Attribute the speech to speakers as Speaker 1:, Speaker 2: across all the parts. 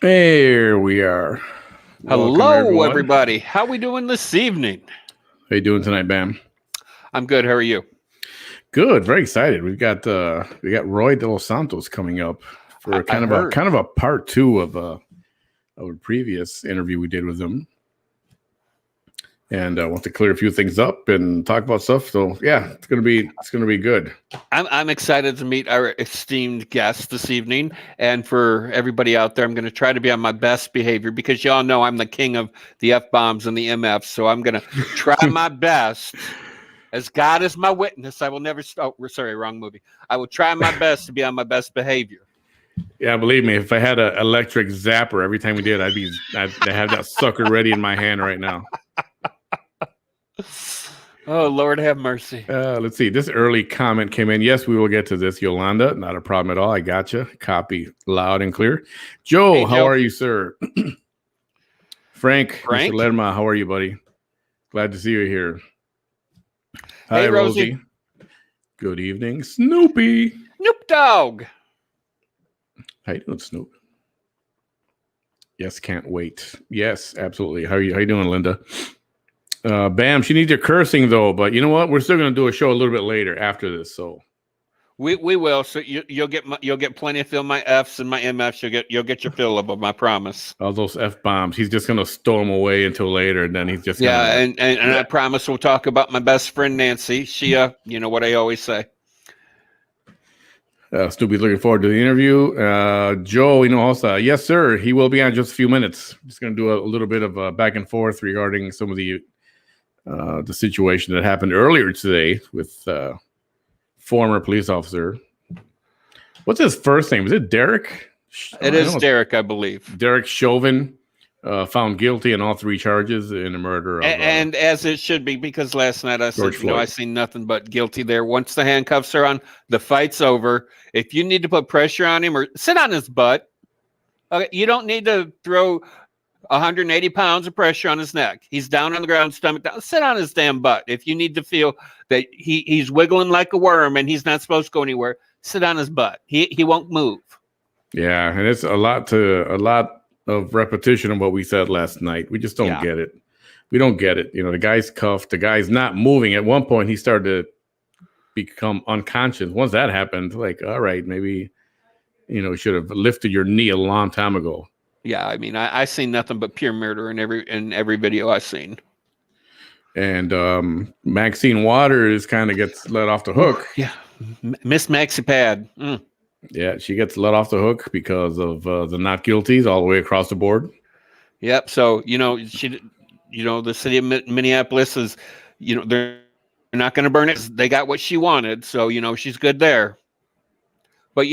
Speaker 1: Here we are. Welcome,
Speaker 2: Hello,
Speaker 1: everyone.
Speaker 2: everybody. How we doing this evening?
Speaker 1: How you doing tonight, Bam?
Speaker 2: I'm good. How are you?
Speaker 1: Good. Very excited. We got Roy de los Santos coming up for kind of a part two of a previous interview we did with him, and I want to clear a few things up and talk about stuff. So yeah, it's gonna be good.
Speaker 2: I'm excited to meet our esteemed guest this evening, and for everybody out there, I'm going to try to be on my best behavior because y'all know I'm the king of the F-bombs and the MFs. So I'm going to try my best. As God is my witness, I will never. Oh, sorry, wrong movie. I will try my best to be on my best behavior.
Speaker 1: Yeah, believe me, if I had an electric zapper every time we did, I'd have that sucker ready in my hand right now.
Speaker 2: Oh, Lord have mercy.
Speaker 1: Let's see. This early comment came in. Yes, we will get to this, Yolanda. Not a problem at all. I got you. Copy loud and clear. Joe,
Speaker 2: Hey,
Speaker 1: how are you, sir? Frank, Mr.
Speaker 2: Frank?
Speaker 1: Lerma, how are you, buddy? Glad to see you here. Hi,
Speaker 2: Hey, Rosie.
Speaker 1: Good evening. Snoopy.
Speaker 2: Snoop Dogg.
Speaker 1: How you doing, Snoop? Yes, can't wait. Yes, absolutely. How you doing, Linda? Bam, she needs your cursing though, but you know what? We're still going to do a show a little bit later after this. So
Speaker 2: we will. So you'll get plenty of fill my Fs and my MFs. You'll get your fill of them. I promise.
Speaker 1: All those F-bombs. He's just going to stow them away until later, and then he's just
Speaker 2: and I promise we'll talk about my best friend Nancy. She, you know what I always say.
Speaker 1: Snoopy's looking forward to the interview. Joe, also, yes, sir. He will be on just a few minutes. Just going to do a little bit of back and forth regarding some of the situation that happened earlier today with former police officer. What's his first name? Is it Derek?
Speaker 2: It is Derek, I believe.
Speaker 1: Derek Chauvin, found guilty on all three charges in the murder of,
Speaker 2: and as it should be, because last night I said, I seen nothing but guilty there. Once the handcuffs are on, the fight's over. If you need to put pressure on him or sit on his butt, okay, you don't need to throw 180 pounds of pressure on his neck. He's down on the ground, stomach down. Sit on his damn butt. If you need to feel that he's wiggling like a worm and he's not supposed to go anywhere, sit on his butt. He won't move.
Speaker 1: Yeah, and it's a lot of repetition of what we said last night. We just don't get it. We don't get it. The guy's cuffed. The guy's not moving. At one point, he started to become unconscious. Once that happened, like, all right, maybe, you should have lifted your knee a long time ago.
Speaker 2: Yeah, I mean, I seen nothing but pure murder in every video I've seen.
Speaker 1: And Maxine Waters kind of gets let off the hook.
Speaker 2: Yeah, Miss Maxi Pad.
Speaker 1: Yeah, she gets let off the hook because of the not guilties all the way across the board.
Speaker 2: Yep. So the city of Minneapolis is, they're not going to burn it. They got what she wanted, so she's good there. But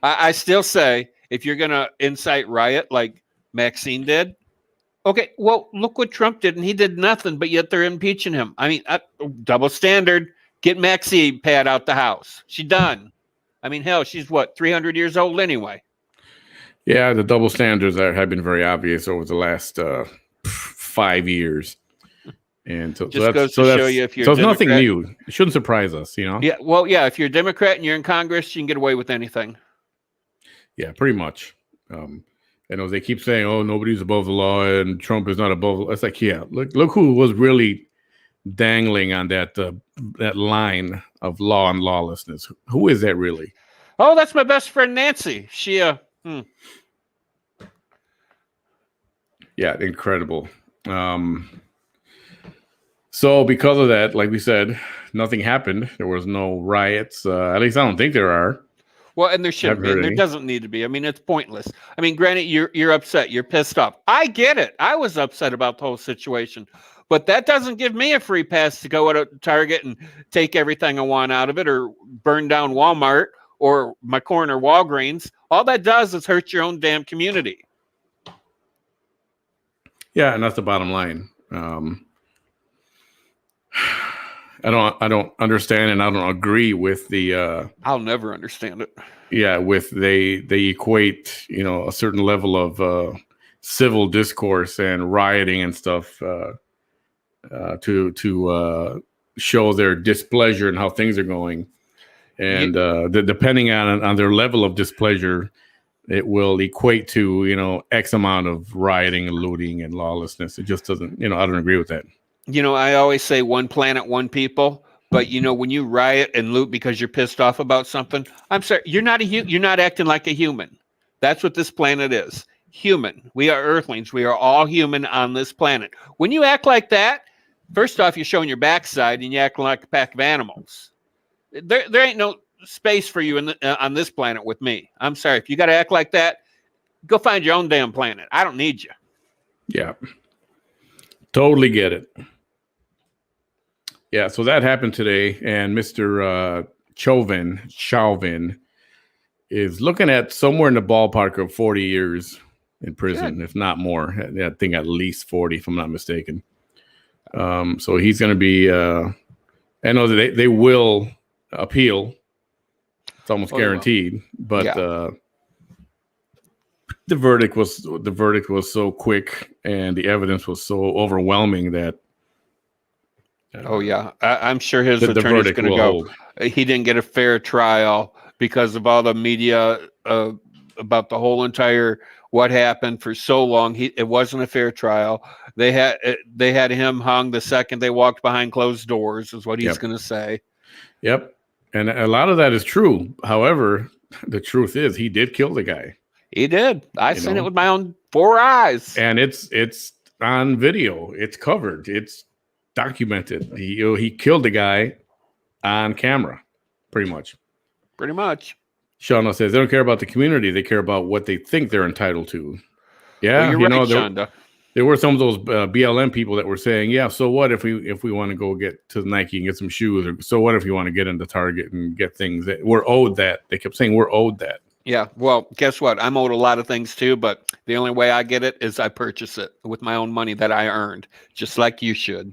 Speaker 2: I still say, if you're going to incite riot like Maxine did, okay, well, look what Trump did, and he did nothing, but yet they're impeaching him. I mean, double standard. Get Maxi Pad out the house. She done. I mean, hell, she's 300 years old anyway.
Speaker 1: Yeah, the double standards have been very obvious over the last 5 years. And so
Speaker 2: goes to show you, if you're
Speaker 1: it's nothing new. It shouldn't surprise us,
Speaker 2: Yeah, well, yeah, if you're a Democrat and you're in Congress, you can get away with anything.
Speaker 1: Yeah, pretty much. They keep saying, "Oh, nobody's above the law," and Trump is not above the law. It's like, yeah, look who was really dangling on that line of law and lawlessness. Who is that really?
Speaker 2: Oh, that's my best friend Nancy. She
Speaker 1: Yeah, incredible. So because of that, like we said, nothing happened. There was no riots. At least I don't think there are.
Speaker 2: Well, and there shouldn't be. And there doesn't need to be. I mean, it's pointless. I mean, granted, you're upset. You're pissed off. I get it. I was upset about the whole situation. But that doesn't give me a free pass to go to Target and take everything I want out of it, or burn down Walmart or my corner Walgreens. All that does is hurt your own damn community.
Speaker 1: Yeah, and that's the bottom line. I don't understand, and I don't agree with the.
Speaker 2: I'll never understand it.
Speaker 1: Yeah, with they equate a certain level of civil discourse and rioting and stuff to show their displeasure and how things are going, and depending on their level of displeasure, it will equate to, X amount of rioting and looting and lawlessness. It just doesn't, I don't agree with that.
Speaker 2: I always say one planet, one people. But when you riot and loot because you're pissed off about something, I'm sorry, you're not acting like a human. That's what this planet is. Human. We are Earthlings. We are all human on this planet. When you act like that, first off, you're showing your backside and you act like a pack of animals. There ain't no space for you on this planet with me. I'm sorry. If you got to act like that, go find your own damn planet. I don't need you.
Speaker 1: Yeah. Totally get it. Yeah, so that happened today, and Mr. Chauvin is looking at somewhere in the ballpark of 40 years in prison, If not more. I think at least 40, if I'm not mistaken. So he's going to be, I know that they will appeal. It's almost guaranteed, but the verdict was so quick, and the evidence was so overwhelming that.
Speaker 2: I'm sure his attorney's going to go. He didn't get a fair trial because of all the media about the whole entire what happened for so long. It wasn't a fair trial. They had him hung the second they walked behind closed doors, is what he's going to say.
Speaker 1: Yep, and a lot of that is true. However, the truth is he did kill the guy.
Speaker 2: He did. I seen it with my own 4 eyes,
Speaker 1: and it's on video. It's covered. It's documented. He killed the guy on camera, pretty much. Shonda says they don't care about the community; they care about what they think they're entitled to. Yeah,
Speaker 2: well, you're right, Shonda.
Speaker 1: There were some of those BLM people that were saying, "Yeah, so what if we want to go get to Nike and get some shoes, or so what if you want to get into Target and get things that we're owed that?" They kept saying we're owed that.
Speaker 2: Yeah, well, guess what? I'm owed a lot of things too, but the only way I get it is I purchase it with my own money that I earned, just like you should.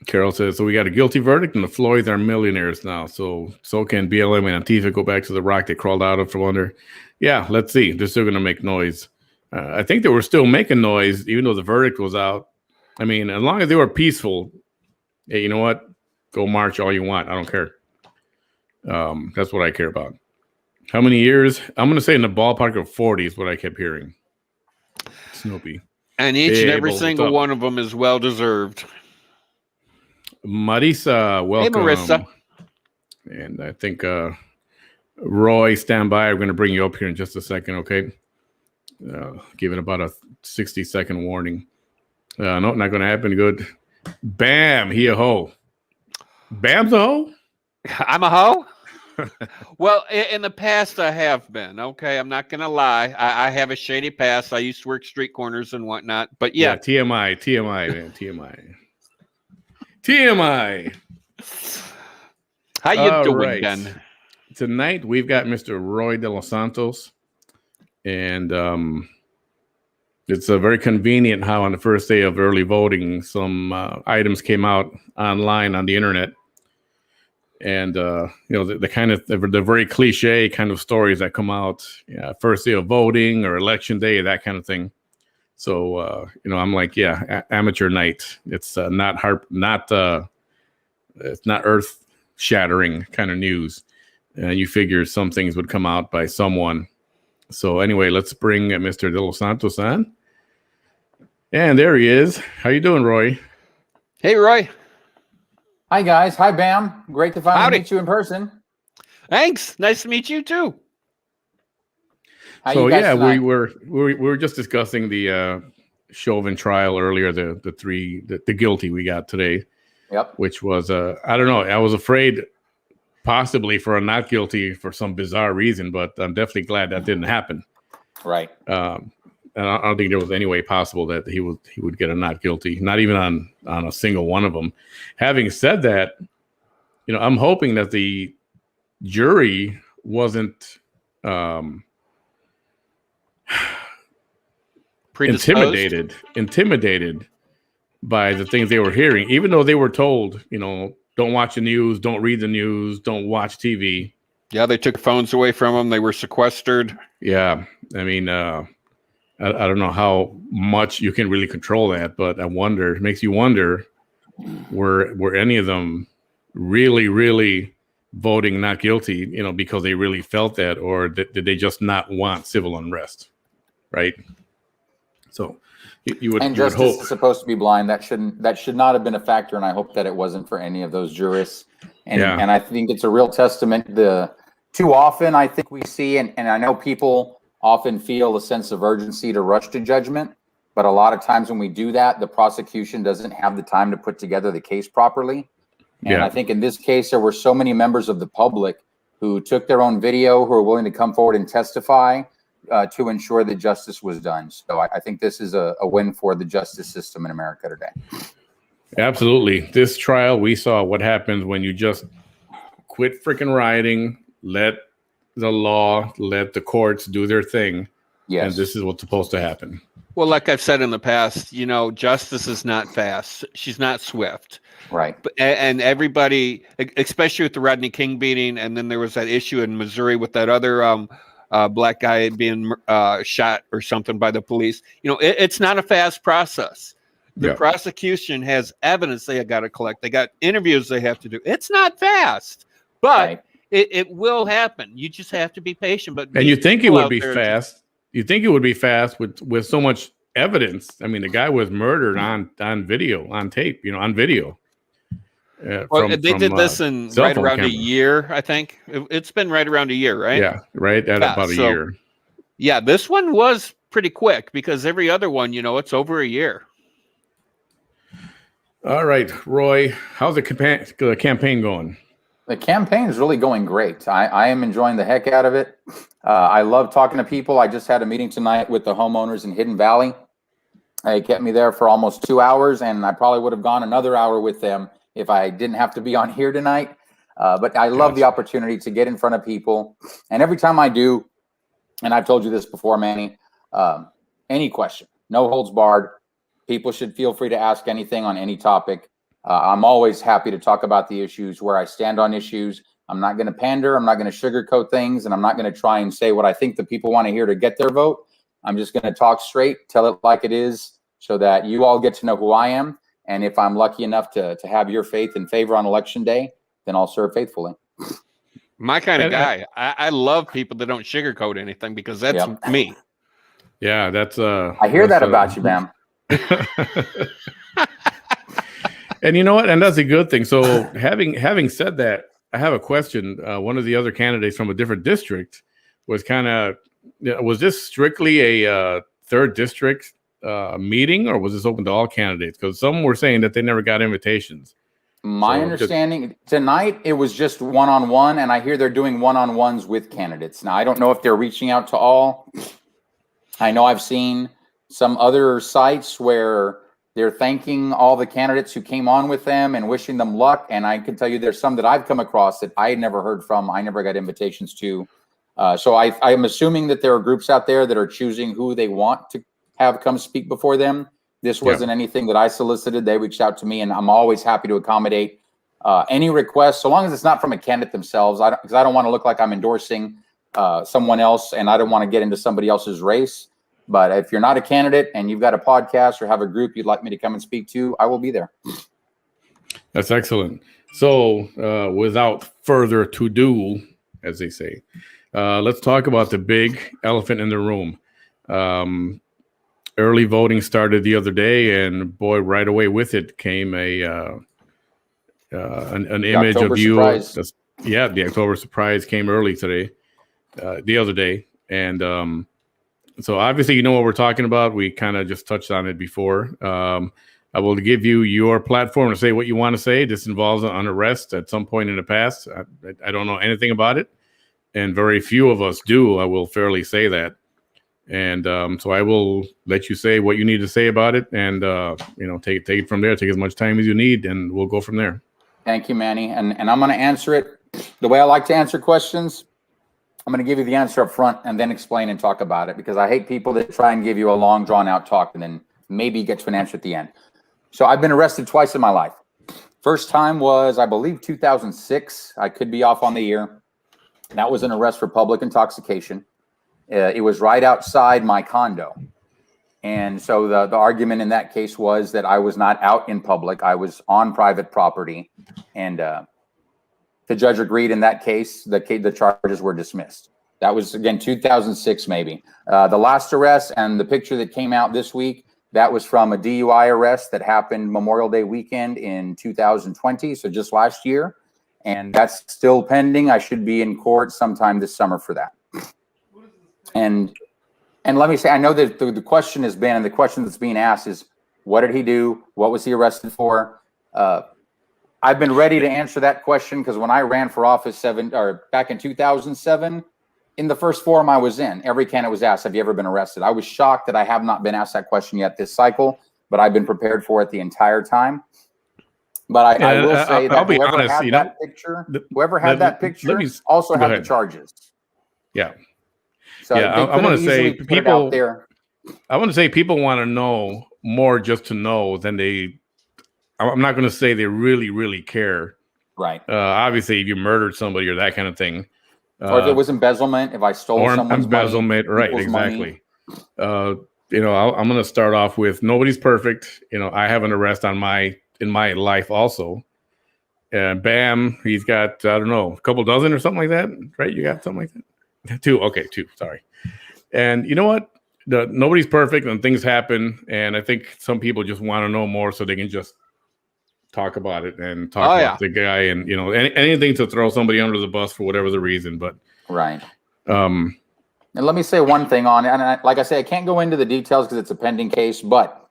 Speaker 1: Carol says, so we got a guilty verdict, and the Floyds are millionaires now. So can BLM and Antifa go back to the rock they crawled out of from under? Yeah, let's see. They're still going to make noise. I think they were still making noise, even though the verdict was out. I mean, as long as they were peaceful, hey, you know what? Go march all you want. I don't care. That's what I care about. How many years? I'm going to say in the ballpark of 40 is what I kept hearing. Snoopy.
Speaker 2: And each and every single one of them is well-deserved.
Speaker 1: Marisa, welcome.
Speaker 2: Hey, Marissa.
Speaker 1: And I think Roy, stand by. I'm going to bring you up here in just a second, okay? Give it about a 60-second warning. No, not going to happen. Good. Bam, he a hoe. Bam's a hoe?
Speaker 2: I'm a hoe? Well, in the past, I have been. Okay, I'm not going to lie. I have a shady past. I used to work street corners and whatnot. But yeah.
Speaker 1: TMI, man, TMI.
Speaker 2: How you doing, Ben?
Speaker 1: Tonight we've got Mr. Roy de los Santos, and it's very convenient how on the first day of early voting, some items came out online on the internet, and the kind of the very cliche kind of stories that come out, first day of voting or election day, that kind of thing. So, I'm like, amateur night. It's it's not earth shattering kind of news. And you figure some things would come out by someone. So anyway, let's bring Mr. De Los Santos on. And there he is. How you doing, Roy?
Speaker 2: Hey, Roy.
Speaker 3: Hi, guys. Hi, Bam. Great to finally meet you in person.
Speaker 2: Thanks. Nice to meet you, too.
Speaker 1: So yeah, we were just discussing the Chauvin trial earlier, the guilty we got today.
Speaker 3: Yep.
Speaker 1: Which was I don't know. I was afraid possibly for a not guilty for some bizarre reason, but I'm definitely glad that didn't happen.
Speaker 3: Right.
Speaker 1: And I don't think there was any way possible that he would get a not guilty, not even on a single one of them. Having said that, I'm hoping that the jury wasn't intimidated by the things they were hearing, even though they were told, don't watch the news, don't read the news, don't watch TV.
Speaker 2: Yeah, they took phones away from them. They were sequestered.
Speaker 1: Yeah, I mean, I don't know how much you can really control that, but it makes you wonder, were any of them really, really voting not guilty, because they really felt that, or did they just not want civil unrest, right? So you would
Speaker 3: justice
Speaker 1: hope.
Speaker 3: is supposed to be blind. That should not have been a factor, and I hope that it wasn't for any of those jurists. And I think it's a real testament. Too often I think we see, and I know people often feel a sense of urgency to rush to judgment, but a lot of times when we do that, the prosecution doesn't have the time to put together the case properly. And I think in this case, there were so many members of the public who took their own video, who are willing to come forward and testify to ensure that justice was done. So I think this is a win for the justice system in America today.
Speaker 1: Absolutely. This trial, we saw what happens when you just quit freaking rioting, let the law, let the courts do their thing. Yes. And this is what's supposed to happen.
Speaker 2: Well, like I've said in the past, justice is not fast. She's not swift.
Speaker 3: Right.
Speaker 2: And everybody, especially with the Rodney King beating, and then there was that issue in Missouri with that other black guy being shot or something by the police. It's not a fast process. The prosecution has evidence they got to collect. They got interviews they have to do. It's not fast, but it will happen. You just have to be patient.
Speaker 1: And you think it would be fast. You think it would be fast with so much evidence. I mean, the guy was murdered on video, on tape, on video.
Speaker 2: They did this in right around a year, I think. It's been right around a year, right?
Speaker 1: Yeah, right at about a year.
Speaker 2: Yeah, this one was pretty quick because every other one, it's over a year.
Speaker 1: All right, Roy, how's the campaign going?
Speaker 3: The campaign is really going great. I am enjoying the heck out of it. I love talking to people. I just had a meeting tonight with the homeowners in Hidden Valley. It kept me there for almost 2 hours, and I probably would have gone another hour with them if I didn't have to be on here tonight. But I love the opportunity to get in front of people. And every time I do, and I've told you this before, Manny, any question, no holds barred. People should feel free to ask anything on any topic. I'm always happy to talk about the issues, where I stand on issues. I'm not going to pander. I'm not going to sugarcoat things. And I'm not going to try and say what I think the people want to hear to get their vote. I'm just going to talk straight, tell it like it is, so that you all get to know who I am. And if I'm lucky enough to have your faith and favor on election day, then I'll serve faithfully.
Speaker 2: My kind of guy. I love people that don't sugarcoat anything, because that's me.
Speaker 1: Yeah, that's
Speaker 3: I hear that about you, Bam.
Speaker 1: And you know what? And that's a good thing. So having said that, I have a question. One of the other candidates from a different district was was this strictly a third district meeting, or was this open to all candidates? Because some were saying that they never got invitations.
Speaker 3: My understanding tonight, it was just one-on-one, and I hear they're doing one-on-ones with candidates. Now, I don't know if they're reaching out to all. I know I've seen some other sites where they're thanking all the candidates who came on with them and wishing them luck. And I can tell you there's some that I've come across that I had never heard from. I never got invitations to. So I'm assuming that there are groups out there that are choosing who they want to have come speak before them. This wasn't anything that I solicited. They reached out to me, and I'm always happy to accommodate any requests, so long as it's not from a candidate themselves. Because I don't want to look like I'm endorsing someone else, and I don't want to get into somebody else's race. But if you're not a candidate and you've got a podcast or have a group you'd like me to come and speak to, I will be there.
Speaker 1: That's excellent. So without further ado, as they say, let's talk about the big elephant in the room. Early voting started the other day, and boy, right away with it came an image of you. The October surprise came early today, the other day. And so obviously, you know what we're talking about. We kind of just touched on it before. I will give you your platform to say what you want to say. This involves an arrest at some point in the past. I don't know anything about it, and very few of us do. I will fairly say that. And so I will let you say what you need to say about it, and take it from there. Take as much time as you need, and we'll go from there.
Speaker 3: Thank you, Manny. And I'm going to answer it the way I like to answer questions. I'm going to give you the answer up front and then explain and talk about it, because I hate people that try and give you a long, drawn-out talk and then maybe get to an answer at the end. So I've been arrested twice in my life. First time was, I believe, 2006. I could be off on the year. That was an arrest for public intoxication. It was right outside my condo. And so the argument in that case was that I was not out in public. I was on private property. And the judge agreed in that case, the charges were dismissed. That was, again, 2006 maybe. The last arrest and the picture that came out this week, that was from a DUI arrest that happened Memorial Day weekend in 2020, so just last year. And that's still pending. I should be in court sometime this summer for that. And let me say, I know that the question has been, and the question that's being asked is, what did he do? What was he arrested for? I've been ready to answer that question because when I ran for office back in 2007, in the first forum I was in, every candidate was asked, have you ever been arrested? I was shocked that I have not been asked that question yet this cycle, but I've been prepared for it the entire time. But I will say that whoever had that picture also had the charges.
Speaker 1: Yeah.
Speaker 3: So
Speaker 1: I want to say people want to know more just to know than I'm not going to say they really, really care.
Speaker 3: Right.
Speaker 1: Obviously, if you murdered somebody or that kind of thing.
Speaker 3: Or if it was embezzlement, if I stole someone's
Speaker 1: embezzlement,
Speaker 3: money.
Speaker 1: Right, exactly. I'm going to start off with nobody's perfect. I have an arrest in my life also. And bam, he's got, I don't know, a couple dozen or something like that, right? You got something like that? Two. Okay, two. Sorry. And you know what? Nobody's perfect and things happen. And I think some people just want to know more so they can just talk about it and talk about the guy and, anything to throw somebody under the bus for whatever the reason. But
Speaker 3: right. And let me say one thing on it. And like I say, I can't go into the details because it's a pending case, but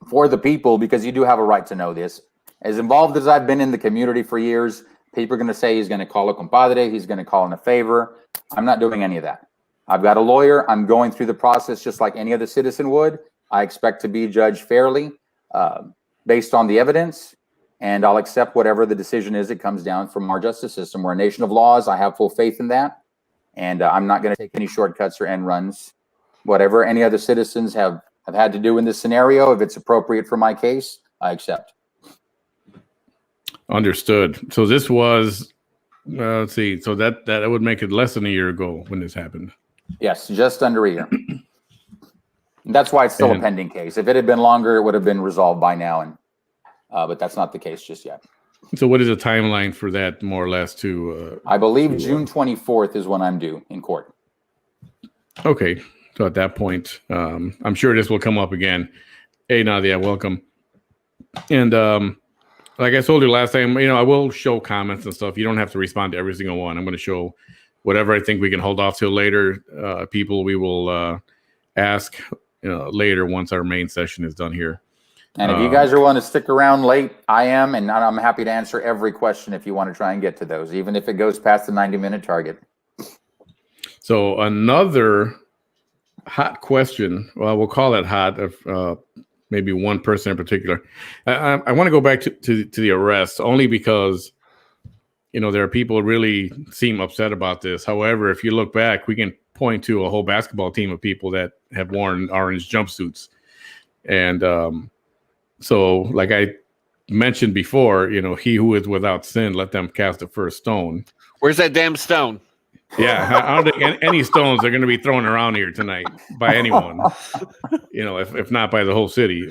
Speaker 3: for the people, because you do have a right to know this, as involved as I've been in the community for years, people are going to say he's going to call a compadre, he's going to call in a favor. I'm not doing any of that. I've got a lawyer. I'm going through the process just like any other citizen would. I expect to be judged fairly based on the evidence, and I'll accept whatever the decision is that comes down from our justice system. We're a nation of laws. I have full faith in that, and I'm not going to take any shortcuts or end runs. Whatever any other citizens have had to do in this scenario, if it's appropriate for my case, I accept.
Speaker 1: Understood. So this was, let's see, so that would make it less than a year ago when this happened.
Speaker 3: Yes, just under a year. That's why it's still a pending case. If it had been longer, it would have been resolved by now, and but that's not the case just yet.
Speaker 1: So what is the timeline for that, more or less, to...
Speaker 3: I believe June 24th is when I'm due in court.
Speaker 1: Okay. So at that point, I'm sure this will come up again. Hey, Nadia, welcome. And like I told you last time, I will show comments and stuff. You don't have to respond to every single one. I'm going to show whatever I think we can hold off till later. People we will ask later once our main session is done here.
Speaker 3: And if you guys are willing to stick around late, I am, and I'm happy to answer every question if you want to try and get to those, even if it goes past the 90-minute target.
Speaker 1: So another hot question, well, we'll call it hot, of maybe one person in particular. I want to go back to the arrest only because, there are people who really seem upset about this. However, if you look back, we can point to a whole basketball team of people that have worn orange jumpsuits. And so like I mentioned before, he who is without sin, let them cast the first stone.
Speaker 2: Where's that damn stone?
Speaker 1: Yeah, I don't think any stones are going to be thrown around here tonight by anyone. If not by the whole city.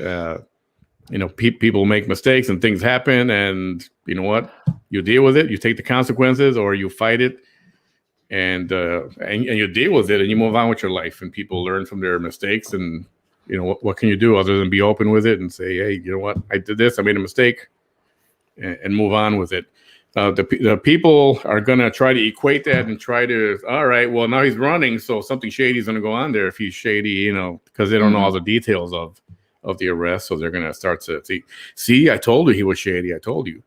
Speaker 1: People make mistakes and things happen, and you know what? You deal with it. You take the consequences, or you fight it, and you deal with it, and you move on with your life. And people learn from their mistakes, and what can you do other than be open with it and say, hey, you know what? I did this. I made a mistake, and move on with it. The people are going to try to equate that and try to, all right, well, now he's running, so something shady is going to go on there if he's shady, because they don't know all the details of the arrest. So they're going to start to see, I told you he was shady. I told you.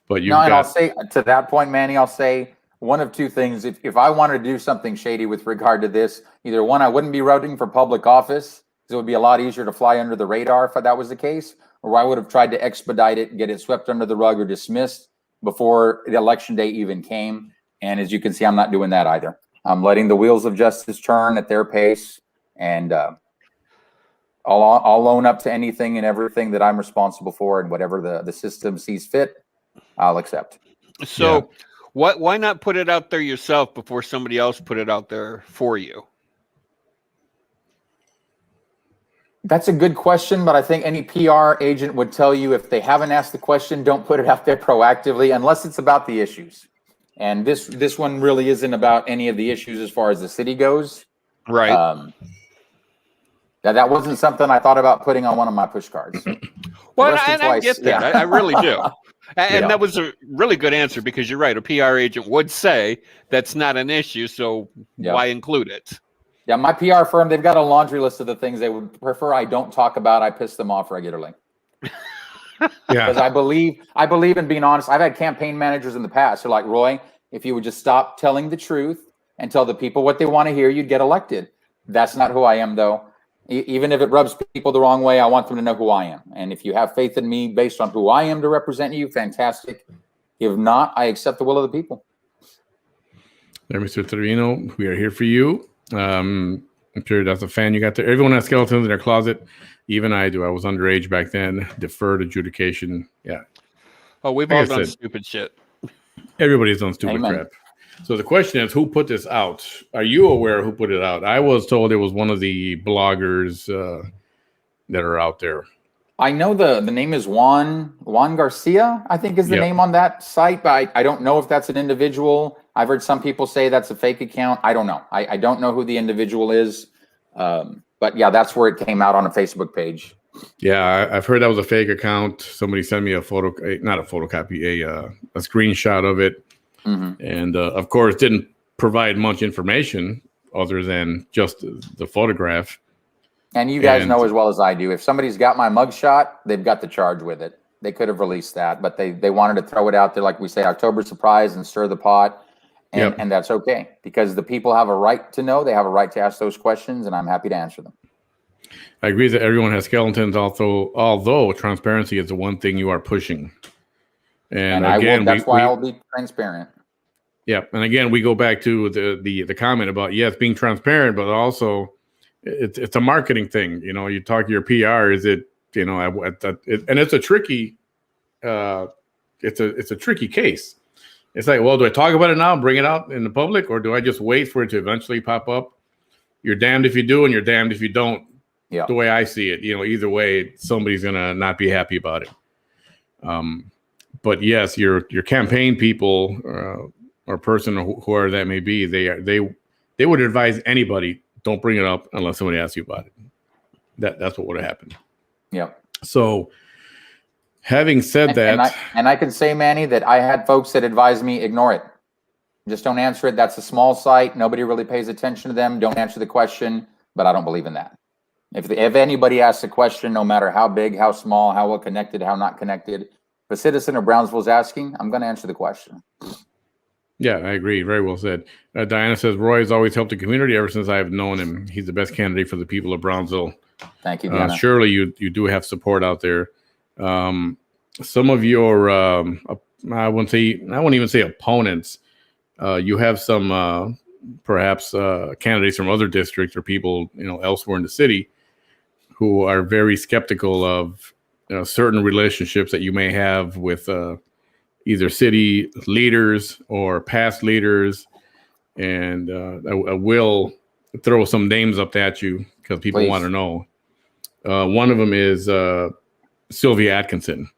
Speaker 1: But and
Speaker 3: I'll say to that point, Manny, I'll say one of two things. If I wanted to do something shady with regard to this, either one, I wouldn't be running for public office, because it would be a lot easier to fly under the radar if that was the case, or I would have tried to expedite it, get it swept under the rug or dismissed before the election day even came. And as you can see, I'm not doing that either. I'm letting the wheels of justice turn at their pace, and I'll own up to anything and everything that I'm responsible for, and whatever the system sees fit, I'll accept.
Speaker 2: So why not put it out there yourself before somebody else put it out there for you?
Speaker 3: That's a good question, but I think any PR agent would tell you if they haven't asked the question, don't put it out there proactively unless it's about the issues. And this one really isn't about any of the issues as far as the city goes.
Speaker 2: Right.
Speaker 3: That wasn't something I thought about putting on one of my push cards.
Speaker 2: Well, and I get that.
Speaker 3: Yeah.
Speaker 2: I really do. And
Speaker 1: Yeah.
Speaker 2: that was a really good answer because you're right. A PR agent would say that's not an issue, so why include it?
Speaker 3: Yeah, my PR firm, they've got a laundry list of the things they would prefer I don't talk about. I piss them off regularly. Because I believe in being honest. I've had campaign managers in the past who are like, Roy, if you would just stop telling the truth and tell the people what they want to hear, you'd get elected. That's not who I am, though. Even if it rubs people the wrong way, I want them to know who I am. And if you have faith in me based on who I am to represent you, fantastic. If not, I accept the will of the people.
Speaker 1: There, Mr. Torino, we are here for you. I'm sure that's a fan you got there. Everyone has skeletons in their closet. Even I do. I was underage back then. Deferred adjudication. Yeah.
Speaker 2: Oh, we've all done stupid shit.
Speaker 1: Everybody's done stupid crap. So the question is, who put this out? Are you aware of who put it out? I was told it was one of the bloggers that are out there.
Speaker 3: I know the name is Juan Garcia, I think is the name on that site, but I don't know if that's an individual. I've heard some people say that's a fake account. I don't know. I don't know who the individual is. But yeah, that's where it came out on a Facebook page.
Speaker 1: Yeah, I've heard that was a fake account. Somebody sent me not a photocopy, a screenshot of it. Mm-hmm. And of course, didn't provide much information other than just the photograph.
Speaker 3: And you guys know as well as I do, if somebody's got my mugshot, they've got the charge with it. They could have released that, but they wanted to throw it out there, like we say, October surprise and stir the pot. And that's okay, because the people have a right to know. They have a right to ask those questions, and I'm happy to answer them.
Speaker 1: I agree that everyone has skeletons, although transparency is the one thing you are pushing. And again,
Speaker 3: that's why I'll be transparent.
Speaker 1: Yeah, and again, we go back to the comment about being transparent, but also it's a marketing thing. You know, you talk to your PR. Is it and it's a tricky it's a tricky case. It's like, well, do I talk about it now, bring it out in the public, or do I just wait for it to eventually pop up? You're damned if you do, and you're damned if you don't. Yeah. The way I see it, either way, somebody's gonna not be happy about it. But yes, your campaign people or person or whoever that may be, they would advise anybody, don't bring it up unless somebody asks you about it. That's what would have happened.
Speaker 3: Yeah.
Speaker 1: So, having said that,
Speaker 3: and I can say, Manny, that I had folks that advised me ignore it, just don't answer it. That's a small site. Nobody really pays attention to them. Don't answer the question. But I don't believe in that. If anybody asks a question, no matter how big, how small, how well connected, how not connected, if a citizen of Brownsville is asking, I'm going to answer the question.
Speaker 1: Yeah, I agree. Very well said. Diana says, Roy has always helped the community ever since I have known him. He's the best candidate for the people of Brownsville.
Speaker 3: Thank you, Diana.
Speaker 1: Surely you do have support out there. Some of your, I wouldn't even say opponents. You have some, perhaps candidates from other districts or people, elsewhere in the city who are very skeptical of certain relationships that you may have with either city leaders or past leaders. And I will throw some names up at you because people want to know. One of them is Sylvia Atkinson.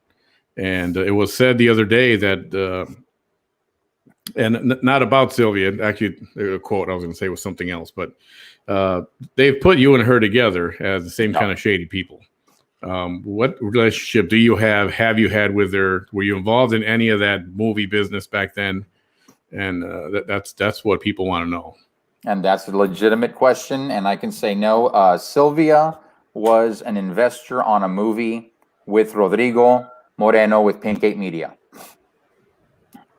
Speaker 1: And it was said the other day that, and not about Sylvia, actually, a quote I was going to say was something else, but they've put you and her together as the same kind of shady people. What relationship do you have you had with her? Were you involved in any of that movie business back then? And that's what people want to know.
Speaker 3: And that's a legitimate question. And I can say no. Sylvia was an investor on a movie with Rodrigo Moreno with Pink 8 Media.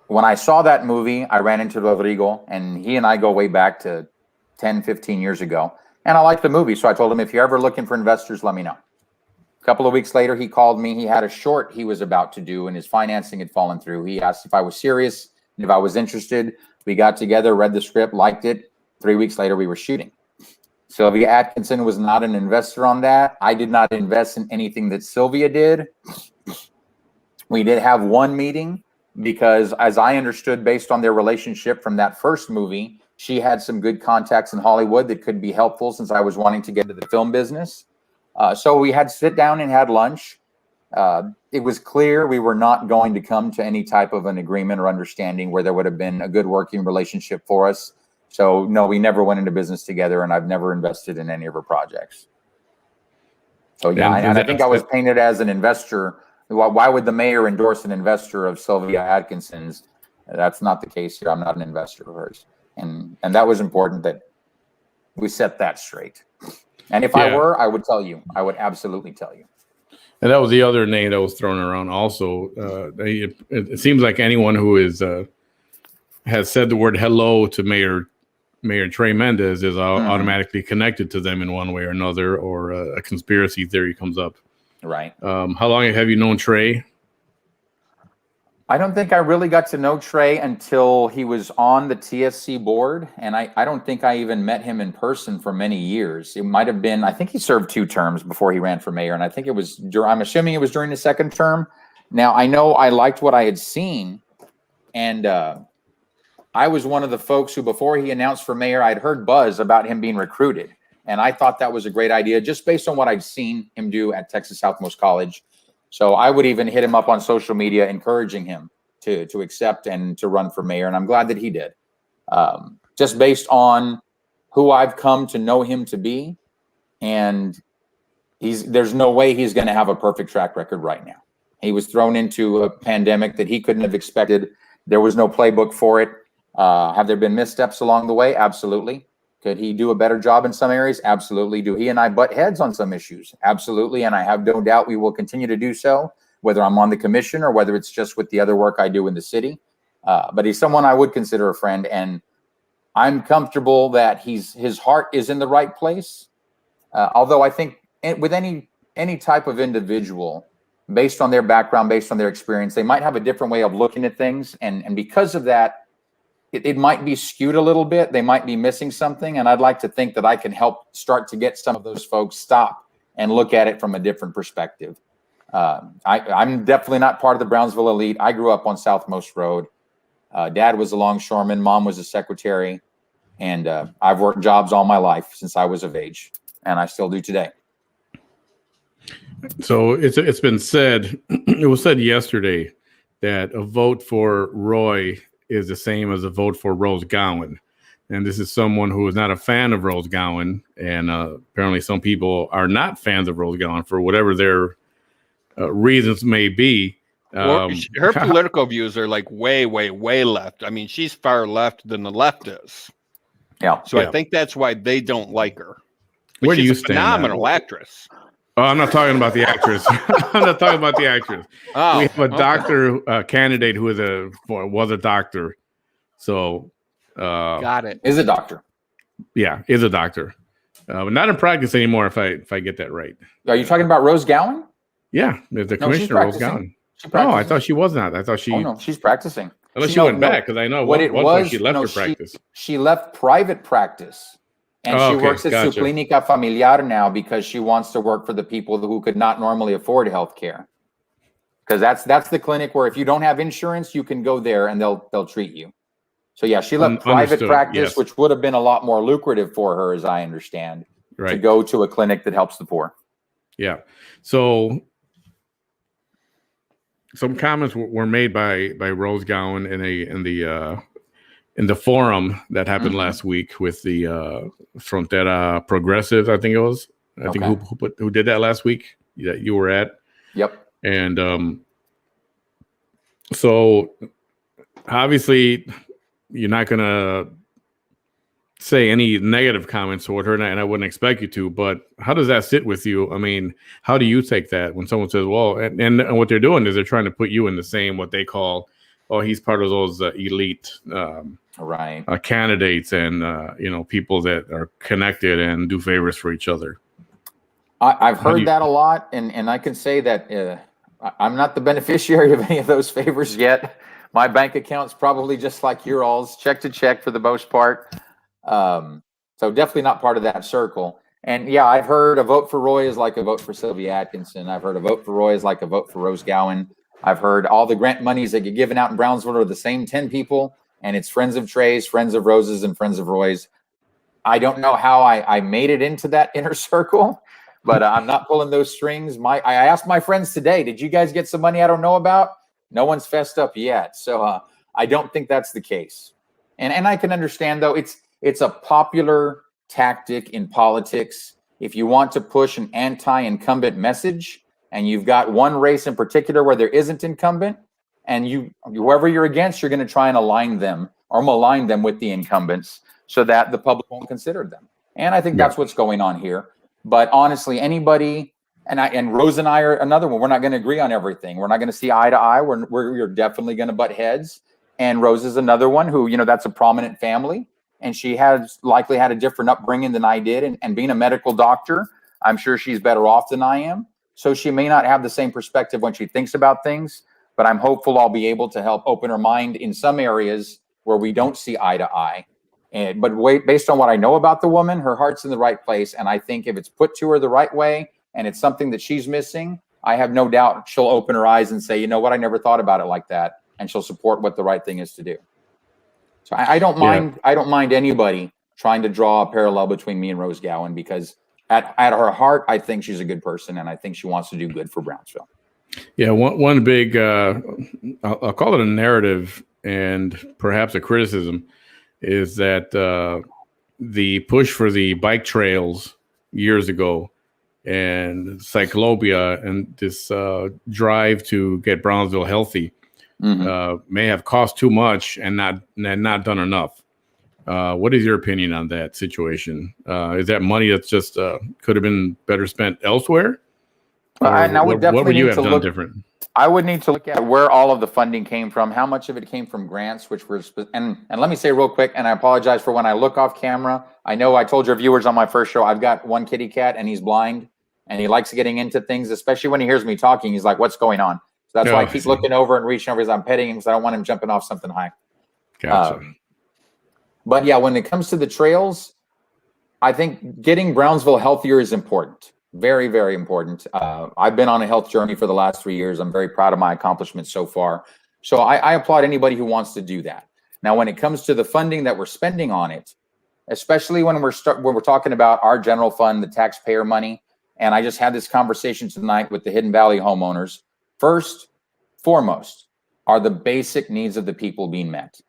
Speaker 3: When I saw that movie, I ran into Rodrigo, and he and I go way back to 10, 15 years ago. And I liked the movie, so I told him, if you're ever looking for investors, let me know. A couple of weeks later, he called me. He had a short he was about to do, and his financing had fallen through. He asked if I was serious and if I was interested. We got together, read the script, liked it. 3 weeks later, we were shooting. Sylvia Atkinson was not an investor on that. I did not invest in anything that Sylvia did. We did have one meeting, because as I understood, based on their relationship from that first movie, she had some good contacts in Hollywood that could be helpful since I was wanting to get into the film business. So we had to sit down and had lunch. It was clear we were not going to come to any type of an agreement or understanding where there would have been a good working relationship for us. So no, we never went into business together, and I've never invested in any of her projects. So yeah, and I think I was painted as an investor. Why would the mayor endorse an investor of Sylvia Atkinson's? That's not the case here. I'm not an investor of hers. And that was important that we set that straight. And if I were, I would tell you. I would absolutely tell you.
Speaker 1: And that was the other name that was thrown around also. It seems like anyone who is has said the word hello to Mayor Trey Mendez is automatically connected to them in one way or another, or a conspiracy theory comes up.
Speaker 3: Right.
Speaker 1: How long have you known Trey?
Speaker 3: I don't think I really got to know Trey until he was on the TSC board, and I don't think I even met him in person for many years. It might have been, I think he served 2 terms before he ran for mayor, and I think it was, I'm assuming it was during the 2nd term. Now, I know I liked what I had seen, and I was one of the folks who, before he announced for mayor, I'd heard buzz about him being recruited, and I thought that was a great idea, just based on what I'd seen him do at Texas Southmost College. So I would even hit him up on social media, encouraging him to accept and to run for mayor. And I'm glad that he did. Just based on who I've come to know him to be. And there's no way he's going to have a perfect track record right now. He was thrown into a pandemic that he couldn't have expected. There was no playbook for it. Have there been missteps along the way? Absolutely. Could he do a better job in some areas? Absolutely. Do he and I butt heads on some issues? Absolutely. And I have no doubt we will continue to do so, whether I'm on the commission or whether it's just with the other work I do in the city. But he's someone I would consider a friend, and I'm comfortable that his heart is in the right place. Although I think with any type of individual, based on their background, based on their experience, they might have a different way of looking at things. And because of that, it might be skewed a little bit. They might be missing something. And I'd like to think that I can help start to get some of those folks stop and look at it from a different perspective. I'm definitely not part of the Brownsville elite. I grew up on Southmost Road. Dad was a longshoreman. Mom was a secretary. And I've worked jobs all my life since I was of age. And I still do today.
Speaker 1: So it's been said, it was said yesterday, that a vote for Roy is the same as a vote for Rose Gowen. And this is someone who is not a fan of Rose Gowen. And apparently some people are not fans of Rose Gowen for whatever their reasons may be.
Speaker 2: Her political views are like way, way, way left. I mean, she's far left than the left is.
Speaker 3: Yeah.
Speaker 2: So I think that's why they don't like her. But
Speaker 1: Where do you
Speaker 2: she's a
Speaker 1: stand?
Speaker 2: phenomenal actress.
Speaker 1: Oh, I'm not talking about the actress. I'm not talking about the actress.
Speaker 2: Oh,
Speaker 1: we have a doctor candidate who was a doctor. So
Speaker 2: got it.
Speaker 3: Is a doctor.
Speaker 1: Yeah, is a doctor. But not in practice anymore, if I get that right.
Speaker 3: Are you talking about Rose Gowen?
Speaker 1: Yeah, the commissioner Rose Gowen. Oh, I thought she was not. I thought she.
Speaker 3: Oh no, she's practicing.
Speaker 1: Unless she went back, because I know
Speaker 3: what it was.
Speaker 1: She left her practice.
Speaker 3: She left private practice. And she works at Su Clínica Familiar now because she wants to work for the people who could not normally afford health care. Because that's the clinic where if you don't have insurance, you can go there and they'll treat you. So yeah, she left private practice, which would have been a lot more lucrative for her, as I understand, to go to a clinic that helps the poor.
Speaker 1: Yeah. So some comments were made by Rose Gowen in the forum that happened last week with the Frontera Progressive, I think it was. I think who did that last week that you were at.
Speaker 3: Yep.
Speaker 1: And so obviously you're not going to say any negative comments toward her, and I wouldn't expect you to, but how does that sit with you? I mean, how do you take that when someone says, well, and what they're doing is they're trying to put you in the same, what they call, oh, he's part of those elite candidates and people that are connected and do favors for each other.
Speaker 3: I've heard that a lot, and I can say that I'm not the beneficiary of any of those favors yet. My bank account's probably just like your all's, check to check for the most part. So definitely not part of that circle. And yeah, I've heard a vote for Roy is like a vote for Sylvia Atkinson. I've heard a vote for Roy is like a vote for Rose Gowen. I've heard all the grant monies that get given out in Brownsville are the same 10 people, and it's friends of Trey's, friends of Rose's, and friends of Roy's. I don't know how I made it into that inner circle, but I'm not pulling those strings. I asked my friends today, did you guys get some money I don't know about? No one's fessed up yet. So I don't think that's the case. And I can understand, though, it's a popular tactic in politics. If you want to push an anti-incumbent message, and you've got one race in particular where there isn't incumbent, and whoever you're against, you're going to try and align them or malign them with the incumbents so that the public won't consider them. And I think that's what's going on here. But honestly, anybody, and Rose and I are another one. We're not going to agree on everything. We're not going to see eye to eye. We're definitely going to butt heads. And Rose is another one who, that's a prominent family. And she has likely had a different upbringing than I did. And being a medical doctor, I'm sure she's better off than I am. So she may not have the same perspective when she thinks about things. But I'm hopeful I'll be able to help open her mind in some areas where we don't see eye to eye. But based on what I know about the woman, her heart's in the right place. And I think if it's put to her the right way and it's something that she's missing, I have no doubt she'll open her eyes and say, you know what, I never thought about it like that. And she'll support what the right thing is to do. So I don't mind. I don't mind anybody trying to draw a parallel between me and Rose Gowan, because at her heart, I think she's a good person, and I think she wants to do good for Brownsville.
Speaker 1: Yeah, one big, I'll call it a narrative and perhaps a criticism, is that the push for the bike trails years ago and cyclopia and this drive to get Brownsville healthy may have cost too much and not done enough. What is your opinion on that situation? Is that money that's just could have been better spent elsewhere? What would you have done different?
Speaker 3: I would need to look at where all of the funding came from, how much of it came from grants, which were, and let me say real quick, and I apologize for when I look off camera. I know I told your viewers on my first show, I've got one kitty cat and he's blind and he likes getting into things, especially when he hears me talking. He's like, what's going on? So that's why I keep looking over and reaching over as I'm petting him, because I don't want him jumping off something high.
Speaker 1: Gotcha.
Speaker 3: But yeah, when it comes to the trails, I think getting Brownsville healthier is important. Very, very important. I've been on a health journey for the last 3 years. I'm very proud of my accomplishments so far. So I applaud anybody who wants to do that. Now, when it comes to the funding that we're spending on it, especially when we're talking about our general fund, the taxpayer money, and I just had this conversation tonight with the Hidden Valley homeowners. First, foremost, are the basic needs of the people being met?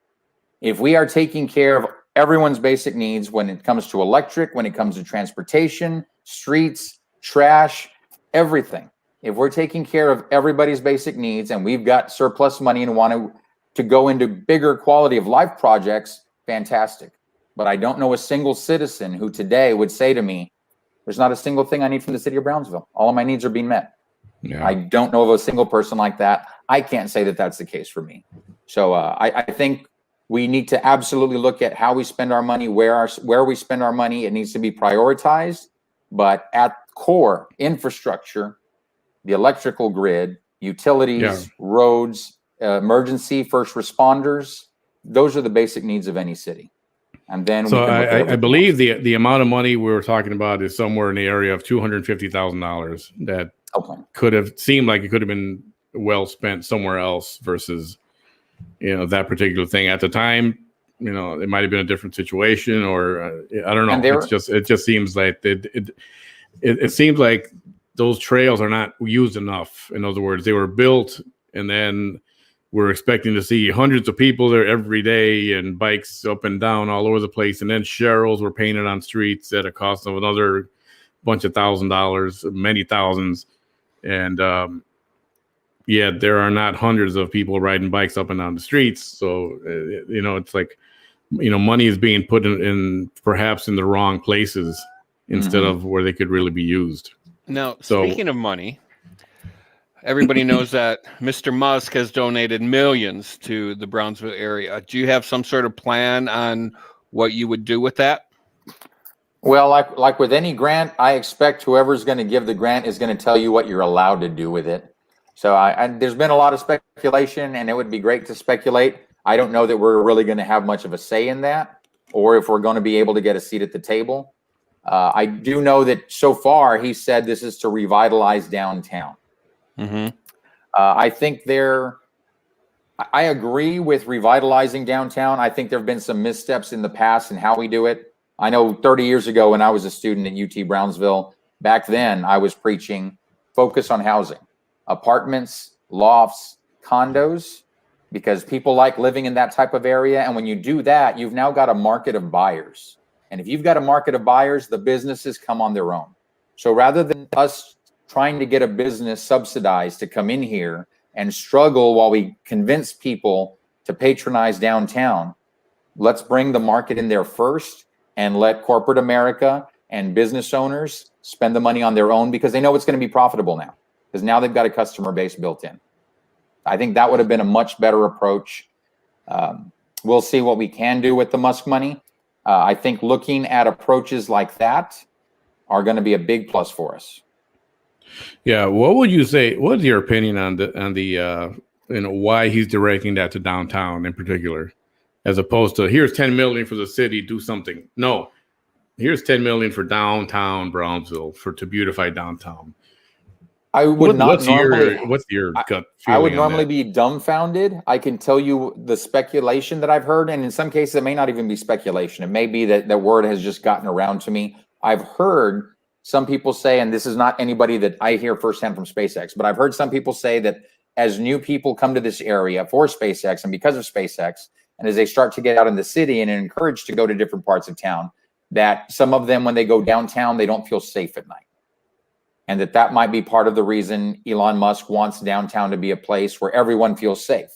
Speaker 3: If we are taking care of everyone's basic needs when it comes to electric, when it comes to transportation, streets, trash, everything. If we're taking care of everybody's basic needs and we've got surplus money and want to go into bigger quality of life projects, fantastic. But I don't know a single citizen who today would say to me, there's not a single thing I need from the city of Brownsville. All of my needs are being met. Yeah. I don't know of a single person like that. I can't say that that's the case for me. So I think we need to absolutely look at how we spend our money, where we spend our money. It needs to be prioritized. But at core, infrastructure, the electrical grid, utilities, roads, emergency first responders, those are the basic needs of any city. And then
Speaker 1: so I believe the amount of money we were talking about is somewhere in the area of $250,000 that could have seemed like it could have been well spent somewhere else versus, that particular thing at the time. It might have been a different situation, or I don't know. It just seems like it seems like those trails are not used enough. In other words, they were built and then we're expecting to see hundreds of people there every day and bikes up and down all over the place. And then Cheryls were painted on streets at a cost of another bunch of $1,000, many thousands. And there are not hundreds of people riding bikes up and down the streets. So, it's like, money is being put in perhaps in the wrong places instead of where they could really be used.
Speaker 2: Now, speaking of money, everybody knows that Mr. Musk has donated millions to the Brownsville area. Do you have some sort of plan on what you would do with that?
Speaker 3: Well, like with any grant, I expect whoever's going to give the grant is going to tell you what you're allowed to do with it. So there's been a lot of speculation, and it would be great to speculate. I don't know that we're really going to have much of a say in that, or if we're going to be able to get a seat at the table. I do know that so far he said this is to revitalize downtown. I think I agree with revitalizing downtown. I think there have been some missteps in the past in how we do it. I know 30 years ago when I was a student at UT Brownsville, Back then, I was preaching focus on housing, apartments, lofts, condos, because people like living in that type of area. And when you do that, you've now got a market of buyers. And if you've got a market of buyers, the businesses come on their own. So rather than us trying to get a business subsidized to come in here and struggle while we convince people to patronize downtown, let's bring the market in there first and let corporate America and business owners spend the money on their own, because they know it's going to be profitable now, because now they've got a customer base built in. I think that would have been a much better approach. We'll see what we can do with the Musk money. I think looking at approaches like that are going to be a big plus for us.
Speaker 1: Yeah, what would you say? What's your opinion on the why he's directing that to downtown in particular, as opposed to here's 10 million for the city, do something? No, here's 10 million for downtown Brownsville to beautify downtown.
Speaker 3: I would not normally.
Speaker 1: What's your gut
Speaker 3: I
Speaker 1: feeling?
Speaker 3: would normally be dumbfounded. I can tell you the speculation that I've heard, and in some cases, it may not even be speculation. It may be that the word has just gotten around to me. I've heard some people say, and this is not anybody that I hear firsthand from SpaceX, but I've heard some people say that as new people come to this area for SpaceX and because of SpaceX, and as they start to get out in the city and encouraged to go to different parts of town, that some of them, when they go downtown, they don't feel safe at night. And that might be part of the reason Elon Musk wants downtown to be a place where everyone feels safe.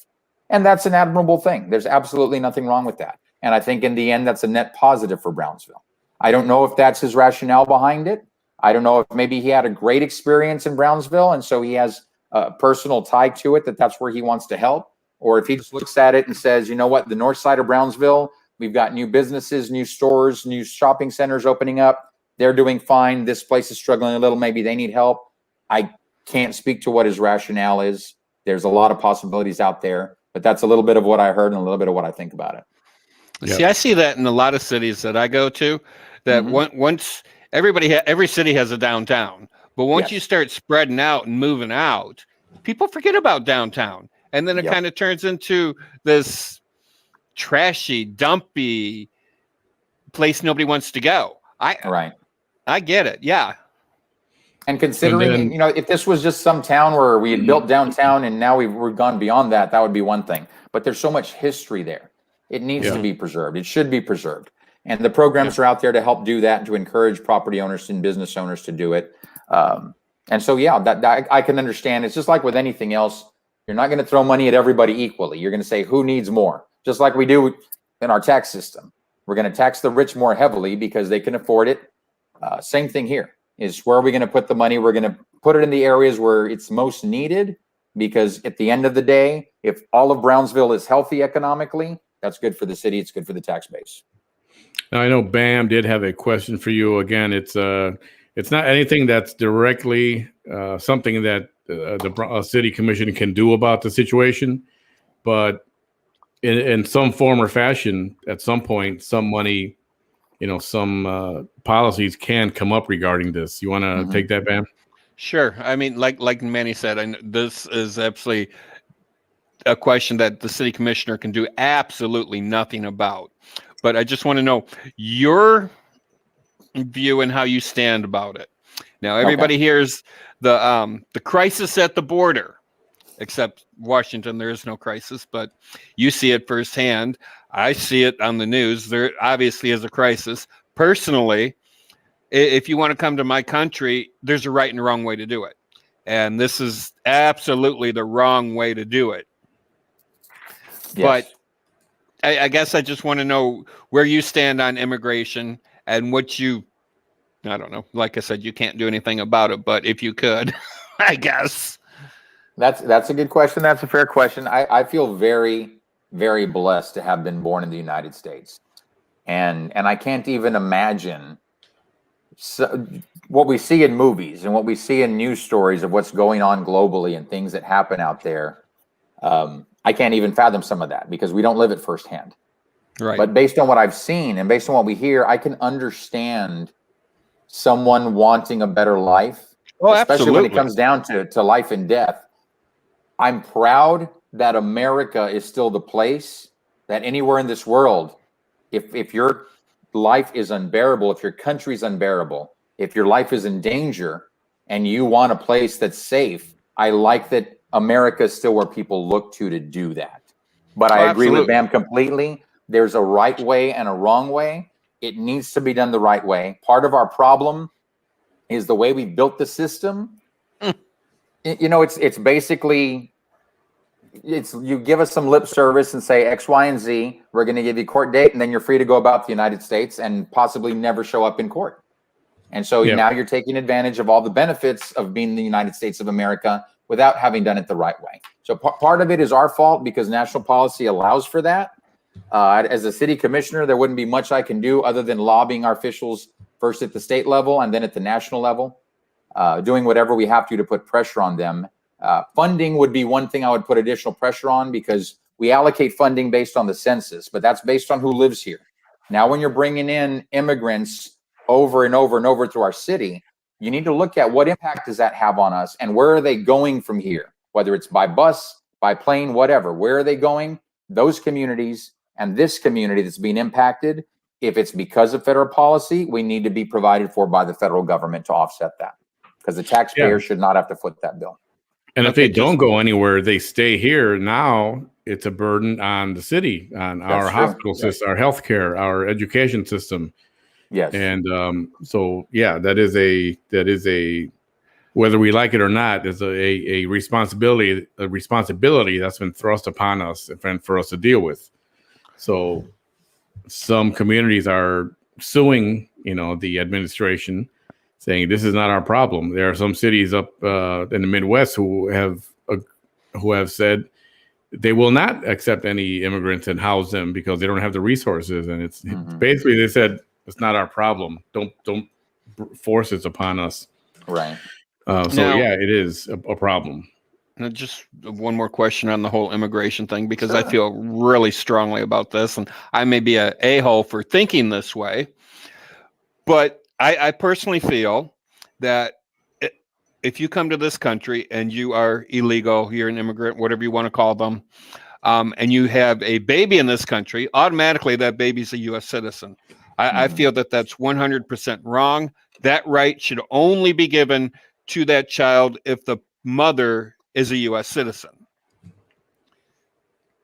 Speaker 3: And that's an admirable thing. There's absolutely nothing wrong with that. And I think in the end, that's a net positive for Brownsville. I don't know if that's his rationale behind it. I don't know if maybe he had a great experience in Brownsville, and so he has a personal tie to it, that's where he wants to help. Or if he just looks at it and says, you know what, the north side of Brownsville, we've got new businesses, new stores, new shopping centers opening up. They're doing fine. This place is struggling a little. Maybe they need help. I can't speak to what his rationale is. There's a lot of possibilities out there, but that's a little bit of what I heard and a little bit of what I think about it.
Speaker 2: Yep. See, I see that in a lot of cities that I go to, that once every city has a downtown, but once you start spreading out and moving out, people forget about downtown. And then it kind of turns into this trashy, dumpy place nobody wants to go. I get it. Yeah.
Speaker 3: And considering, you know, if this was just some town where we had built downtown and now we've gone beyond that, that would be one thing. But there's so much history there. It needs to be preserved. It should be preserved. And the programs are out there to help do that and to encourage property owners and business owners to do it. And so, that I can understand. It's just like with anything else. You're not going to throw money at everybody equally. You're going to say who needs more, just like we do in our tax system. We're going to tax the rich more heavily because they can afford it. Same thing here is where are we going to put the money? We're going to put it in the areas where it's most needed, because at the end of the day, if all of Brownsville is healthy economically, that's good for the city. It's good for the tax base.
Speaker 1: Now, I know Bam did have a question for you. Again, it's not anything that's directly something that the city commission can do about the situation, but in some form or fashion, at some point, some money, some policies can come up regarding this. You want to take that, Bam?
Speaker 2: Sure. I mean, like Manny said, this is absolutely a question that the city commissioner can do absolutely nothing about. But I just want to know your view and how you stand about it. Now, everybody hears the crisis at the border, except Washington. There is no crisis, but you see it firsthand. I see it on the news. There obviously is a crisis. Personally, if you want to come to my country, there's a right and a wrong way to do it. And this is absolutely the wrong way to do it. Yes. But I guess I just want to know where you stand on immigration and what you, I don't know. Like I said, you can't do anything about it, but if you could, I guess.
Speaker 3: That's a good question. That's a fair question. I feel very, very blessed to have been born in the United States. And I can't even imagine what we see in movies and what we see in news stories of what's going on globally and things that happen out there. I can't even fathom some of that because we don't live it firsthand.
Speaker 2: Right.
Speaker 3: But based on what I've seen and based on what we hear, I can understand someone wanting a better life, especially when it comes down to life and death. I'm proud that America is still the place that anywhere in this world, if your life is unbearable, if your country's unbearable, If your life is in danger and you want a place that's safe, I like that America is still where people look to do that. But I agree with Bam completely. There's a right way and a wrong way. It needs to be done the right way. Part of our problem is the way we built the system. You know, it's basically, you give us some lip service and say X, Y, and Z, we're going to give you a court date, and then you're free to go about the United States and possibly never show up in court. And so now you're taking advantage of all the benefits of being the United States of America without having done it the right way. So part of it is our fault because national policy allows for that. As a city commissioner, there wouldn't be much I can do other than lobbying our officials first at the state level and then at the national level, doing whatever we have to put pressure on them. Funding would be one thing I would put additional pressure on because we allocate funding based on the census, but that's based on who lives here. Now, when you're bringing in immigrants over and over and over through our city, you need to look at what impact does that have on us and where are they going from here, whether it's by bus, by plane, whatever. Where are they going? Those communities and this community that's being impacted, if it's because of federal policy, we need to be provided for by the federal government to offset that because the taxpayer should not have to foot that bill.
Speaker 1: And if they don't go anywhere, they stay here. Now it's a burden on the city, on our hospital system, our healthcare, our education system.
Speaker 3: Yes.
Speaker 1: And so, that is a, whether we like it or not, is a responsibility that's been thrust upon us and for us to deal with. So some communities are suing, the administration, saying this is not our problem. There are some cities up in the Midwest who have said they will not accept any immigrants and house them because they don't have the resources. And it's basically they said it's not our problem. Don't force it upon us.
Speaker 3: Right.
Speaker 1: It is a problem.
Speaker 2: Just one more question on the whole immigration thing, because I feel really strongly about this, and I may be an a-hole for thinking this way, but I personally feel that if you come to this country and you are illegal, you're an immigrant, whatever you want to call them, and you have a baby in this country, automatically that baby's a U.S. citizen. I feel that that's 100% wrong. That right should only be given to that child if the mother is a U.S. citizen.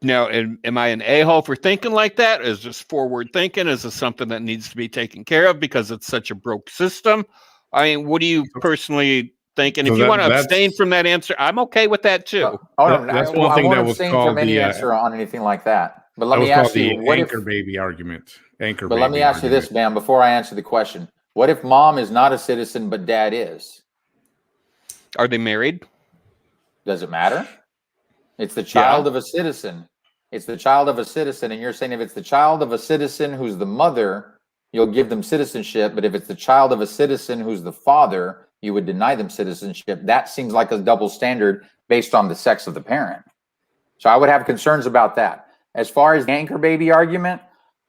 Speaker 2: Now, am I an a-hole for thinking like that? Is this forward thinking? Is this something that needs to be taken care of because it's such a broke system? I mean, what do you personally think? And if you want to abstain from that answer, I'm okay with that too.
Speaker 1: That's one thing that was called
Speaker 3: the answer on anything like that. But let me ask you,
Speaker 1: what anchor baby argument?
Speaker 3: But let me ask you this, Bam, before I answer the question. What if mom is not a citizen but dad is?
Speaker 2: Are they married?
Speaker 3: Does it matter? It's the child of a citizen. It's the child of a citizen. And you're saying if it's the child of a citizen who's the mother, you'll give them citizenship. But if it's the child of a citizen who's the father, you would deny them citizenship. That seems like a double standard based on the sex of the parent. So I would have concerns about that. As far as the anchor baby argument,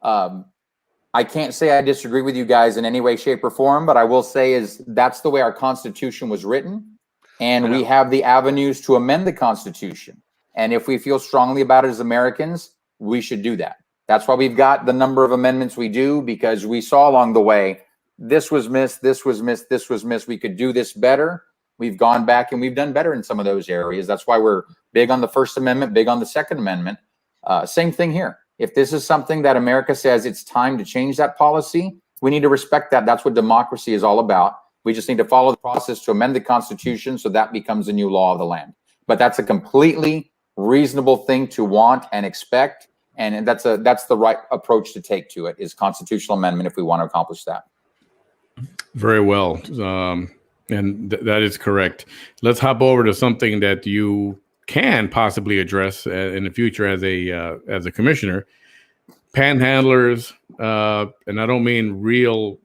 Speaker 3: I can't say I disagree with you guys in any way, shape, or form, but I will say is that's the way our Constitution was written. And we have the avenues to amend the Constitution. And if we feel strongly about it as Americans, we should do that. That's why we've got the number of amendments we do, because we saw along the way, this was missed, this was missed, this was missed. We could do this better. We've gone back and we've done better in some of those areas. That's why we're big on the First Amendment, big on the Second Amendment. Same thing here. If this is something that America says it's time to change that policy, we need to respect that. That's what democracy is all about. We just need to follow the process to amend the Constitution so that becomes a new law of the land. But that's a completely reasonable thing to want and expect, and that's the right approach to take to it, is constitutional amendment if we want to accomplish that.
Speaker 1: Very well, and that is correct. Let's hop over to something that you can possibly address in the future as a commissioner. Panhandlers, and I don't mean real.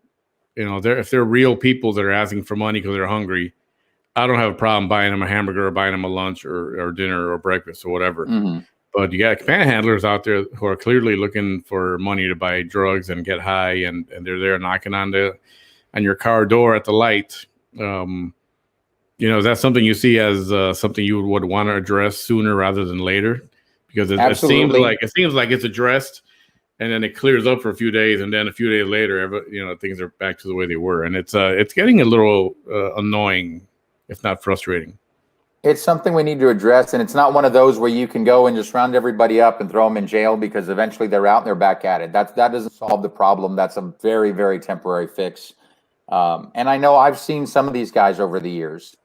Speaker 1: If they're real people that are asking for money because they're hungry, I don't have a problem buying them a hamburger or buying them a lunch or dinner or breakfast or whatever. Mm-hmm. But you got panhandlers out there who are clearly looking for money to buy drugs and get high, and they're there knocking on your car door at the light. Is that something you see as something you would want to address sooner rather than later? Because it seems like it's addressed, and then it clears up for a few days, and then a few days later, things are back to the way they were, and it's getting a little annoying, if not frustrating.
Speaker 3: It's something we need to address, and it's not one of those where you can go and just round everybody up and throw them in jail, because eventually they're out and they're back at it. That doesn't solve the problem. That's a very, very temporary fix. And I know I've seen some of these guys over the years,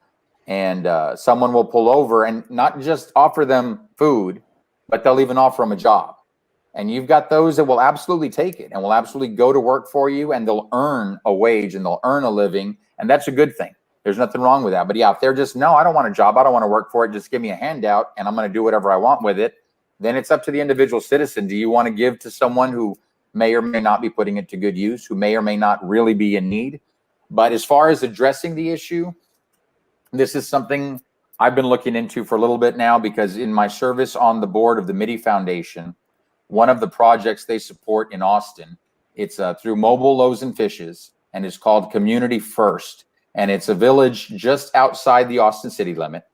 Speaker 3: and someone will pull over and not just offer them food, but they'll even offer them a job. And you've got those that will absolutely take it and will absolutely go to work for you, and they'll earn a wage and they'll earn a living, and that's a good thing. There's nothing wrong with that. But yeah, if they're just, no, I don't want a job, I don't want to work for it, just give me a handout and I'm going to do whatever I want with it, then it's up to the individual citizen. Do you want to give to someone who may or may not be putting it to good use, who may or may not really be in need? But as far as addressing the issue, this is something I've been looking into for a little bit now, because in my service on the board of the Mitty Foundation, one of the projects they support in Austin, it's through Mobile Loaves and Fishes, and it's called Community First. And it's a village just outside the Austin city limit.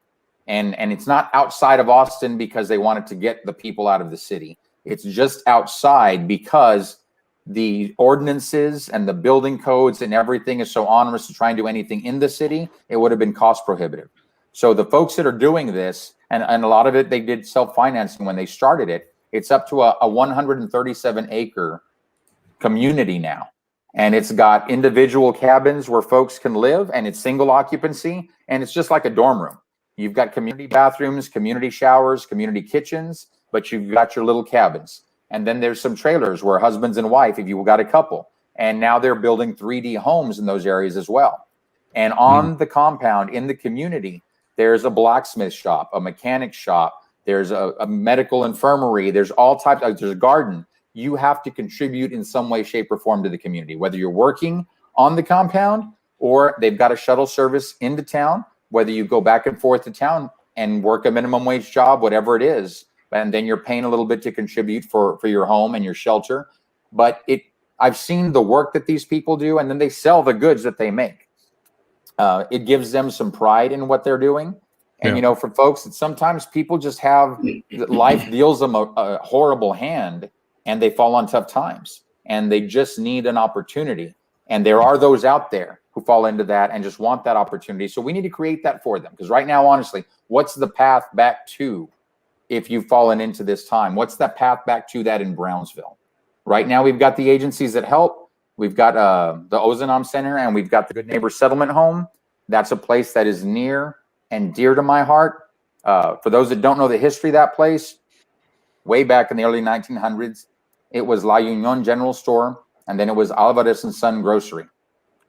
Speaker 3: And it's not outside of Austin because they wanted to get the people out of the city. It's just outside because the ordinances and the building codes and everything is so onerous to try and do anything in the city. It would have been cost prohibitive. So the folks that are doing this, and a lot of it, they did self-financing when they started it. It's up to a 137-acre community now. And it's got individual cabins where folks can live, and it's single occupancy, and it's just like a dorm room. You've got community bathrooms, community showers, community kitchens, but you've got your little cabins. And then there's some trailers where husbands and wife, if you've got a couple, and now they're building 3D homes in those areas as well. And on the compound in the community, there's a blacksmith shop, a mechanic shop, there's a medical infirmary, there's all types, there's a garden. You have to contribute in some way, shape, or form to the community, whether you're working on the compound or they've got a shuttle service into town, whether you go back and forth to town and work a minimum wage job, whatever it is, and then you're paying a little bit to contribute for your home and your shelter. But I've seen the work that these people do, and then they sell the goods that they make. It gives them some pride in what they're doing. And, for folks, that sometimes people just have, life deals them a horrible hand, and they fall on tough times, and they just need an opportunity. And there are those out there who fall into that and just want that opportunity. So we need to create that for them. Because right now, honestly, what's the path back to, if you've fallen into this time? What's that path back to that in Brownsville? Right now, we've got the agencies that help. We've got the Ozanam Center, and we've got the Good Neighbor Settlement Home. That's a place that is near and dear to my heart. For those that don't know the history of that place, way back in the early 1900s, it was La Union General Store, and then it was Alvarez and Son Grocery.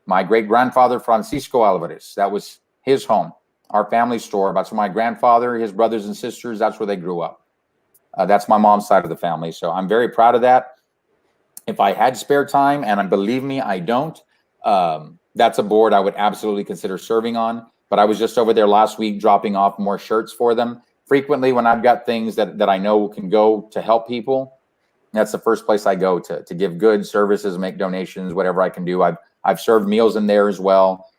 Speaker 3: My great-grandfather, Francisco Alvarez, that was his home, our family store. That's where my grandfather, his brothers and sisters, that's where they grew up. That's my mom's side of the family, so I'm very proud of that. If I had spare time, and believe me, I don't, that's a board I would absolutely consider serving on. But I was just over there last week dropping off more shirts for them. Frequently, when I've got things that I know can go to help people, that's the first place I go to give goods, services, make donations, whatever I can do. I've served meals in there as well.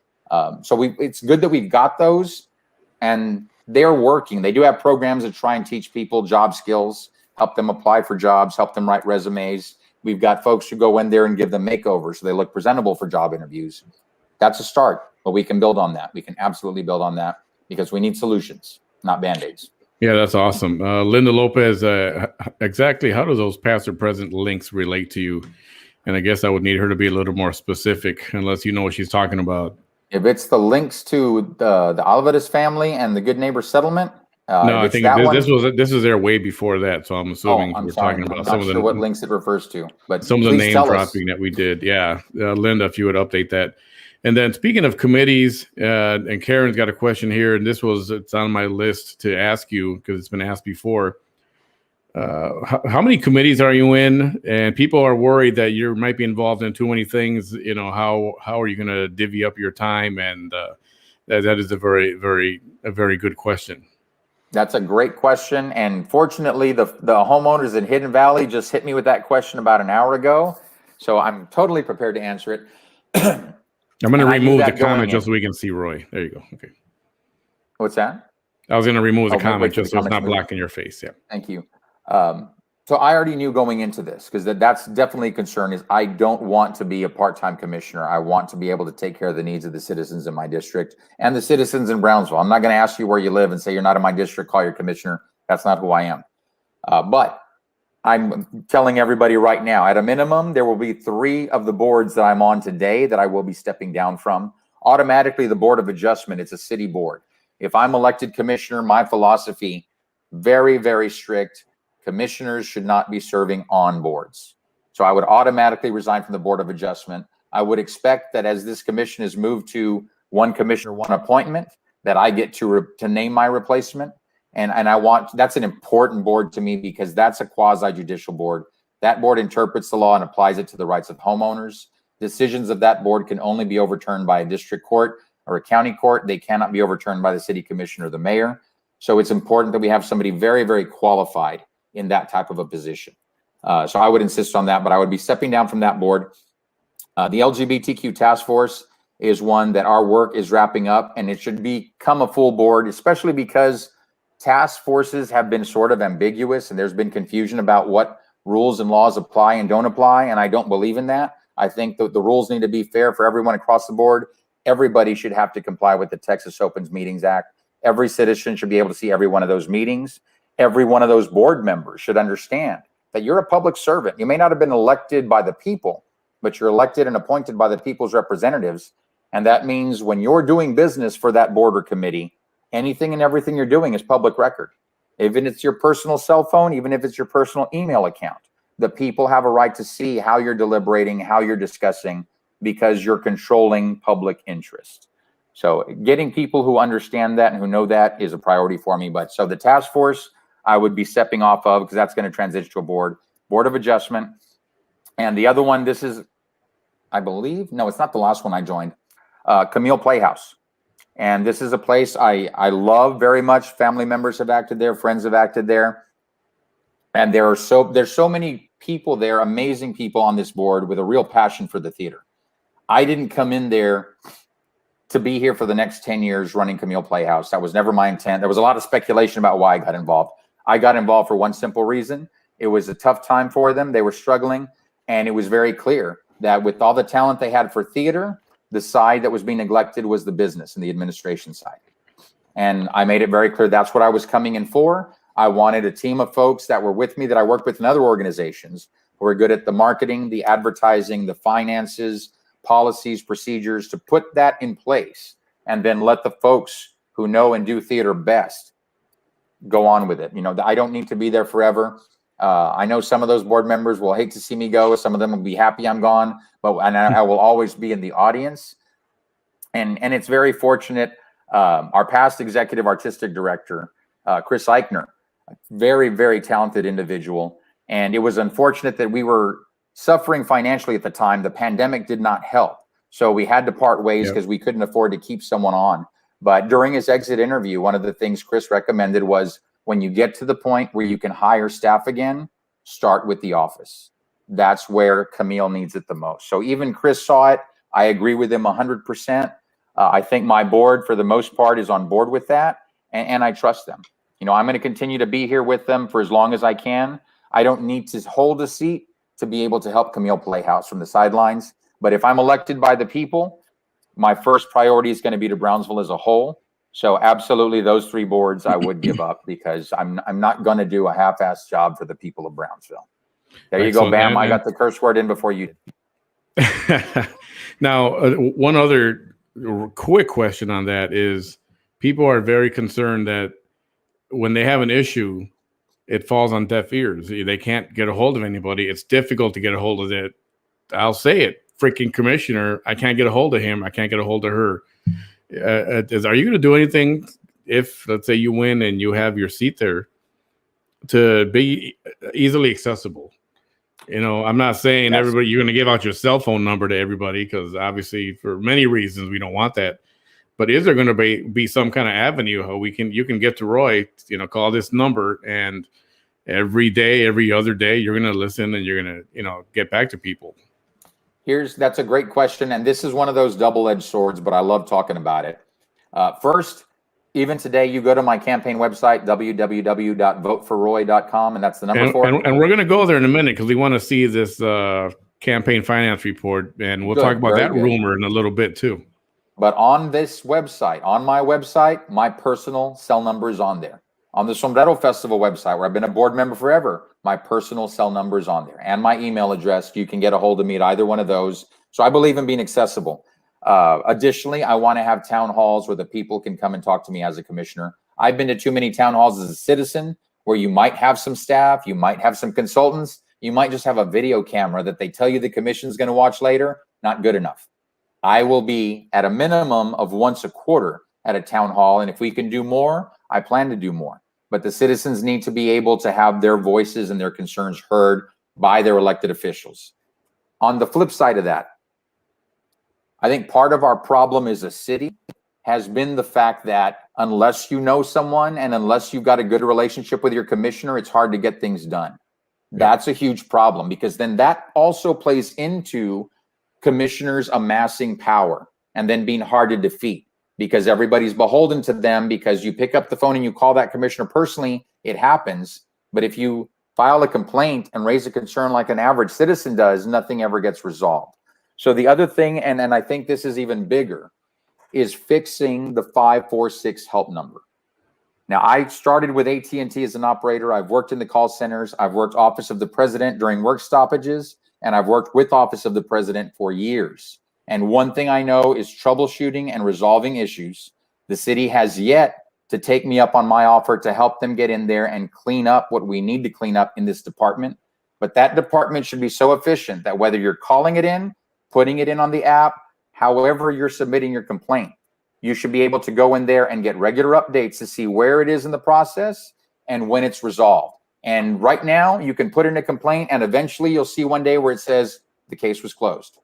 Speaker 3: So it's good that we've got those, and they're working. They do have programs that try and teach people job skills, help them apply for jobs, help them write resumes. We've got folks who go in there and give them makeovers so they look presentable for job interviews. That's a start, but we can build on that. We can absolutely build on that, because we need solutions, not Band-Aids.
Speaker 1: Yeah, that's awesome. Linda Lopez, exactly how do those past or present links relate to you? And I guess I would need her to be a little more specific, unless you know what she's talking about.
Speaker 3: If it's the links to the Alvarez family and the Good Neighbor Settlement,
Speaker 1: no, I think this is there way before that. So I'm assuming we're talking about some of the
Speaker 3: what links it refers to, but
Speaker 1: some of the name dropping that we did. Yeah, Linda, if you would update that. And then speaking of committees, and Karen's got a question here, and it's on my list to ask you because it's been asked before. How many committees are you in? And people are worried that you might be involved in too many things. How are you going to divvy up your time? And that is a very good question.
Speaker 3: That's a great question. And fortunately, the homeowners in Hidden Valley just hit me with that question about an hour ago. So I'm totally prepared to answer it.
Speaker 1: I'm going to remove the comment just so we can see Roy. There you go. Okay.
Speaker 3: What's that?
Speaker 1: I was going to remove the comment just so it's not blocking your face. Yeah.
Speaker 3: Thank you. So I already knew going into this, because that's definitely a concern, is I don't want to be a part-time commissioner. I want to be able to take care of the needs of the citizens in my district and the citizens in Brownsville. I'm not going to ask you where you live and say you're not in my district, call your commissioner. That's not who I am. But I'm telling everybody right now, at a minimum, there will be 3 of the boards that I'm on today that I will be stepping down from. Automatically, the Board of Adjustment, it's a city board. If I'm elected commissioner, my philosophy, very, very strict. Commissioners should not be serving on boards. So I would automatically resign from the Board of Adjustment. I would expect that as this commission is moved to 1 commissioner, 1 appointment, that I get to name my replacement. And that's an important board to me, because that's a quasi-judicial board. That board interprets the law and applies it to the rights of homeowners. Decisions of that board can only be overturned by a district court or a county court. They cannot be overturned by the city commissioner or the mayor. So it's important that we have somebody very, very qualified in that type of a position. So I would insist on that, but I would be stepping down from that board. The LGBTQ task force is one that our work is wrapping up, and it should become a full board, especially because task forces have been sort of ambiguous, and there's been confusion about what rules and laws apply and don't apply, and I don't believe in that. I think that the rules need to be fair for everyone across the board. Everybody should have to comply with the Texas Opens Meetings Act. Every citizen should be able to see every one of those meetings. Every one of those board members should understand that you're a public servant. You may not have been elected by the people, but you're elected and appointed by the people's representatives. And that means when you're doing business for that board or committee, anything and everything you're doing is public record. Even if it's your personal cell phone, even if it's your personal email account, the people have a right to see how you're deliberating, how you're discussing, because you're controlling public interest. So getting people who understand that and who know that is a priority for me. But so the task force, I would be stepping off of, because that's going to transition to a board of adjustment. And the other one, this is, I believe, no, it's not the last one I joined, Camille Playhouse. And this is a place I love very much. Family members have acted there, friends have acted there. And there's so many people there, amazing people on this board with a real passion for the theater. I didn't come in there to be here for the next 10 years running Camille Playhouse. That was never my intent. There was a lot of speculation about why I got involved. I got involved for one simple reason. It was a tough time for them. They were struggling. And it was very clear that with all the talent they had for theater, the side that was being neglected was the business and the administration side. And I made it very clear that's what I was coming in for. I wanted a team of folks that were with me that I worked with in other organizations who were good at the marketing, the advertising, the finances, policies, procedures, to put that in place and then let the folks who know and do theater best go on with it. You know, I don't need to be there forever. I know some of those board members will hate to see me go. Some of them will be happy I'm gone, but I will always be in the audience. And it's very fortunate. Our past executive artistic director, Chris Eichner, a very, very talented individual. And it was unfortunate that we were suffering financially at the time. The pandemic did not help. So we had to part ways because we couldn't afford to keep someone on. But during his exit interview, one of the things Chris recommended was, when you get to the point where you can hire staff again, start with the office. That's where Camille needs it the most. So even Chris saw it. I agree with him 100%. I think my board, for the most part, is on board with that, and I trust them. You know, I'm going to continue to be here with them for as long as I can. I don't need to hold a seat to be able to help Camille Playhouse from the sidelines. But if I'm elected by the people, my first priority is going to be to Brownsville as a whole. So absolutely, those 3 boards I would give up, because I'm not going to do a half-assed job for the people of Brownsville. There you go, Bam. I got the curse word in before you did.
Speaker 1: Now, one other quick question on that is, people are very concerned that when they have an issue, it falls on deaf ears. They can't get a hold of anybody. It's difficult to get a hold of it. I'll say it, freaking commissioner. I can't get a hold of him. I can't get a hold of her. Are you going to do anything if, let's say, you win and you have your seat there, to be easily accessible? You know, I'm not saying everybody, you're going to give out your cell phone number to everybody, because obviously for many reasons we don't want that. But is there going to be some kind of avenue how you can get to Roy, you know, call this number, and every day, every other day, you're going to listen and you're going to, you know, get back to people?
Speaker 3: That's a great question. And this is one of those double-edged swords, but I love talking about it. First, Even today, you go to my campaign website, www.voteforroy.com, and that's the number 4.
Speaker 1: And we're going to go there in a minute because we want to see this campaign finance report, and we'll talk about that rumor in a little bit too.
Speaker 3: But on this website, on my website, my personal cell number is on there. On the Sombrero Festival website, where I've been a board member forever, my personal cell number is on there, and my email address. You can get a hold of me at either one of those. So I believe in being accessible. Additionally, I want to have town halls where the people can come and talk to me as a commissioner. I've been to too many town halls as a citizen where you might have some staff, you might have some consultants, you might just have a video camera that they tell you the commission's going to watch later. Not good enough. I will be at a minimum of once a quarter at a town hall, and if we can do more, I plan to do more. But the citizens need to be able to have their voices and their concerns heard by their elected officials. On the flip side of that, I think part of our problem as a city has been the fact that unless you know someone and unless you've got a good relationship with your commissioner, it's hard to get things done. That's a huge problem, because then that also plays into commissioners amassing power and then being hard to defeat, because everybody's beholden to them. Because you pick up the phone and you call that commissioner personally, it happens. But if you file a complaint and raise a concern like an average citizen does, nothing ever gets resolved. So the other thing, and I think this is even bigger, is fixing the 546 help number. Now, I started with AT&T as an operator. I've worked in the call centers. I've worked Office of the President during work stoppages, and I've worked with Office of the President for years. And one thing I know is troubleshooting and resolving issues. The city has yet to take me up on my offer to help them get in there and clean up what we need to clean up in this department. But that department should be so efficient that whether you're calling it in, putting it in on the app, however you're submitting your complaint, you should be able to go in there and get regular updates to see where it is in the process and when it's resolved. And right now, you can put in a complaint and eventually you'll see one day where it says the case was closed.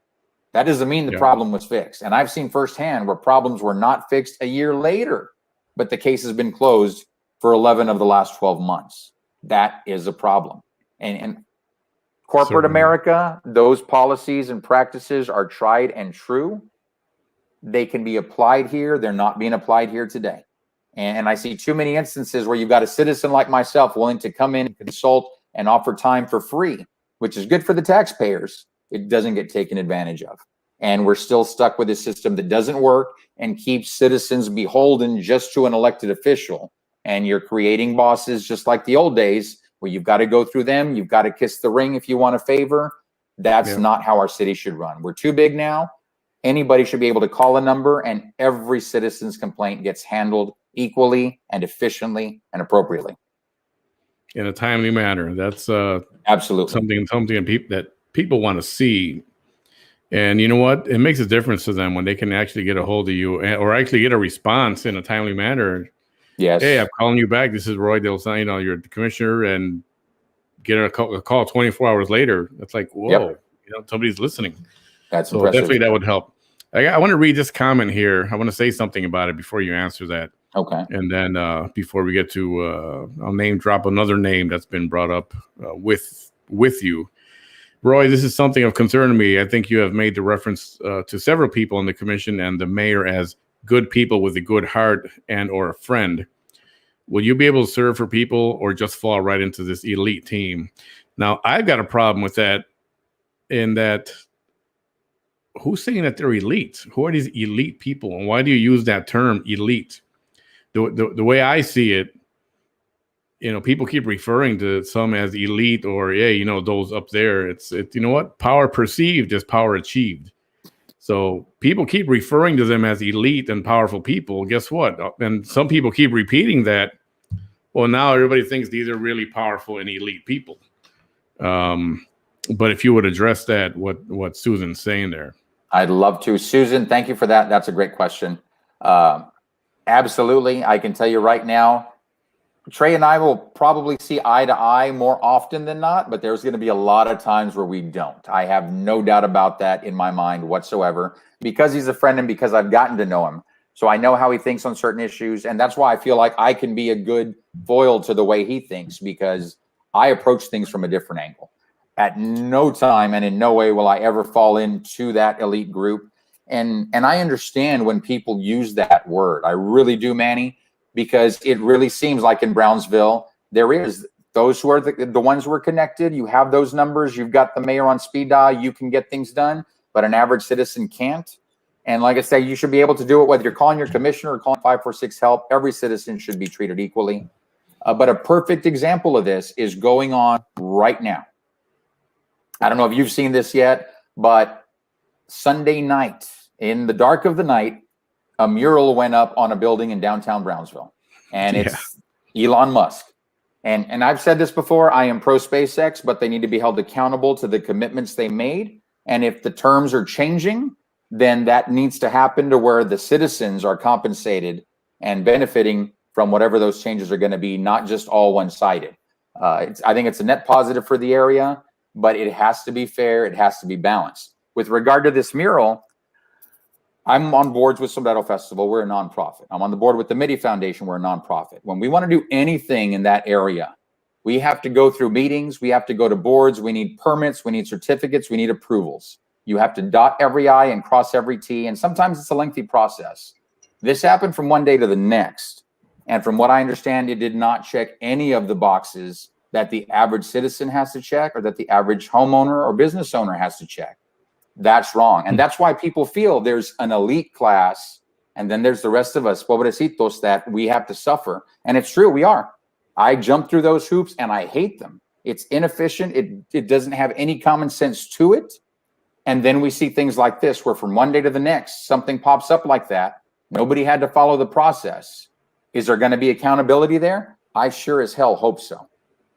Speaker 3: That doesn't mean the problem was fixed. And I've seen firsthand where problems were not fixed a year later, but the case has been closed for 11 of the last 12 months. That is a problem. And corporate America, those policies and practices are tried and true. They can be applied here. They're not being applied here today. And I see too many instances where you've got a citizen like myself willing to come in and consult and offer time for free, which is good for the taxpayers. It doesn't get taken advantage of. And we're still stuck with a system that doesn't work and keeps citizens beholden just to an elected official. And you're creating bosses just like the old days where you've got to go through them. You've got to kiss the ring if you want a favor. That's not how our city should run. We're too big now. Anybody should be able to call a number and every citizen's complaint gets handled equally and efficiently and appropriately.
Speaker 1: In a timely manner. That's
Speaker 3: absolutely
Speaker 1: something that people want to see. And you know what? It makes a difference to them when they can actually get a hold of you or actually get a response in a timely manner.
Speaker 3: Yes.
Speaker 1: Hey, I'm calling you back. This is Roy. They'll say, you're the commissioner, and get a call 24 hours later. It's like, whoa, somebody's listening.
Speaker 3: That's
Speaker 1: so
Speaker 3: impressive.
Speaker 1: Definitely that would help. I want to read this comment here. I want to say something about it before you answer that.
Speaker 3: Okay.
Speaker 1: And then before we get to, I'll name drop another name that's been brought up with you. Roy, this is something of concern to me. I think you have made the reference to several people in the commission and the mayor as good people with a good heart and or a friend. Will you be able to serve for people or just fall right into this elite team? Now, I've got a problem with that in that who's saying that they're elite? Who are these elite people? And why do you use that term elite? The way I see it, people keep referring to some as elite or, those up there. It's you know what? Power perceived is power achieved. So people keep referring to them as elite and powerful people. Guess what? And some people keep repeating that. Well, now everybody thinks these are really powerful and elite people. But if you would address that, what Susan's saying there.
Speaker 3: I'd love to. Susan, thank you for that. That's a great question. Absolutely. I can tell you right now, Trey and I will probably see eye to eye more often than not, but there's going to be a lot of times where we don't. I have no doubt about that in my mind whatsoever, because he's a friend and because I've gotten to know him. So I know how he thinks on certain issues. And that's why I feel like I can be a good foil to the way he thinks, because I approach things from a different angle. At no time and in no way will I ever fall into that elite group. And I understand when people use that word. I really do, Manny. because it really seems like in Brownsville, there is those who are the ones who are connected. You have those numbers. You've got the mayor on speed dial. You can get things done, but an average citizen can't. And like I say, you should be able to do it whether you're calling your commissioner or calling 546 help. Every citizen should be treated equally. But a perfect example of this is going on right now. I don't know if you've seen this yet, but Sunday night, in the dark of the night, a mural went up on a building in downtown Brownsville, and it's Elon Musk. And I've said this before, I am pro SpaceX, but they need to be held accountable to the commitments they made. And if the terms are changing, then that needs to happen to where the citizens are compensated and benefiting from whatever those changes are going to be, not just all one-sided. I think it's a net positive for the area, but it has to be fair. It has to be balanced. With regard to this mural, I'm on boards with Sombrero Festival. We're a nonprofit. I'm on the board with the Midi Foundation. We're a nonprofit. When we want to do anything in that area, we have to go through meetings. We have to go to boards. We need permits. We need certificates. We need approvals. You have to dot every I and cross every T, and sometimes it's a lengthy process. This happened from one day to the next. And from what I understand, it did not check any of the boxes that the average citizen has to check or that the average homeowner or business owner has to check. That's wrong. And that's why people feel there's an elite class and then there's the rest of us, pobrecitos, that we have to suffer. And it's true, we are. I jump through those hoops and I hate them. It's inefficient. It doesn't have any common sense to it. And then we see things like this, where from one day to the next, something pops up like that. Nobody had to follow the process. Is there going to be accountability there? I sure as hell hope so.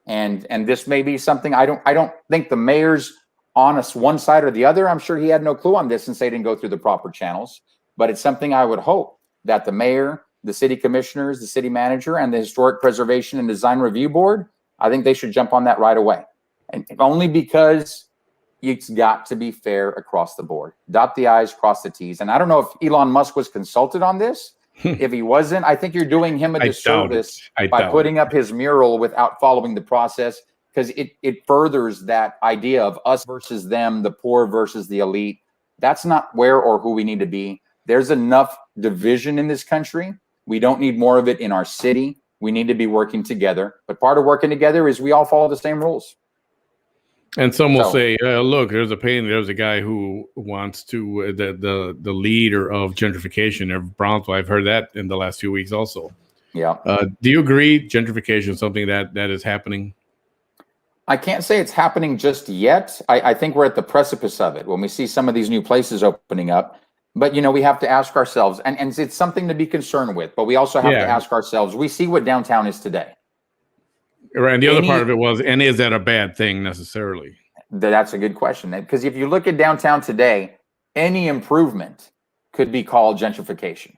Speaker 3: And this may be something I don't think the mayor's on us one side or the other. I'm sure he had no clue on this since they didn't go through the proper channels. But it's something I would hope that the mayor, the city commissioners, the city manager, and the Historic Preservation and Design Review Board, I think they should jump on that right away. And only because it's got to be fair across the board. Dot the I's, cross the T's. And I don't know if Elon Musk was consulted on this. If he wasn't, I think you're doing him a disservice by putting up his mural without following the process, because it furthers that idea of us versus them, the poor versus the elite. That's not where or who we need to be. There's enough division in this country. We don't need more of it in our city. We need to be working together. But part of working together is we all follow the same rules.
Speaker 1: And some will say, look, there's a guy who wants to, the leader of gentrification of Brownsville. I've heard that in the last few weeks also.
Speaker 3: Yeah.
Speaker 1: Do you agree gentrification is something that is happening?
Speaker 3: I can't say it's happening just yet. I think we're at the precipice of it when we see some of these new places opening up. But, we have to ask ourselves, and it's something to be concerned with, but we also have to ask ourselves, we see what downtown is today.
Speaker 1: Right, and the other part of it was, and is that a bad thing necessarily?
Speaker 3: That's a good question. Because if you look at downtown today, any improvement could be called gentrification.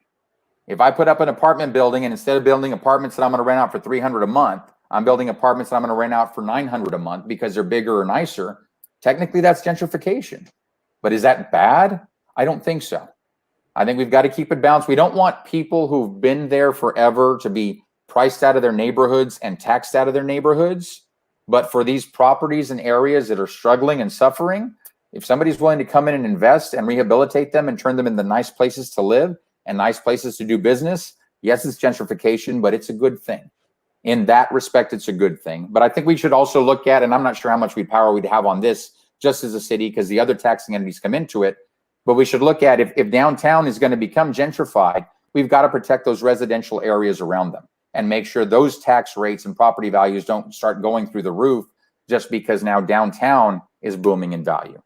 Speaker 3: If I put up an apartment building and instead of building apartments that I'm going to rent out for $300 a month, I'm building apartments that I'm going to rent out for $900 a month because they're bigger or nicer, technically that's gentrification. But is that bad? I don't think so. I think we've got to keep it balanced. We don't want people who've been there forever to be priced out of their neighborhoods and taxed out of their neighborhoods. But for these properties and areas that are struggling and suffering, if somebody's willing to come in and invest and rehabilitate them and turn them into nice places to live and nice places to do business, yes, it's gentrification, but it's a good thing. In that respect, it's a good thing. But I think we should also look at, and I'm not sure how much power we'd have on this just as a city because the other taxing entities come into it, but we should look at if downtown is going to become gentrified, we've got to protect those residential areas around them and make sure those tax rates and property values don't start going through the roof just because now downtown is booming in value.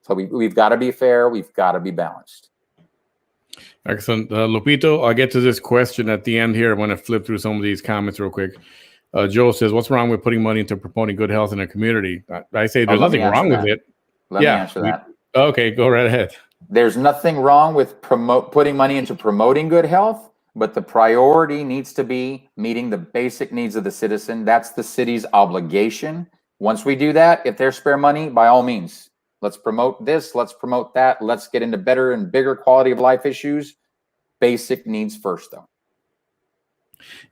Speaker 3: So we've got to be fair. We've got to be balanced.
Speaker 1: Excellent. Lupito, I'll get to this question at the end here. I want to flip through some of these comments real quick. Joe says, what's wrong with putting money into promoting good health in a community? I say there's nothing wrong with it.
Speaker 3: Let me answer that.
Speaker 1: Okay, go right ahead.
Speaker 3: There's nothing wrong with putting money into promoting good health, but the priority needs to be meeting the basic needs of the citizen. That's the city's obligation. Once we do that, if there's spare money, by all means, let's promote this, let's promote that, let's get into better and bigger quality of life issues. Basic needs first, though.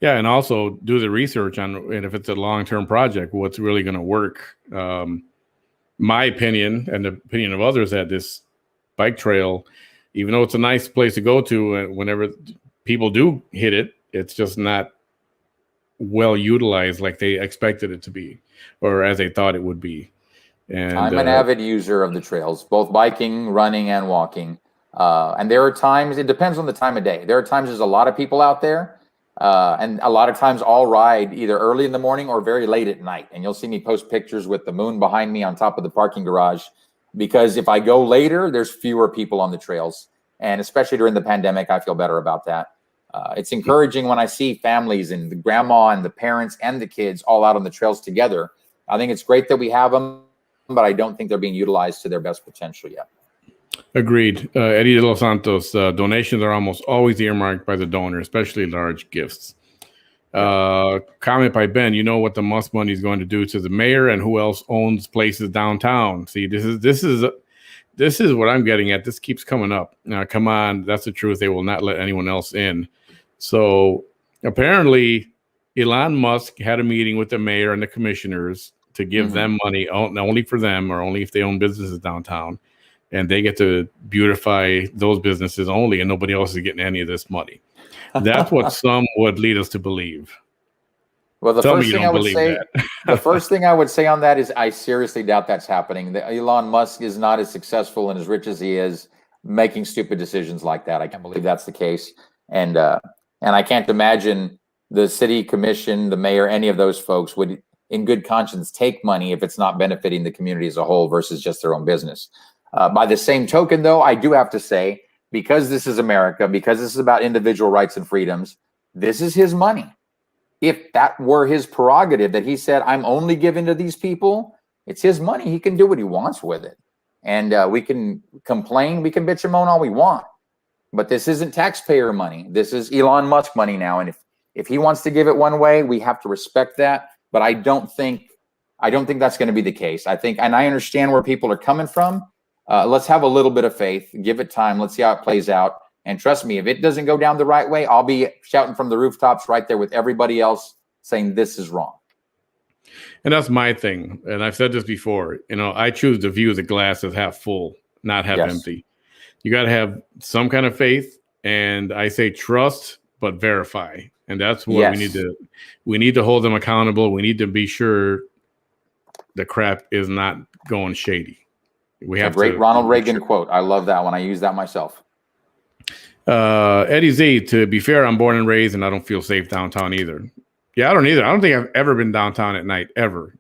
Speaker 1: Yeah, and also do the research on, and if it's a long-term project, what's really going to work. My opinion, and the opinion of others, that this bike trail, even though it's a nice place to go to, whenever people do hit it, It's just not well utilized like they expected it to be, or as they thought it would be. And
Speaker 3: I'm an avid user of the trails, both biking, running, and walking. And there are times, it depends on the time of day. There are times there's a lot of people out there. And a lot of times I'll ride either early in the morning or very late at night. And you'll see me post pictures with the moon behind me on top of the parking garage. Because if I go later, there's fewer people on the trails. And especially during the pandemic, I feel better about that. It's encouraging when I see families and the grandma and the parents and the kids all out on the trails together. I think it's great that we have them, but I don't think they're being utilized to their best potential yet.
Speaker 1: Agreed. Eddie de los Santos, donations are almost always earmarked by the donor, especially large gifts. Comment by Ben, you know what the Musk money is going to do to the mayor and who else owns places downtown. See, this is what I'm getting at. This keeps coming up. Now, come on, that's the truth. They will not let anyone else in. So apparently Elon Musk had a meeting with the mayor and the commissioners to give them money only for them, or only if they own businesses downtown. And they get to beautify those businesses only, and nobody else is getting any of this money. That's what some would lead us to believe.
Speaker 3: Well, the first thing I would say, the first thing I would say on that is I seriously doubt that's happening. Elon Musk is not as successful and as rich as he is making stupid decisions like that. I can't believe that's the case. And I can't imagine the city commission, the mayor, any of those folks would, in good conscience, take money if it's not benefiting the community as a whole versus just their own business. By the same token, though, I do have to say, because this is America, because this is about individual rights and freedoms, this is his money. If that were his prerogative, that he said, I'm only giving to these people, it's his money. He can do what he wants with it. And we can complain, we can bitch and moan all we want. But this isn't taxpayer money. This is Elon Musk money now. And if he wants to give it one way, we have to respect that. But I don't think that's going to be the case. I think, and I understand where people are coming from. Let's have a little bit of faith, give it time. Let's see how it plays out. And trust me, if it doesn't go down the right way, I'll be shouting from the rooftops right there with everybody else saying this is wrong.
Speaker 1: And that's my thing. And I've said this before, I choose to view the glass as half full, not half empty. You got to have some kind of faith. And I say trust, but verify. And that's what we need to hold them accountable. We need to be sure the crap is not going shady. We have
Speaker 3: a great Ronald Reagan quote. I love that one. I use that myself.
Speaker 1: Eddie Z, to be fair, I'm born and raised and I don't feel safe downtown either. Yeah, I don't either. I don't think I've ever been downtown at night, ever,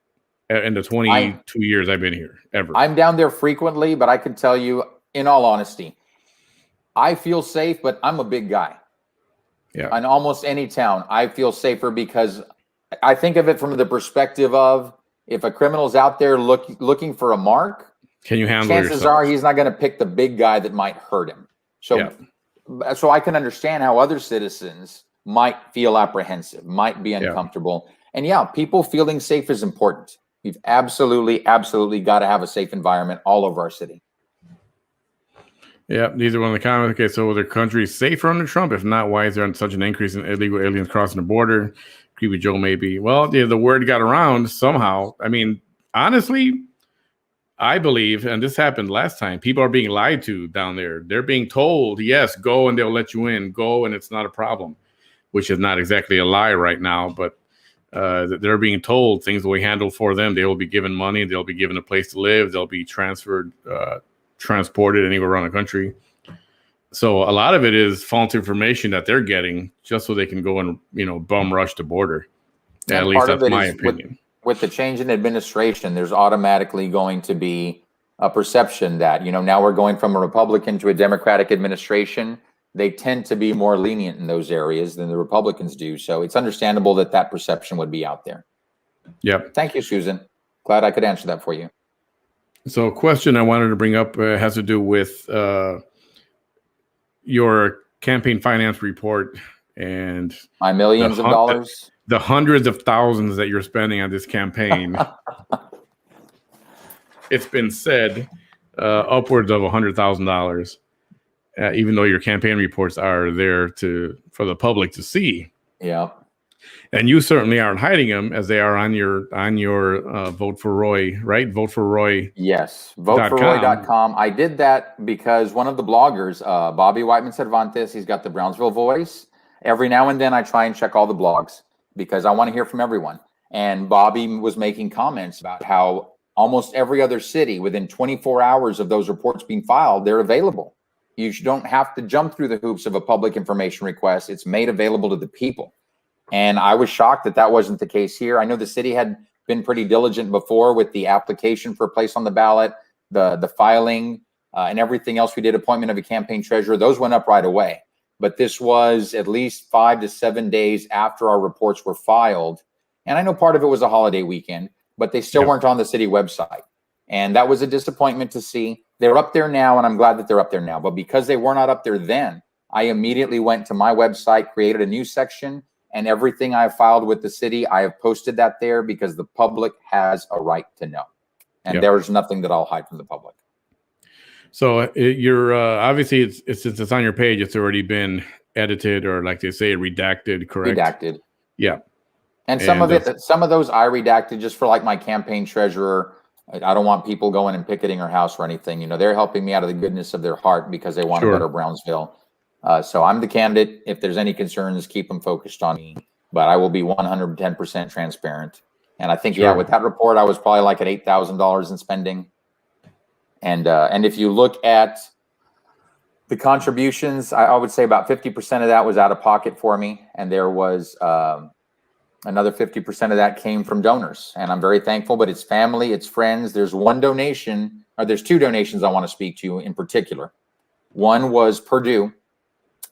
Speaker 1: in the 22 years I've been here, ever.
Speaker 3: I'm down there frequently, but I can tell you, in all honesty, I feel safe, but I'm a big guy.
Speaker 1: Yeah.
Speaker 3: In almost any town, I feel safer because I think of it from the perspective of if a criminal's out there looking for a mark,
Speaker 1: can you handle
Speaker 3: chances
Speaker 1: yourself?
Speaker 3: Are he's not going to pick the big guy that might hurt him. So I can understand how other citizens might feel apprehensive, might be uncomfortable. And people feeling safe is important. We've absolutely got to have a safe environment all over our city.
Speaker 1: Yeah, these are one of the comments. Okay, so was the country safer under Trump? If not, why is there such an increase in illegal aliens crossing the border? Creepy Joe, maybe. Well, the word got around somehow. I mean, honestly, I believe, and this happened last time, people are being lied to down there. They're being told, yes, go and they'll let you in. Go and it's not a problem, which is not exactly a lie right now, but they're being told things will be handled for them. They will be given money. They'll be given a place to live. They'll be transported anywhere around the country. So a lot of it is false information that they're getting just so they can go and, bum rush the border. At least that's my opinion.
Speaker 3: With the change in administration, there's automatically going to be a perception that, now we're going from a Republican to a Democratic administration. They tend to be more lenient in those areas than the Republicans do. So it's understandable that perception would be out there.
Speaker 1: Yep.
Speaker 3: Thank you, Susan. Glad I could answer that for you.
Speaker 1: So a question I wanted to bring up has to do with your campaign finance report and
Speaker 3: my millions of dollars.
Speaker 1: The hundreds of thousands that you're spending on this campaign. It's been said upwards of $100,000, even though your campaign reports are there for the public to see.
Speaker 3: Yeah.
Speaker 1: And you certainly aren't hiding them as they are on your Vote for Roy, right? Vote for Roy.
Speaker 3: Yes. Voteforroy.com. I did that because one of the bloggers, Bobby Whiteman Cervantes, he's got the Brownsville Voice. every now and then I try and check all the blogs because I want to hear from everyone. And Bobby was making comments about how almost every other city, within 24 hours of those reports being filed, they're available. You don't have to jump through the hoops of a public information request. It's made available to the people. And I was shocked that that wasn't the case here. I know the city had been pretty diligent before with the application for a place on the ballot, the filing, and everything else we did, appointment of a campaign treasurer. Those went up right away. But this was at least 5 to 7 days after our reports were filed. And I know part of it was a holiday weekend, but they still weren't on the city website. And that was a disappointment to see. They're up there now, and I'm glad that they're up there now. But because they were not up there then, I immediately went to my website, created a new section, and everything I filed with the city, I have posted that there because the public has a right to know. And there is nothing that I'll hide from the public.
Speaker 1: So you're obviously, since it's on your page, it's already been edited, or like they say, redacted, correct?
Speaker 3: Redacted.
Speaker 1: Yeah.
Speaker 3: And some of those I redacted just for like my campaign treasurer. I don't want people going and picketing our house or anything. You know, they're helping me out of the goodness of their heart because they want a better Brownsville. So I'm the candidate. If there's any concerns, keep them focused on me. But I will be 110% transparent. And I think, with that report, I was probably like at $8,000 in spending. And if you look at the contributions, I would say about 50% of that was out of pocket for me. And there was another 50% of that came from donors. And I'm very thankful, but it's family, it's friends. There's one donation, or there's two donations I want to speak to in particular. One was Purdue.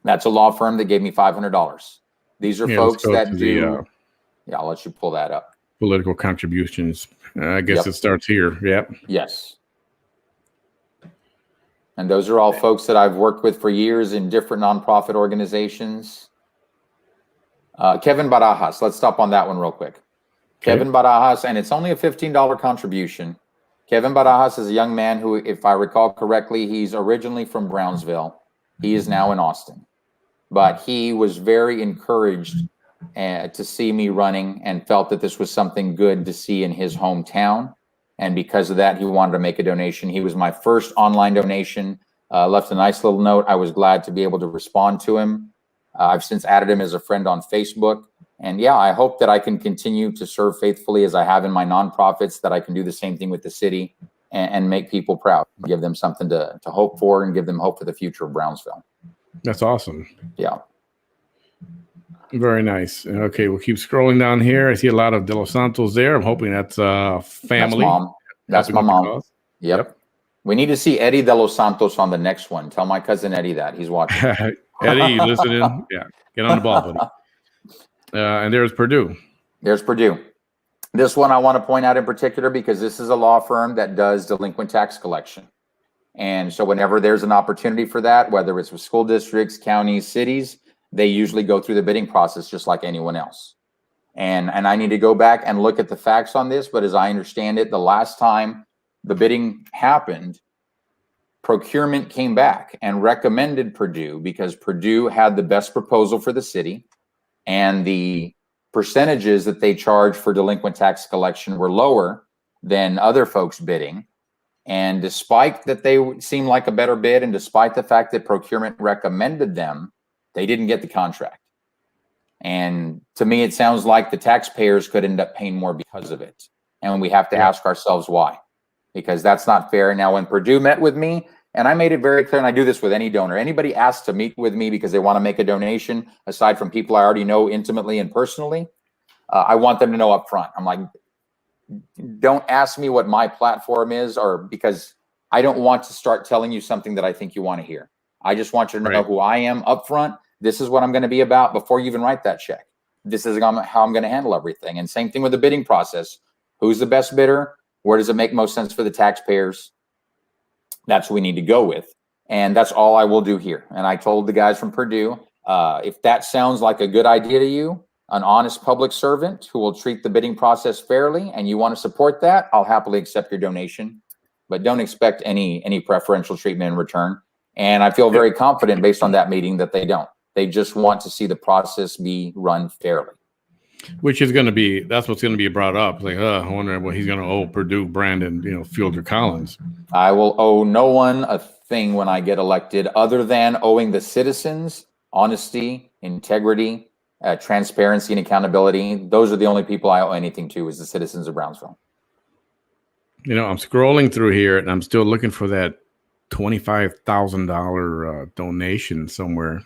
Speaker 3: That's a law firm that gave me $500. These are folks that do. I'll let you pull that up.
Speaker 1: Political contributions. I guess it starts here. Yep.
Speaker 3: Yes. And those are all folks that I've worked with for years in different nonprofit organizations. Kevin Barajas, let's stop on that one real quick. Okay. Kevin Barajas, and it's only a $15 contribution. Kevin Barajas is a young man who, if I recall correctly, he's originally from Brownsville. He is now in Austin. But he was very encouraged to see me running and felt that this was something good to see in his hometown. And because of that, he wanted to make a donation. He was my first online donation, left a nice little note. I was glad to be able to respond to him. I've since added him as a friend on Facebook. And I hope that I can continue to serve faithfully as I have in my nonprofits, that I can do the same thing with the city and make people proud, give them something to hope for and give them hope for the future of Brownsville.
Speaker 1: That's awesome.
Speaker 3: Yeah.
Speaker 1: Very nice. Okay, we'll keep scrolling down here. I see a lot of De Los Santos there. I'm hoping that's family.
Speaker 3: That's mom. That's my mom. Yep. We need to see Eddie De Los Santos on the next one. Tell my cousin Eddie that. He's watching.
Speaker 1: Eddie, listening. Yeah, get on the ball, buddy. And there's Purdue.
Speaker 3: There's Purdue. This one I want to point out in particular because this is a law firm that does delinquent tax collection. And so whenever there's an opportunity for that, whether it's with school districts, counties, cities, they usually go through the bidding process just like anyone else. And I need to go back and look at the facts on this, but as I understand it, the last time the bidding happened, procurement came back and recommended Purdue because Purdue had the best proposal for the city, and the percentages that they charge for delinquent tax collection were lower than other folks bidding. And despite that they seemed like a better bid, and despite the fact that procurement recommended them, they didn't get the contract. And to me, it sounds like the taxpayers could end up paying more because of it. And we have to ask ourselves why, because that's not fair. Now, when Purdue met with me, and I made it very clear, and I do this with any donor, anybody asks to meet with me because they want to make a donation, aside from people I already know intimately and personally, I want them to know up front. I'm like, don't ask me what my platform is, or because I don't want to start telling you something that I think you want to hear. I just want you to know who I am up front. This is what I'm going to be about before you even write that check. This is how I'm going to handle everything. And same thing with the bidding process. Who's the best bidder? Where does it make most sense for the taxpayers? That's what we need to go with. And that's all I will do here. And I told the guys from Purdue, if that sounds like a good idea to you, an honest public servant who will treat the bidding process fairly, and you want to support that, I'll happily accept your donation. But don't expect any preferential treatment in return. And I feel very confident based on that meeting that they don't. They just want to see the process be run fairly.
Speaker 1: Which is going to be, that's what's going to be brought up. Like, I wonder what he's going to owe Purdue, Brandon, Fielder Collins.
Speaker 3: I will owe no one a thing when I get elected, other than owing the citizens honesty, integrity, transparency, and accountability. Those are the only people I owe anything to, is the citizens of Brownsville.
Speaker 1: You know, I'm scrolling through here and I'm still looking for that $25,000 donation somewhere.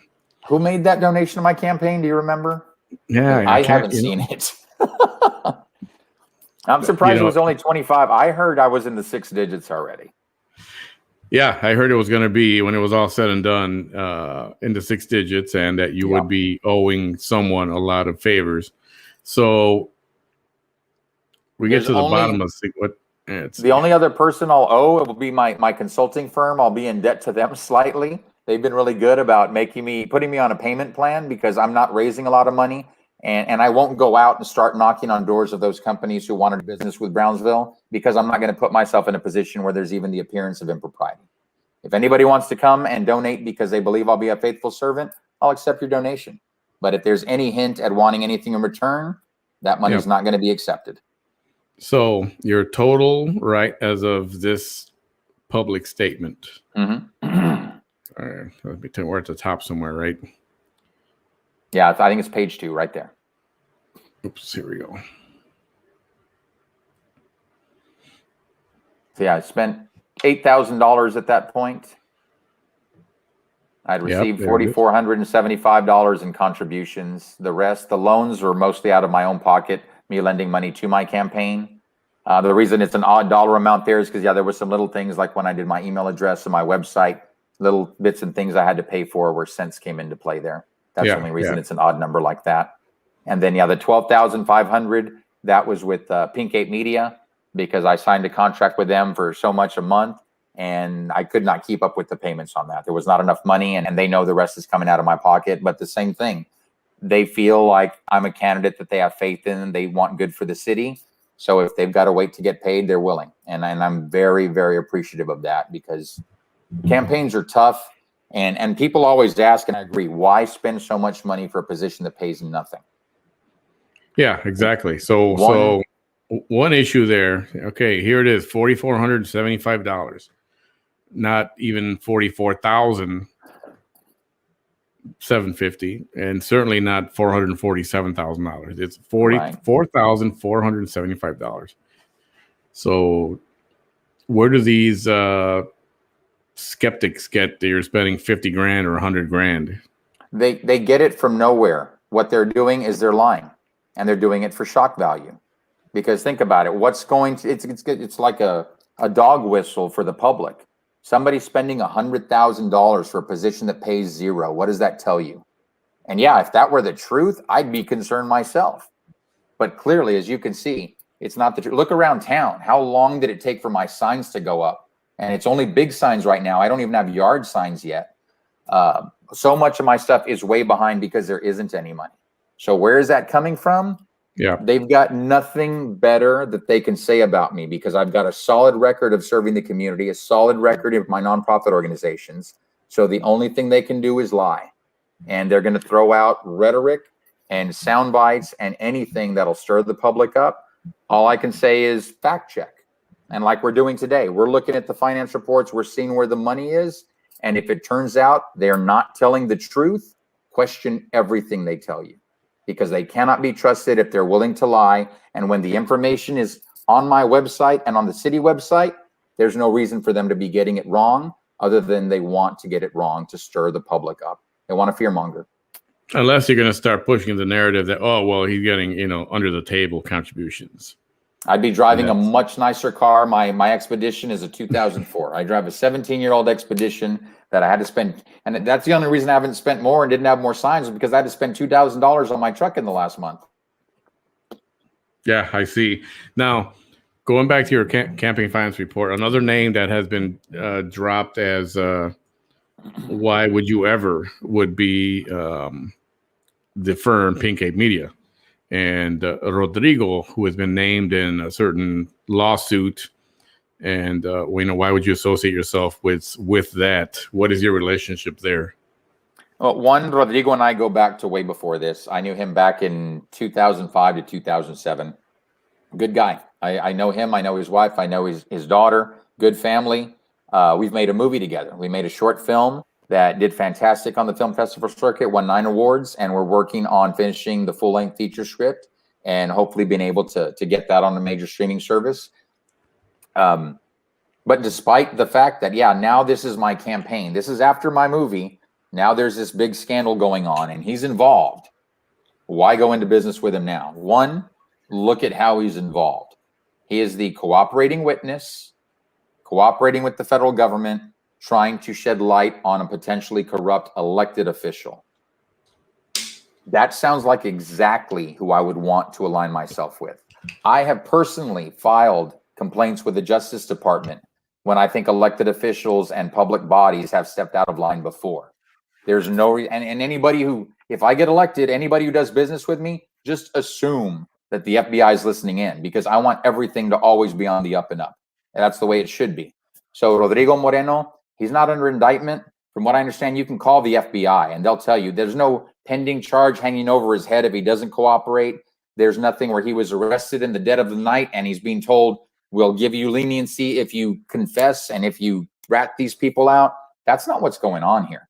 Speaker 3: Who made that donation to my campaign? Do you remember?
Speaker 1: Yeah,
Speaker 3: I haven't seen it. I'm surprised it was only 25. I heard I was in the 6 digits already.
Speaker 1: Yeah, I heard it was going to be, when it was all said and done, in the 6 digits, and that you would be owing someone a lot of favors. So we get to the bottom of what.
Speaker 3: The only other person I'll owe, it will be my consulting firm. I'll be in debt to them slightly. They've been really good about putting me on a payment plan, because I'm not raising a lot of money. And I won't go out and start knocking on doors of those companies who wanted business with Brownsville, because I'm not going to put myself in a position where there's even the appearance of impropriety. If anybody wants to come and donate because they believe I'll be a faithful servant, I'll accept your donation. But if there's any hint at wanting anything in return, that money is not going to be accepted.
Speaker 1: So your total, right, as of this public statement.
Speaker 3: Mm-hmm.
Speaker 1: All right, let me tell you, we're at the top somewhere, right?
Speaker 3: Yeah, I think it's page 2 right there.
Speaker 1: Oops, here we go.
Speaker 3: So yeah, I spent $8,000 at that point. I'd received $4,475 in contributions. The rest, the loans, were mostly out of my own pocket, me lending money to my campaign. The reason it's an odd dollar amount there is because, there were some little things, like when I did my email address and my website, little bits and things I had to pay for where cents came into play there. That's the only reason it's an odd number like that. And then, the $12,500, that was with Pink Ape Media, because I signed a contract with them for so much a month, and I could not keep up with the payments on that. There was not enough money, and they know the rest is coming out of my pocket. But the same thing, they feel like I'm a candidate that they have faith in, and they want good for the city. So if they've got to wait to get paid, they're willing. And I'm very, very appreciative of that, because campaigns are tough. And people always ask, and I agree, why spend so much money for a position that pays nothing?
Speaker 1: Yeah, exactly. So one issue there. Okay, here it is, $4,475. Not even $44,750, and certainly not $447,000. It's $44,475. So where do these skeptics get that you're spending 50 grand or 100 grand?
Speaker 3: They get it from nowhere. What they're doing is they're lying, and they're doing it for shock value. Because think about it, it's like a dog whistle for the public. Somebody spending $100,000 for a position that pays zero. What does that tell you? And if that were the truth, I'd be concerned myself. But clearly, as you can see, it's not the truth. Look around town. How long did it take for my signs to go up? And it's only big signs right now. I don't even have yard signs yet. So much of my stuff is way behind because there isn't any money. So where is that coming from?
Speaker 1: Yeah,
Speaker 3: they've got nothing better that they can say about me, because I've got a solid record of serving the community, a solid record of my nonprofit organizations. So the only thing they can do is lie. And they're going to throw out rhetoric and sound bites and anything that'll stir the public up. All I can say is fact check. And like we're doing today, we're looking at the finance reports, we're seeing where the money is. And if it turns out they're not telling the truth, question everything they tell you, because they cannot be trusted if they're willing to lie. And when the information is on my website and on the city website, there's no reason for them to be getting it wrong, other than they want to get it wrong to stir the public up. They want to fearmonger.
Speaker 1: Unless you're going to start pushing the narrative that, oh, well, he's getting, under the table contributions.
Speaker 3: I'd be driving a much nicer car. My Expedition is a 2004. I drive a 17-year-old Expedition that I had to spend, and that's the only reason I haven't spent more and didn't have more signs, was because I had to spend $2,000 on my truck in the last month.
Speaker 1: Yeah, I see. Now, going back to your campaign finance report, another name that has been dropped as why would you ever would be the firm Pink Ape Media. And Rodrigo, who has been named in a certain lawsuit, and why would you associate yourself with that? What is your relationship there?
Speaker 3: Well, one, Rodrigo and I go back to way before this. I knew him back in 2005 to 2007. Good guy. I know him. I know his wife. I know his daughter. Good family. We've made a movie together. We made a short film that did fantastic on the film festival circuit, won 9 awards, and we're working on finishing the full-length feature script and hopefully being able to get that on a major streaming service. But despite the fact that, yeah, now this is my campaign, this is after my movie, now there's this big scandal going on and he's involved. Why go into business with him now? One, look at how he's involved. He is the cooperating witness, cooperating with the federal government, trying to shed light on a potentially corrupt elected official. That sounds like exactly who I would want to align myself with. I have personally filed complaints with the Justice Department when I think elected officials and public bodies have stepped out of line before. There's no and anybody who, if I get elected, anybody who does business with me, just assume that the FBI is listening in, because I want everything to always be on the up and up. And that's the way it should be. So Rodrigo Moreno, he's not under indictment. From what I understand, you can call the FBI and they'll tell you there's no pending charge hanging over his head if he doesn't cooperate. There's nothing where he was arrested in the dead of the night and he's being told, we'll give you leniency if you confess and if you rat these people out. That's not what's going on here.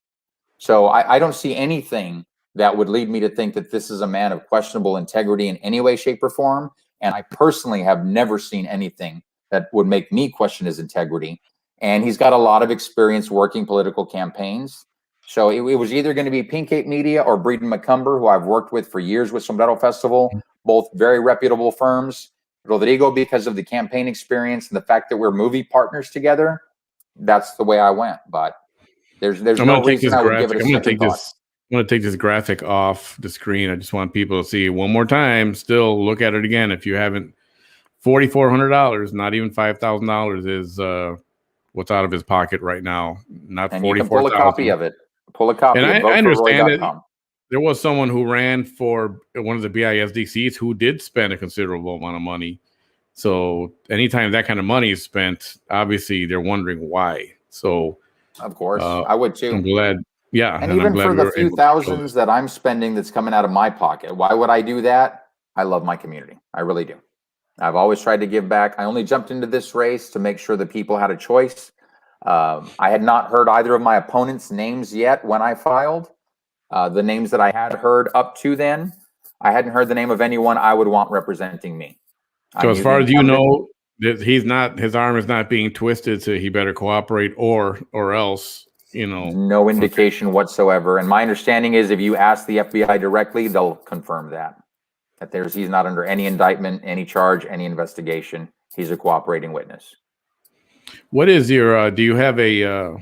Speaker 3: So I don't see anything that would lead me to think that this is a man of questionable integrity in any way, shape, or form. And I personally have never seen anything that would make me question his integrity. And he's got a lot of experience working political campaigns. So it was either going to be Pink Ape Media or Breeden McCumber, who I've worked with for years with Sombrero Festival, both very reputable firms. Rodrigo, because of the campaign experience and the fact that we're movie partners together, that's the way I went. But there's no reason I would give it a second thought.
Speaker 1: I'm going to take this graphic off the screen. I just want people to see one more time. Still look at it again. If you haven't, $4,400, not even $5,000 is what's out of his pocket right now. Not $44,000. You can pull a copy
Speaker 3: of it. Pull a copy.
Speaker 1: And I understand it. There was someone who ran for one of the BISD seats who did spend a considerable amount of money. So anytime that kind of money is spent, obviously they're wondering why. So
Speaker 3: of course, I would too.
Speaker 1: I'm glad. Yeah.
Speaker 3: And even for the few thousands that I'm spending that's coming out of my pocket, why would I do that? I love my community. I really do. I've always tried to give back. I only jumped into this race to make sure that people had a choice. I had not heard either of my opponents' names yet when I filed. The names that I had heard up to then, I hadn't heard the name of anyone I would want representing me.
Speaker 1: So as far as you know, he's not, his arm is not being twisted, so he better cooperate or else, you know.
Speaker 3: No indication whatsoever. And my understanding is if you ask the FBI directly, they'll confirm that he's not under any indictment, any charge, any investigation. He's a cooperating witness.
Speaker 1: What is your, do you have a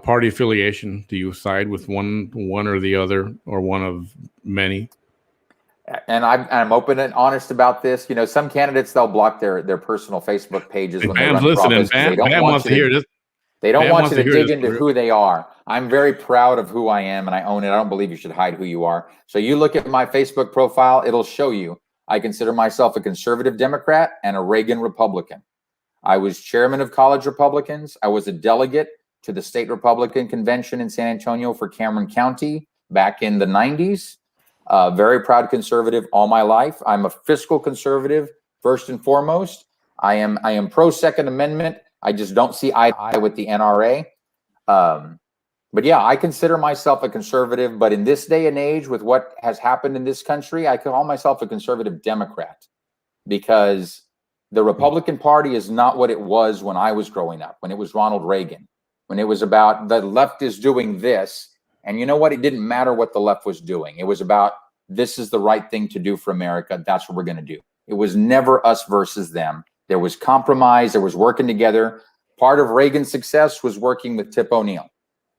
Speaker 1: party affiliation? Do you side with one or the other, or one of many?
Speaker 3: And I'm open and honest about this. You know, some candidates, they'll block their personal Facebook pages when they run for office. They don't want you to hear this. They don't want you to dig into who they are. I'm very proud of who I am, and I own it. I don't believe you should hide who you are. So you look at my Facebook profile, it'll show you I consider myself a conservative Democrat and a Reagan Republican. I was chairman of college Republicans. I was a delegate to the state Republican convention in San Antonio for Cameron County back in the 90s. Very proud conservative all my life. I'm a fiscal conservative first and foremost. I am pro Second Amendment. I just don't see eye to eye with the NRA. But yeah, I consider myself a conservative, but in this day and age with what has happened in this country, I call myself a conservative Democrat, because the Republican Party is not what it was when I was growing up, when it was Ronald Reagan, when it was about the left is doing this. And you know what? It didn't matter what the left was doing. It was about, this is the right thing to do for America. That's what we're going to do. It was never us versus them. There was compromise. There was working together. Part of Reagan's success was working with Tip O'Neill.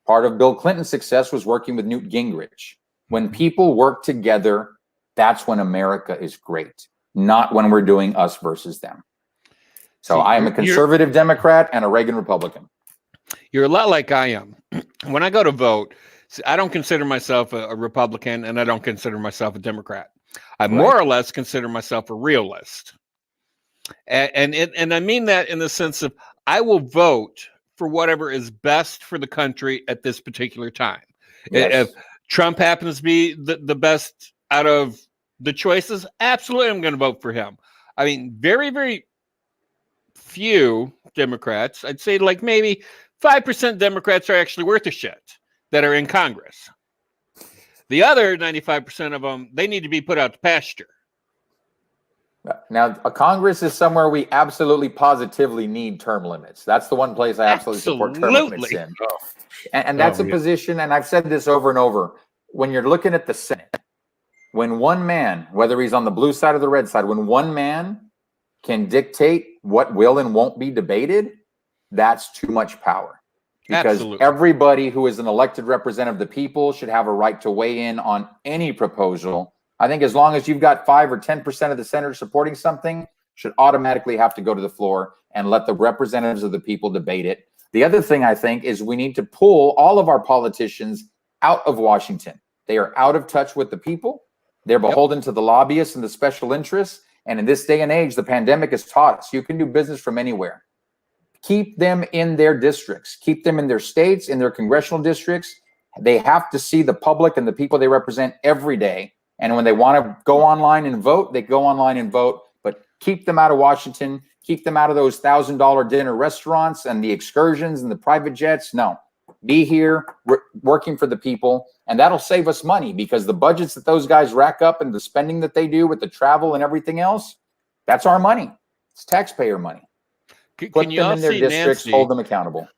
Speaker 3: Part of Bill Clinton's success was working with Newt Gingrich. When people work together, that's when America is great, not when we're doing us versus them. So I am a conservative Democrat and a Reagan Republican.
Speaker 2: You're a lot like I am. When I go to vote, I don't consider myself a Republican, and I don't consider myself a Democrat. I more or less consider myself a realist. And I mean that in the sense of I will vote for whatever is best for the country at this particular time. Yes. If Trump happens to be the best out of the choices, absolutely I'm going to vote for him. I mean, very, very few Democrats, I'd say like maybe 5% Democrats are actually worth a shit that are in Congress. The other 95% of them, they need to be put out to pasture.
Speaker 3: Now, a Congress is somewhere we absolutely positively need term limits. That's the one place I absolutely support term limits in. And that's a position, and I've said this over and over, when you're looking at the Senate, when one man, whether he's on the blue side or the red side, when one man can dictate what will and won't be debated, that's too much power. Because everybody who is an elected representative of the people should have a right to weigh in on any proposal. I think as long as you've got 5 or 10% of the senators supporting something, should automatically have to go to the floor and let the representatives of the people debate it. The other thing I think is we need to pull all of our politicians out of Washington. They are out of touch with the people. They're beholden to the lobbyists and the special interests. And in this day and age, the pandemic has taught us you can do business from anywhere. Keep them in their districts. Keep them in their states, in their congressional districts. They have to see the public and the people they represent every day. And when they want to go online and vote, they go online and vote. But keep them out of Washington. Keep them out of those $1,000 dinner restaurants and the excursions and the private jets. No. Be here working for the people, and that'll save us money because the budgets that those guys rack up and the spending that they do with the travel and everything else, that's our money. It's taxpayer money. Put them in their districts, hold them accountable.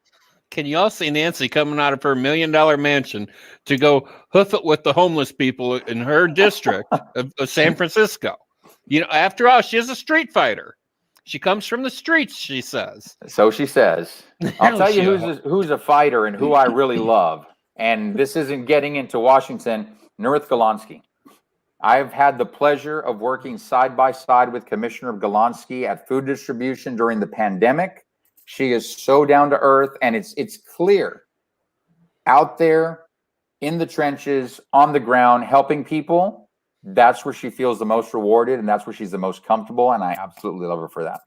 Speaker 2: Can you all see Nancy coming out of her $1 million mansion to go hoof it with the homeless people in her district of San Francisco? You know, after all, she is a street fighter. She comes from the streets, she says.
Speaker 3: So she says. I'll tell you who's a fighter and who I really love. And this isn't getting into Washington, North Golonsky. I've had the pleasure of working side by side with Commissioner Golonsky at food distribution during the pandemic. She is so down to earth, and it's clear out there in the trenches, on the ground, helping people. That's where she feels the most rewarded, and that's where she's the most comfortable, and I absolutely love her for that.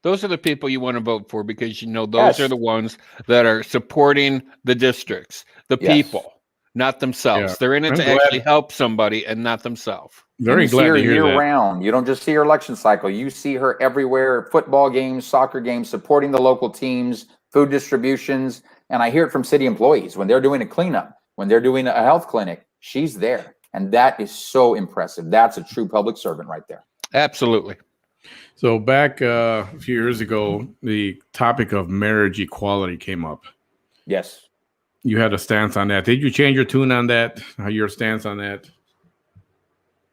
Speaker 2: Those are the people you want to vote for because, you know, those are the ones that are supporting the districts, the people, not themselves. Yeah. They're in it to actually help somebody and not themselves.
Speaker 1: Very glad to hear that.
Speaker 3: Year-round. You don't just see her election cycle. You see her everywhere, football games, soccer games, supporting the local teams, food distributions, and I hear it from city employees. When they're doing a cleanup, when they're doing a health clinic, she's there. And that is so impressive. That's a true public servant right there.
Speaker 2: Absolutely.
Speaker 1: So back a few years ago, the topic of marriage equality came up.
Speaker 3: Yes.
Speaker 1: You had a stance on that. Did you change your tune on that? Your stance on that?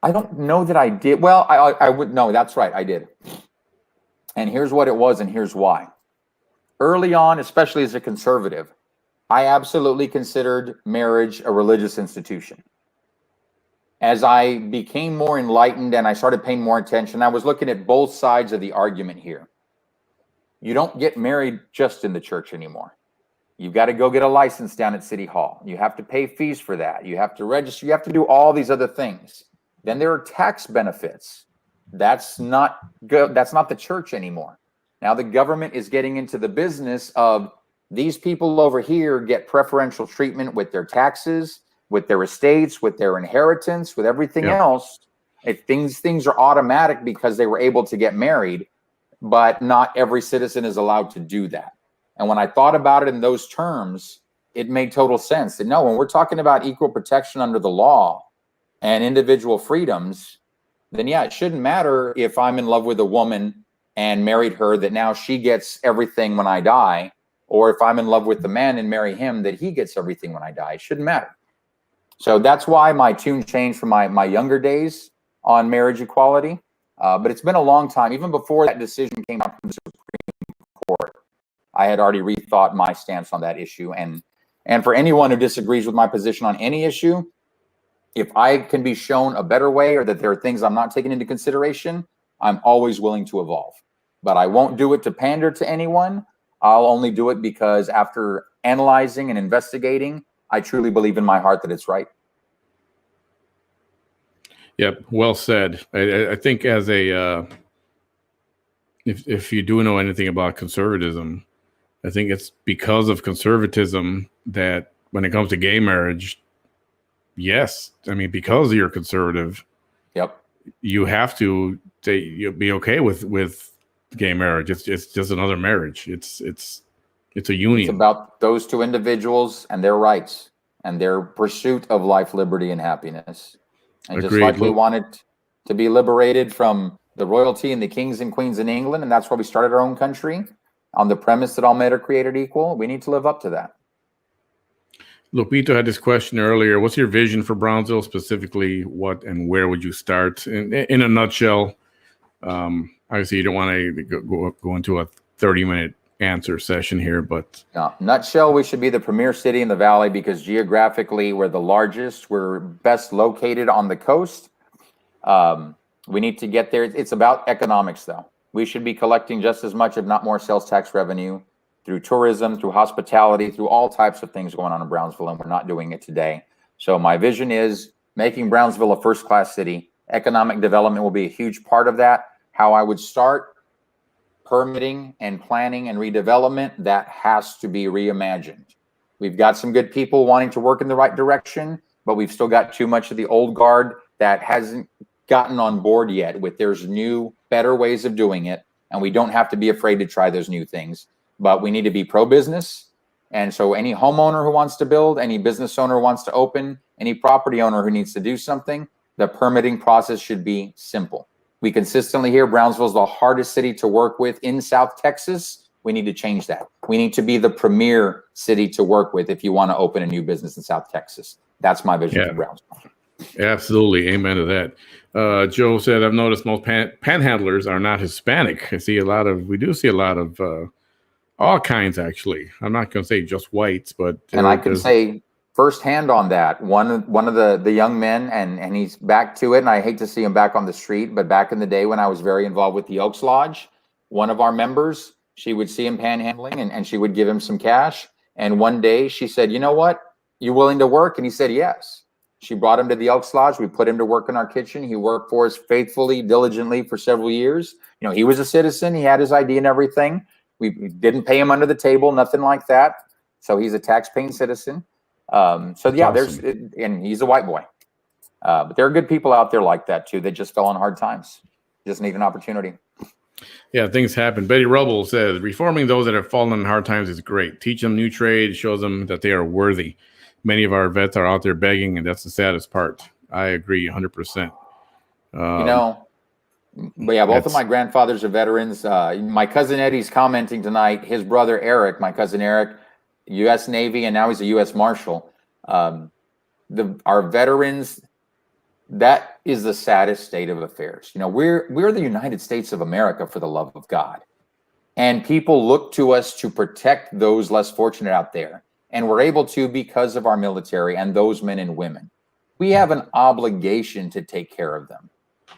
Speaker 3: I don't know that I did. Well, I would know. That's right. I did. And here's what it was and here's why. Early on, especially as a conservative, I absolutely considered marriage a religious institution. As I became more enlightened and I started paying more attention, I was looking at both sides of the argument here. You don't get married just in the church anymore. You've got to go get a license down at City Hall. You have to pay fees for that. You have to register. You have to do all these other things. Then there are tax benefits. That's not good. That's not the church anymore. Now the government is getting into the business of these people over here get preferential treatment with their taxes, with their estates, with their inheritance, with everything else. If things are automatic because they were able to get married, but not every citizen is allowed to do that. And when I thought about it in those terms, it made total sense that no, when we're talking about equal protection under the law and individual freedoms, then yeah, it shouldn't matter if I'm in love with a woman and married her that now she gets everything when I die, or if I'm in love with the man and marry him that he gets everything when I die. It shouldn't matter. So that's why my tune changed from my younger days on marriage equality. But it's been a long time. Even before that decision came out from the Supreme Court, I had already rethought my stance on that issue. And for anyone who disagrees with my position on any issue, if I can be shown a better way or that there are things I'm not taking into consideration, I'm always willing to evolve. But I won't do it to pander to anyone. I'll only do it because after analyzing and investigating, I truly believe in my heart that it's right.
Speaker 1: Yep, well said. I think as a, if you do know anything about conservatism, I think it's because of conservatism that when it comes to gay marriage, yes, I mean, because you're conservative, you have to you'll be okay with gay marriage. It's just another marriage. It's It's a union.
Speaker 3: It's about those two individuals and their rights and their pursuit of life, liberty, and happiness. And just like we wanted to be liberated from the royalty and the kings and queens in England, and that's why we started our own country, on the premise that all men are created equal, we need to live up to that.
Speaker 1: Lupito had this question earlier. What's your vision for Brownsville specifically? What and where would you start? In a nutshell, obviously you don't want to go into a 30-minute answer session here, but
Speaker 3: nutshell, we should be the premier city in the valley because geographically we're the largest. We're best located on the coast. We need to get there. It's about economics, though. We should be collecting just as much, if not more, sales tax revenue through tourism, through hospitality, through all types of things going on in Brownsville, and we're not doing it today. So my vision is making Brownsville a first-class city. Economic development will be a huge part of that. How I would start: permitting and planning and redevelopment. That has to be reimagined. We've got some good people wanting to work in the right direction, but we've still got too much of the old guard that hasn't gotten on board yet with there's new, better ways of doing it. And we don't have to be afraid to try those new things, but we need to be pro-business. And so any homeowner who wants to build, any business owner who wants to open, any property owner who needs to do something, the permitting process should be simple. We consistently hear Brownsville is the hardest city to work with in South Texas. We need to change that. We need to be the premier city to work with if you want to open a new business in South Texas. That's my vision for Brownsville.
Speaker 1: Absolutely. Amen to that. Joe said, I've noticed most panhandlers are not Hispanic. We do see a lot of all kinds, actually. I'm not going to say just whites, but.
Speaker 3: And I can say firsthand on that. One of the young men, and he's back to it, and I hate to see him back on the street, but back in the day when I was very involved with the Oaks Lodge, one of our members, she would see him panhandling and she would give him some cash. And one day she said, you know what? You willing to work? And he said, yes. She brought him to the Elks Lodge. We put him to work in our kitchen. He worked for us faithfully, diligently for several years. You know, he was a citizen. He had his ID and everything. We didn't pay him under the table, nothing like that. So he's a tax-paying citizen. So yeah, awesome. And he's a white boy. But there are good people out there like that too. They just fell on hard times. Just need an opportunity.
Speaker 1: Yeah, things happen. Betty Rubble says, reforming those that have fallen on hard times is great. Teach them new trade, shows them that they are worthy. Many of our vets are out there begging, and that's the saddest part. I agree 100%.
Speaker 3: But yeah, both of my grandfathers are veterans. My cousin Eddie's commenting tonight. His brother Eric, my cousin Eric, U.S. Navy, and now he's a U.S. Marshal. Our veterans, that is the saddest state of affairs. You know, we're the United States of America, for the love of God. And people look to us to protect those less fortunate out there. And we're able to because of our military and those men and women. We have an obligation to take care of them.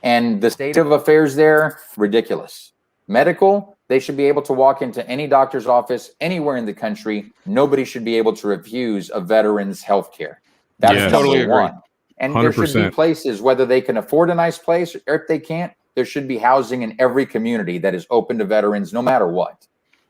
Speaker 3: And the state of affairs there, ridiculous. Medical, they should be able to walk into any doctor's office anywhere in the country. Nobody should be able to refuse a veteran's health care. That's totally one. And 100%. There should be places, whether they can afford a nice place or if they can't, there should be housing in every community that is open to veterans, no matter what.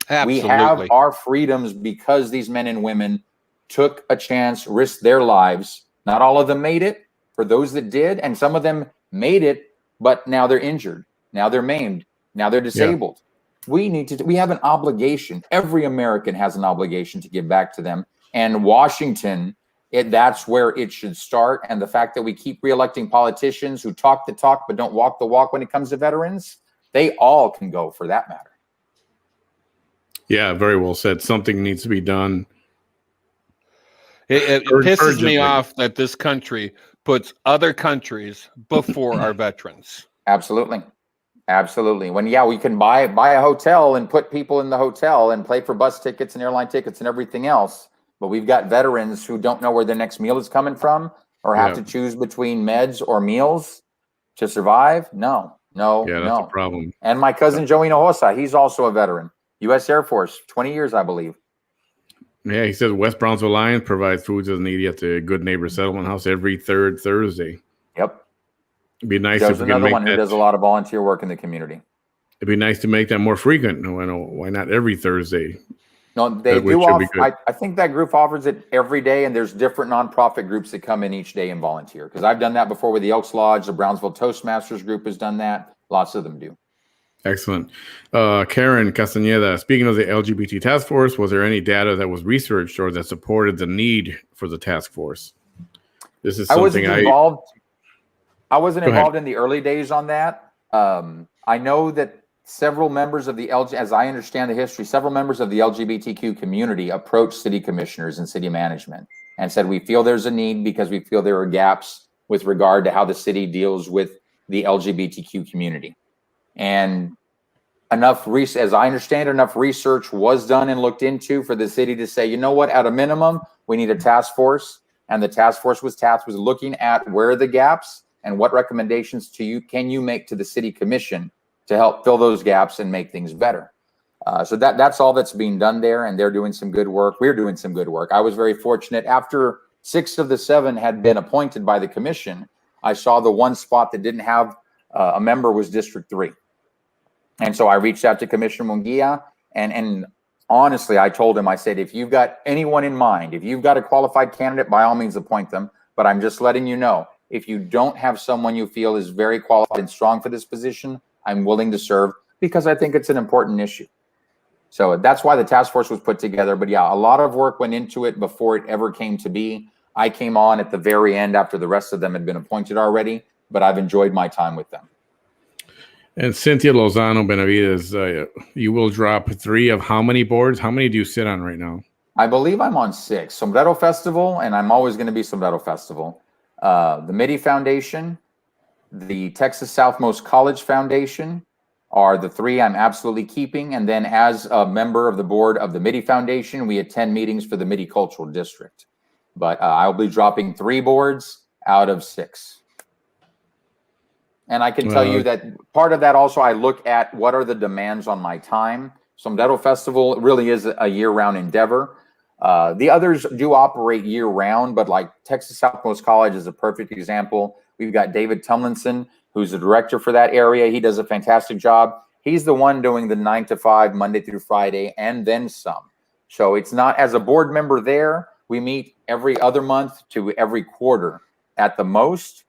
Speaker 3: Absolutely. We have our freedoms because these men and women took a chance, risked their lives. Not all of them made it. For those that did, and some of them made it, but now they're injured. Now they're maimed. Now they're disabled. Yeah. We have an obligation. Every American has an obligation to give back to them. And Washington, that's where it should start. And the fact that we keep reelecting politicians who talk the talk but don't walk the walk when it comes to veterans, they all can go for that matter.
Speaker 1: Yeah, very well said. Something needs to be done.
Speaker 2: It pisses me off that this country puts other countries before our veterans.
Speaker 3: Absolutely. Absolutely. When, we can buy a hotel and put people in the hotel and pay for bus tickets and airline tickets and everything else. But we've got veterans who don't know where their next meal is coming from or have to choose between meds or meals to survive. No.
Speaker 1: Yeah, that's a problem.
Speaker 3: And my cousin Joey Hinojosa, he's also a veteran. U.S. Air Force, 20 years, I believe.
Speaker 1: Yeah, he says West Brownsville Lions provides foods as needed at the Good Neighbor Settlement House every third Thursday.
Speaker 3: Yep.
Speaker 1: It'd be nice
Speaker 3: There's another one who does a lot of volunteer work in the community.
Speaker 1: It'd be nice to make that more frequent. Why not every Thursday?
Speaker 3: No, they do offer. I think that group offers it every day, and there's different nonprofit groups that come in each day and volunteer. Because I've done that before with the Elks Lodge, the Brownsville Toastmasters group has done that. Lots of them do.
Speaker 1: Excellent. Karen Castañeda, speaking of the LGBT task force, was there any data that was researched or that supported the need for the task force? This is something
Speaker 3: I wasn't involved in the early days on that. I know that several members of the as I understand the history, several members of the LGBTQ community approached city commissioners and city management and said, we feel there's a need because we feel there are gaps with regard to how the city deals with the LGBTQ community. And as I understand it, enough research was done and looked into for the city to say, you know what, at a minimum, we need a task force. And the task force was tasked with looking at where are the gaps and what recommendations can you make to the city commission to help fill those gaps and make things better. So that's all that's being done there, and they're doing some good work. We're doing some good work. I was very fortunate. After 6 of the 7 had been appointed by the commission, I saw the one spot that didn't have a member was District 3. And so I reached out to Commissioner Munguia, and honestly, I told him, I said, if you've got anyone in mind, if you've got a qualified candidate, by all means appoint them. But I'm just letting you know, if you don't have someone you feel is very qualified and strong for this position, I'm willing to serve because I think it's an important issue. So that's why the task force was put together. But yeah, a lot of work went into it before it ever came to be. I came on at the very end after the rest of them had been appointed already, but I've enjoyed my time with them.
Speaker 1: And Cynthia Lozano Benavides, you will drop 3 of how many boards? How many do you sit on right now?
Speaker 3: I believe I'm on 6. Sombrero Festival, and I'm always going to be Sombrero Festival. The MIDI Foundation, the Texas Southmost College Foundation are the 3 I'm absolutely keeping. And then as a member of the board of the MIDI Foundation, we attend meetings for the MIDI Cultural District. But I'll be dropping 3 boards out of 6. And I can tell you that part of that also, I look at what are the demands on my time. Sombrero Festival really is a year-round endeavor. The others do operate year-round, but like Texas Southmost College is a perfect example. We've got David Tumlinson, who's the director for that area. He does a fantastic job. He's the one doing the 9 to 5, Monday through Friday, and then some. So it's not, as a board member there, we meet every other month to every quarter at the most.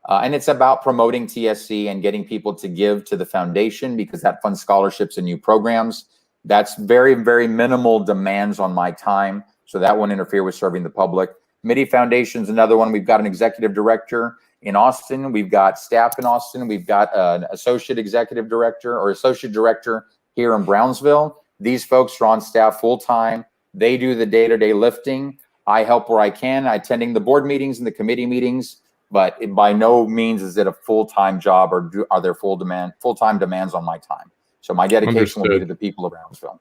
Speaker 3: And it's about promoting TSC and getting people to give to the foundation because that funds scholarships and new programs. That's very, very minimal demands on my time. So that won't interfere with serving the public. MIDI Foundation's another one. We've got an executive director in Austin. We've got staff in Austin. We've got an associate executive director or associate director here in Brownsville. These folks are on staff full time. They do the day-to-day lifting. I help where I can, attending the board meetings and the committee meetings. But by no means is it a full-time job or are there full-time demands on my time. So my dedication will be to the people of Brownsville.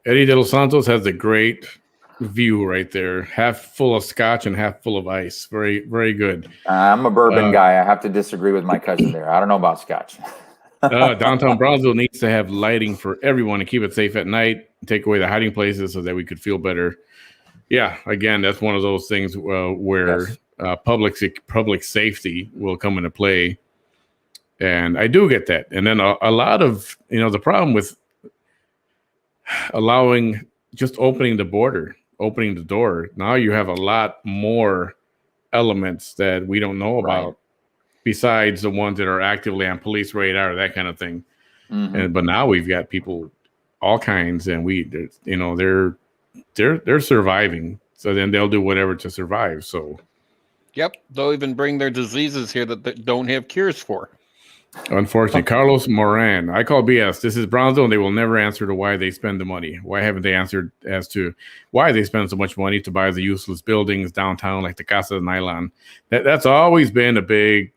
Speaker 1: Eddie de los Santos has a great view right there, half full of scotch and half full of ice. Very, very good.
Speaker 3: I'm a bourbon guy. I have to disagree with my cousin there. I don't know about scotch.
Speaker 1: Downtown Brownsville needs to have lighting for everyone to keep it safe at night, take away the hiding places so that we could feel better. Yeah, again, that's one of those things where public safety will come into play. And I do get that. And then a lot of, the problem with opening the door, now you have a lot more elements that we don't know about besides the ones that are actively on police radar, that kind of thing. Mm-hmm. But now we've got people, all kinds, and they're surviving. So then they'll do whatever to survive. So,
Speaker 2: yep, they'll even bring their diseases here that they don't have cures for.
Speaker 1: Unfortunately, Carlos Moran, I call BS. This is Brownsville, and they will never answer to why they spend the money. Why haven't they answered as to why they spend so much money to buy the useless buildings downtown like the Casa de Nylon? That's always been a big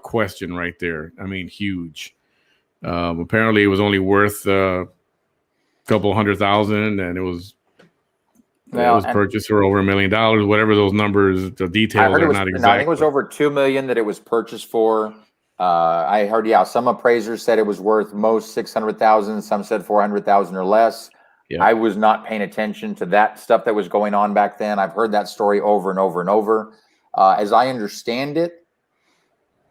Speaker 1: question right there. I mean, huge. Apparently, it was only worth a couple $100,000, and it was purchased for over $1 million. Whatever those numbers, the details are not exact.
Speaker 3: I think it was over $2 million that it was purchased for. I heard, some appraisers said it was worth most $600,000. Some said $400,000 or less. Yeah. I was not paying attention to that stuff that was going on back then. I've heard that story over and over and over. As I understand it,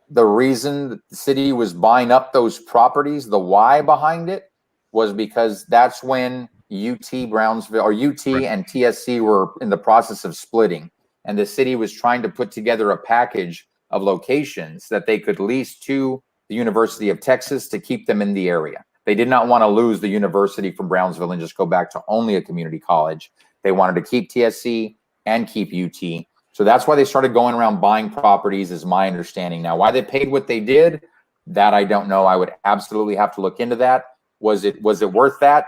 Speaker 3: the reason that the city was buying up those properties, the why behind it, was because that's when UT Brownsville or UT and TSC were in the process of splitting, and the city was trying to put together a package of locations that they could lease to the University of Texas to keep them in the area. They did not want to lose the university from Brownsville and just go back to only a community college. They wanted to keep TSC and keep UT. So that's why they started going around buying properties, is my understanding. Now, why they paid what they did, that I don't know. I would absolutely have to look into that. Was it worth that?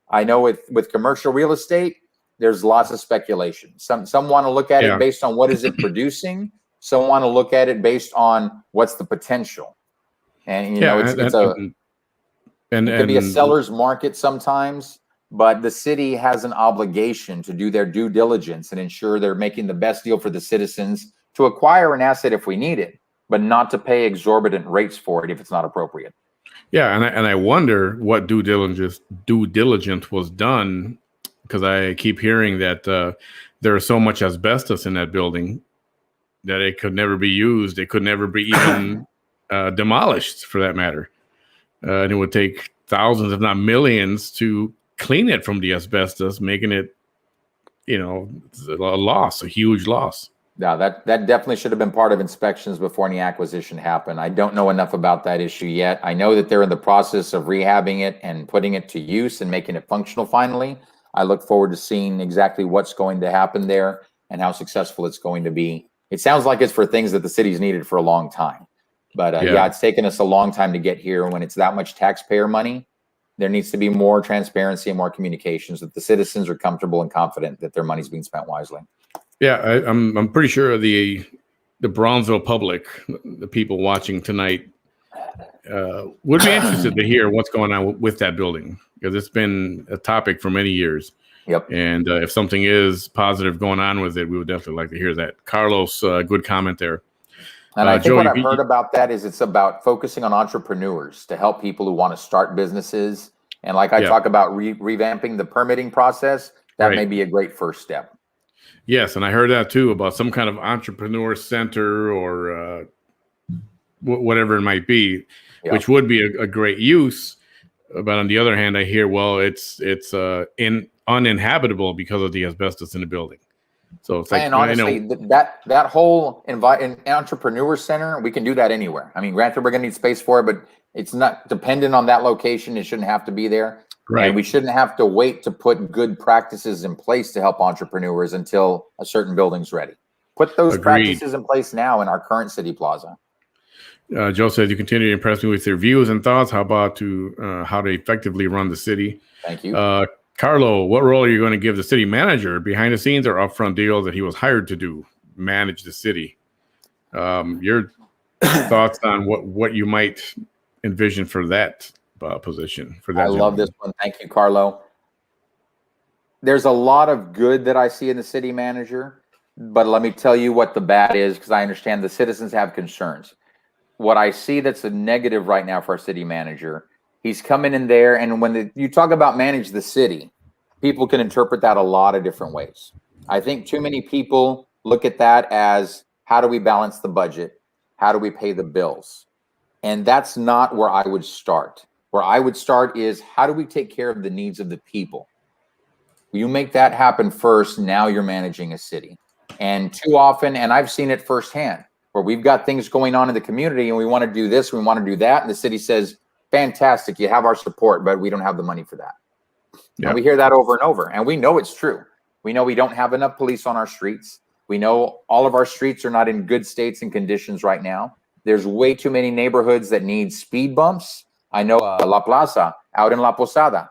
Speaker 3: I know with commercial real estate, there's lots of speculation. Some want to look at it based on what is it producing. Some want to look at it based on what's the potential. And you know, it could be a seller's market sometimes, but the city has an obligation to do their due diligence and ensure they're making the best deal for the citizens to acquire an asset if we need it, but not to pay exorbitant rates for it if it's not appropriate.
Speaker 1: Yeah, and I wonder what due diligence was done, because I keep hearing that there is so much asbestos in that building that it could never be used. It could never be even demolished, for that matter. And it would take thousands, if not millions, to clean it from the asbestos, making it, you know, a huge loss.
Speaker 3: Yeah, that definitely should have been part of inspections before any acquisition happened. I don't know enough about that issue yet. I know that they're in the process of rehabbing it and putting it to use and making it functional finally. I look forward to seeing exactly what's going to happen there and how successful it's going to be. It sounds like it's for things that the city's needed for a long time. But yeah, it's taken us a long time to get here. When it's that much taxpayer money, there needs to be more transparency and more communications that the citizens are comfortable and confident that their money's being spent wisely.
Speaker 1: Yeah, I'm pretty sure the Brownsville public, the people watching tonight, would be interested to hear what's going on with that building, because it's been a topic for many years.
Speaker 3: Yep.
Speaker 1: And if something is positive going on with it, we would definitely like to hear that. Carlos, good comment there.
Speaker 3: And I think Joey, what I've heard about that is it's about focusing on entrepreneurs to help people who want to start businesses. And like I talk about revamping the permitting process, that may be a great first step.
Speaker 1: Yes, and I heard that too, about some kind of entrepreneur center or whatever it might be, which would be a great use. But on the other hand, I hear, well, it's uninhabitable because of the asbestos in the building. So it's like,
Speaker 3: and honestly, that whole entrepreneur center, we can do that anywhere. I mean, granted, we're going to need space for it, but it's not dependent on that location. It shouldn't have to be there. Right. And we shouldn't have to wait to put good practices in place to help entrepreneurs until a certain building's ready. Put those practices in place now in our current city plaza.
Speaker 1: Joe says, you continue to impress me with your views and thoughts. How about how to effectively run the city?
Speaker 3: Thank you.
Speaker 1: Carlo, what role are you going to give the city manager, behind the scenes or upfront deal that he was hired to do, manage the city? Your thoughts on what you might envision for that position? For that,
Speaker 3: I love this one. Thank you, Carlo. There's a lot of good that I see in the city manager, but let me tell you what the bad is, because I understand the citizens have concerns. What I see that's a negative right now for our city manager, he's coming in there, and when you talk about manage the city, people can interpret that a lot of different ways. I think too many people look at that as, how do we balance the budget? How do we pay the bills? And that's not where I would start. Where I would start is, how do we take care of the needs of the people? You make that happen first, now you're managing a city. And too often, and I've seen it firsthand, where we've got things going on in the community and we want to do this, we want to do that, and the city says, fantastic, you have our support, but we don't have the money for that. Yep. And we hear that over and over, and we know it's true. We know we don't have enough police on our streets. We know all of our streets are not in good states and conditions right now. There's way too many neighborhoods that need speed bumps. I know La Plaza out in La Posada,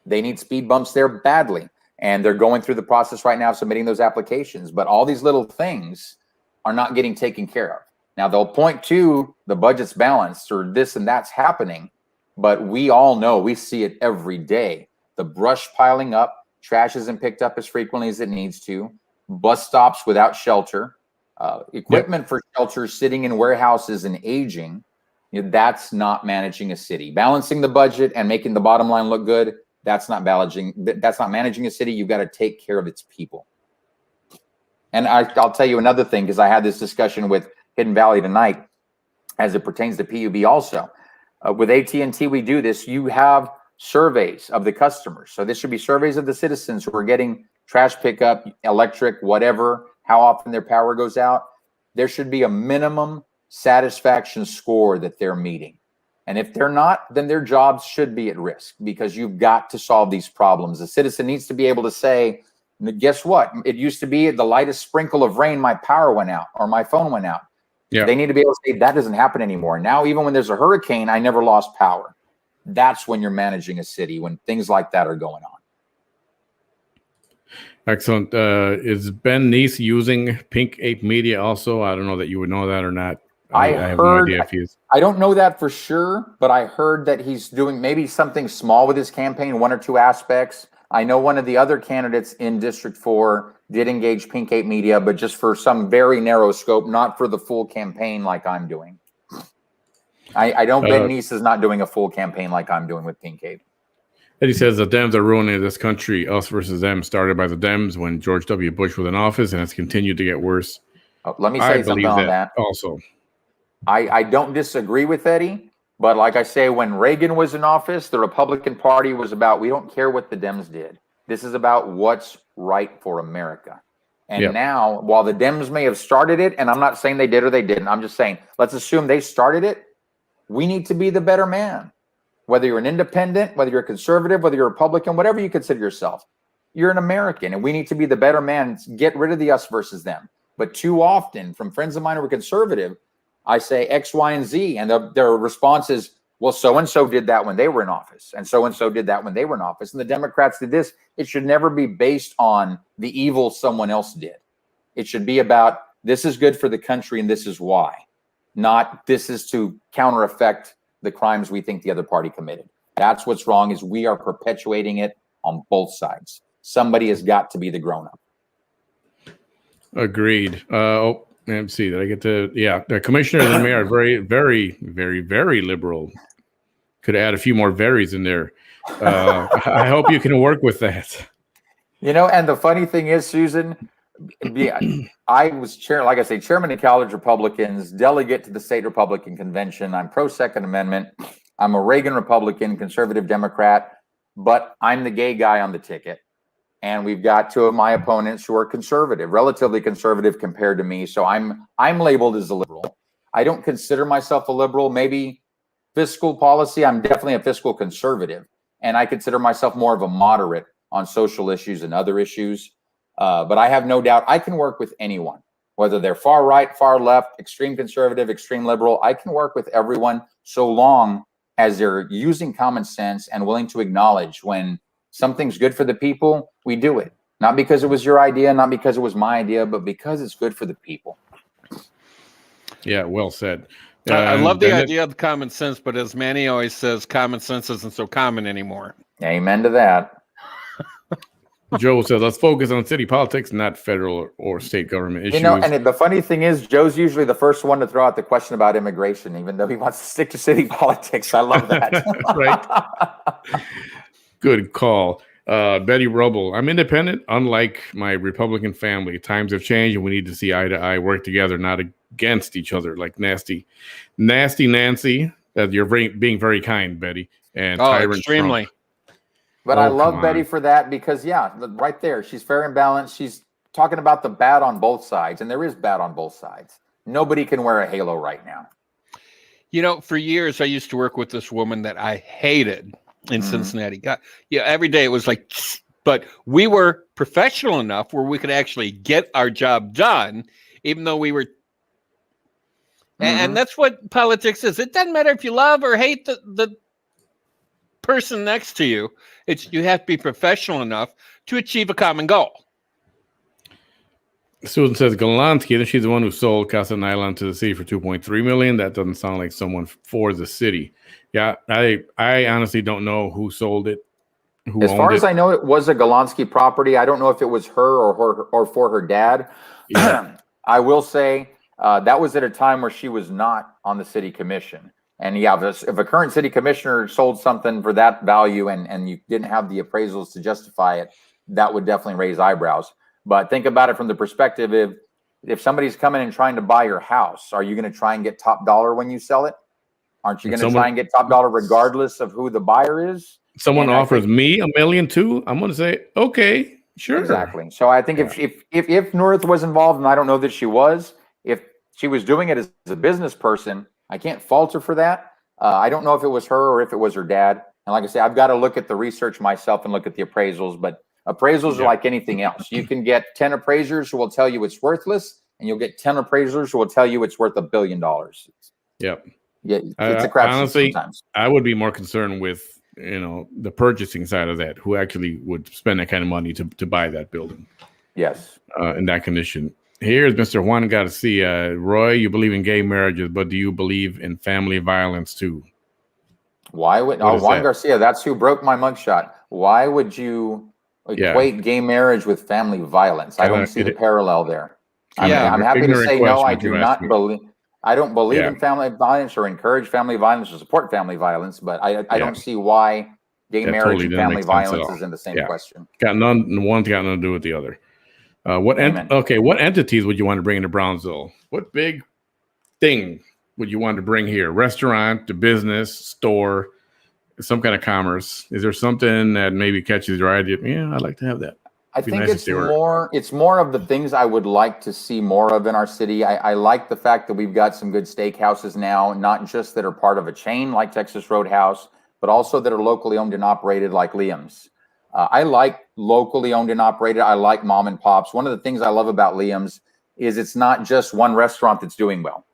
Speaker 3: they need speed bumps there badly, and they're going through the process right now of submitting those applications. But all these little things are not getting taken care of. Now, they'll point to the budget's balanced or this and that's happening, but we all know, we see it every day. The brush piling up, trash isn't picked up as frequently as it needs to, bus stops without shelter, equipment for shelters sitting in warehouses and aging. That's not managing a city. Balancing the budget and making the bottom line look good, that's not managing a city. You've got to take care of its people. And I'll tell you another thing, because I had this discussion with Hidden Valley tonight as it pertains to PUB also. With AT&T, we do this. You have surveys of the customers. So this should be surveys of the citizens who are getting trash pickup, electric, whatever, how often their power goes out. There should be a minimum satisfaction score that they're meeting. And if they're not, then their jobs should be at risk, because you've got to solve these problems. A citizen needs to be able to say, guess what? It used to be the lightest sprinkle of rain, my power went out or my phone went out. Yeah. They need to be able to say that doesn't happen anymore. Now, even when there's a hurricane, I never lost power. That's when you're managing a city, when things like that are going on.
Speaker 1: Excellent. Is Ben Neese using Pink Ape Media also? I don't know that you would know that or not.
Speaker 3: I have no idea if he is. I don't know that for sure, but I heard that he's doing maybe something small with his campaign, 1 or 2 aspects. I know one of the other candidates in District 4 did engage Pink Ape Media, but just for some very narrow scope, not for the full campaign like I'm doing. I don't, Ben Neese is not doing a full campaign like I'm doing with Pink Ape.
Speaker 1: Eddie says the Dems are ruining this country. Us versus them started by the Dems when George W. Bush was in office, and it's continued to get worse.
Speaker 3: Let me say something on that.
Speaker 1: Also,
Speaker 3: I don't disagree with Eddie, but like I say, when Reagan was in office, the Republican Party was about, we don't care what the Dems did. This is about what's right for America. And now, while the Dems may have started it, and I'm not saying they did or they didn't, I'm just saying, let's assume they started it. We need to be the better man. Whether you're an independent, whether you're a conservative, whether you're a Republican, whatever you consider yourself, you're an American, and we need to be the better man. Get rid of the us versus them. But too often, from friends of mine who are conservative, I say X, Y, and Z, and their response is, well, so-and-so did that when they were in office, and so-and-so did that when they were in office, and the Democrats did this. It should never be based on the evil someone else did. It should be about, this is good for the country, and this is why. Not, this is to counter effect the crimes we think the other party committed. That's what's wrong, is we are perpetuating it on both sides. Somebody has got to be the grown-up.
Speaker 1: Agreed. Let's see. Did I get to? Yeah, the commissioner and the mayor are very, very, very, very liberal. Could add a few more berries in there. I hope you can work with that.
Speaker 3: You know, and the funny thing is, Susan, I was chairman of college Republicans, delegate to the state Republican convention. I'm pro-Second Amendment. I'm a Reagan Republican, conservative Democrat, but I'm the gay guy on the ticket. And we've got 2 of my opponents who are conservative, relatively conservative compared to me. So I'm labeled as a liberal. I don't consider myself a liberal. Maybe fiscal policy, I'm definitely a fiscal conservative. And I consider myself more of a moderate on social issues and other issues. But I have no doubt I can work with anyone, whether they're far right, far left, extreme conservative, extreme liberal. I can work with everyone so long as they're using common sense and willing to acknowledge when something's good for the people, we do it. Not because it was your idea, not because it was my idea, but because it's good for the people.
Speaker 1: Yeah, well said.
Speaker 2: I love the idea of common sense, but as Manny always says, common sense isn't so common anymore.
Speaker 3: Amen to that.
Speaker 1: Joe says, let's focus on city politics, not federal or state government issues.
Speaker 3: You know, and the funny thing is, Joe's usually the first one to throw out the question about immigration, even though he wants to stick to city politics. I love that.
Speaker 1: Right. Good call. Betty Rubble, I'm independent, unlike my Republican family. Times have changed, and we need to see eye to eye, work together, not against each other like nasty Nancy. That you're being very kind, Betty. And Tyrant
Speaker 2: extremely.
Speaker 1: Trump.
Speaker 3: But I love Betty for that, because, yeah, right there, she's fair and balanced. She's talking about the bad on both sides, and there is bad on both sides. Nobody can wear a halo right now.
Speaker 2: You know, for years, I used to work with this woman that I hated in Cincinnati. God, yeah, every day it was like, but we were professional enough where we could actually get our job done, even though we were. And that's what politics is. It doesn't matter if you love or hate the person next to you. You have to be professional enough to achieve a common goal.
Speaker 1: Susan says Galansky, she's the one who sold Casa Nylon to the city for $2.3 million. That doesn't sound like someone for the city. Yeah, I honestly don't know who sold it.
Speaker 3: As far as I know, it was a Galansky property. I don't know if it was her or for her dad. Yeah. I will say that was at a time where she was not on the city commission. And yeah, if a current city commissioner sold something for that value and you didn't have the appraisals to justify it, that would definitely raise eyebrows. But think about it from the perspective if somebody's coming and trying to buy your house, are you going to try and get top dollar when you sell it? Aren't you going to try and get top dollar regardless of who the buyer is?
Speaker 1: Someone offers me $1 million too, I'm going to say, okay, sure.
Speaker 3: Exactly. So I think if North was involved, and I don't know that she was, if she was doing it as a business person. I can't fault her for that. I don't know if it was her or if it was her dad. And like I say, I've got to look at the research myself and look at the appraisals, but appraisals are like anything else. You can get 10 appraisers who will tell you it's worthless, and you'll get 10 appraisers who will tell you it's worth $1 billion.
Speaker 1: Yep.
Speaker 3: Yeah, it's a crap
Speaker 1: honestly,
Speaker 3: sometimes.
Speaker 1: I would be more concerned with, the purchasing side of that, who actually would spend that kind of money to buy that building.
Speaker 3: Yes.
Speaker 1: In that condition. Here's Mr. Juan Garcia. Roy, you believe in gay marriages, but do you believe in family violence too?
Speaker 3: Why would Juan Garcia? That's who broke my mugshot. Why would you equate gay marriage with family violence? I don't see the parallel there. I'm happy to say no. I do not believe. I don't believe in family violence or encourage family violence or support family violence, but I don't see why gay marriage and family violence is in the same question.
Speaker 1: One's got nothing to do with the other. What entities would you want to bring into Brownsville? What big thing would you want to bring here? Restaurant, the business, store, some kind of commerce. Is there something that maybe catches your idea? Yeah, I'd like to have that.
Speaker 3: I think it's more of the things I would like to see more of in our city. I like the fact that we've got some good steakhouses now, not just that are part of a chain like Texas Roadhouse, but also that are locally owned and operated like Liam's. I like locally owned and operated. I like mom and pops. One of the things I love about Liam's is it's not just one restaurant that's doing well.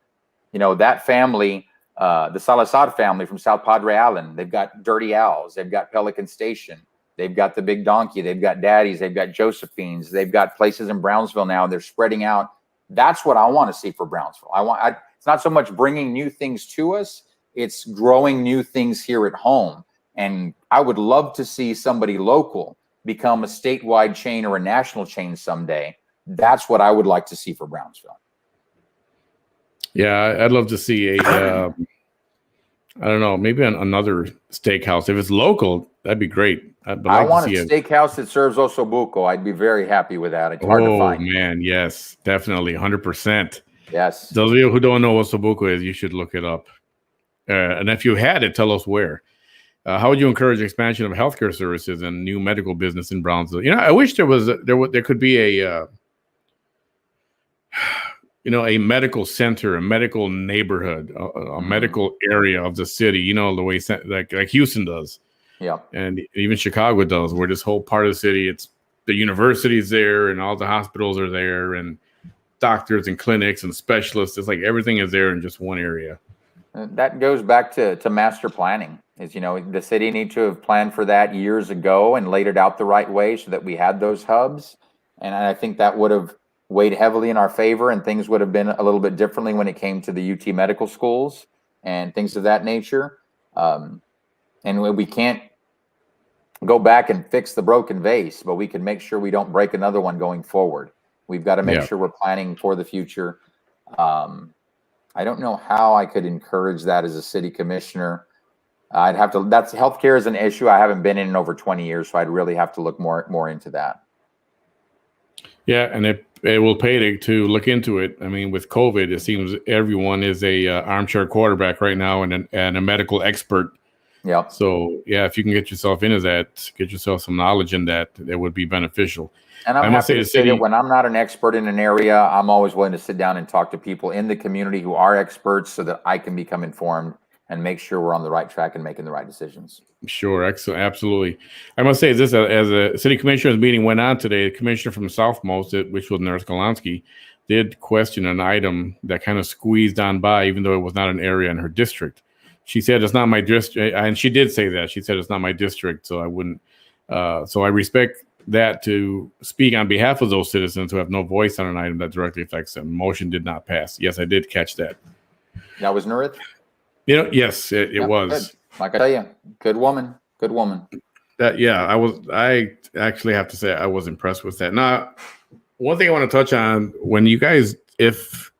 Speaker 3: That family, the Salazar family from South Padre Island, they've got Dirty Al's, they've got Pelican Station, they've got the Big Donkey, they've got Daddy's, they've got Josephine's, they've got places in Brownsville now. They're spreading out. That's what I want to see for Brownsville. It's not so much bringing new things to us, it's growing new things here at home. And I would love to see somebody local become a statewide chain or a national chain someday. That's what I would like to see for Brownsville.
Speaker 1: Yeah, I'd love to see I don't know, maybe another steakhouse. If it's local, that'd be great.
Speaker 3: I want a steakhouse that serves ossobuco. I'd be very happy with that. It's hard to find. Oh,
Speaker 1: man, yes, definitely, 100%.
Speaker 3: Yes.
Speaker 1: Those of you who don't know what ossobuco is, you should look it up. And if you had it, tell us where. How would you encourage expansion of healthcare services and new medical business in Brownsville? I wish there could be a a medical center, a medical neighborhood, a medical area of the city, the way like Houston does.
Speaker 3: Yeah.
Speaker 1: And even Chicago does, where this whole part of the city, it's the university's there and all the hospitals are there and doctors and clinics and specialists. It's like everything is there in just one area.
Speaker 3: That goes back to master planning. The city need to have planned for that years ago and laid it out the right way so that we had those hubs. And I think that would have weighed heavily in our favor, and things would have been a little bit differently when it came to the UT medical schools and things of that nature. And we can't go back and fix the broken vase, but we can make sure we don't break another one going forward. We've got to make sure we're planning for the future. I don't know how I could encourage that as a city commissioner. That's healthcare is an issue I haven't been in over 20 years, so I'd really have to look more into that.
Speaker 1: Yeah, and it will pay to look into it. I mean, with COVID, it seems everyone is a armchair quarterback right now and a medical expert.
Speaker 3: Yeah.
Speaker 1: So if you can get yourself into that, get yourself some knowledge in that, it would be beneficial.
Speaker 3: And I'm happy to say that when I'm not an expert in an area, I'm always willing to sit down and talk to people in the community who are experts so that I can become informed and make sure we're on the right track and making the right decisions.
Speaker 1: Sure, excellent, absolutely. I must say this, as a city commissioners meeting went on today, the commissioner from Southmost, which was Nurse Golonsky, did question an item that kind of squeezed on by, even though it was not an area in her district. She said, it's not my district, and she did say that. She said, it's not my district, so I wouldn't. So I respect that to speak on behalf of those citizens who have no voice on an item that directly affects them. Motion did not pass. Yes, I did catch that.
Speaker 3: That was Nurith?
Speaker 1: Yes, it was.
Speaker 3: Good. Like I tell you, good woman.
Speaker 1: I actually have to say I was impressed with that. Now, one thing I want to touch on, when you guys, if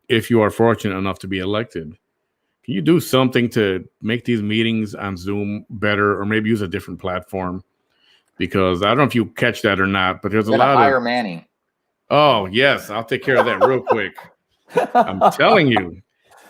Speaker 1: you are fortunate enough to be elected, can you do something to make these meetings on Zoom better, or maybe use a different platform? Because I don't know if you catch that or not, but there's a lot of
Speaker 3: hire Manny.
Speaker 1: Oh yes, I'll take care of that real quick. I'm telling you.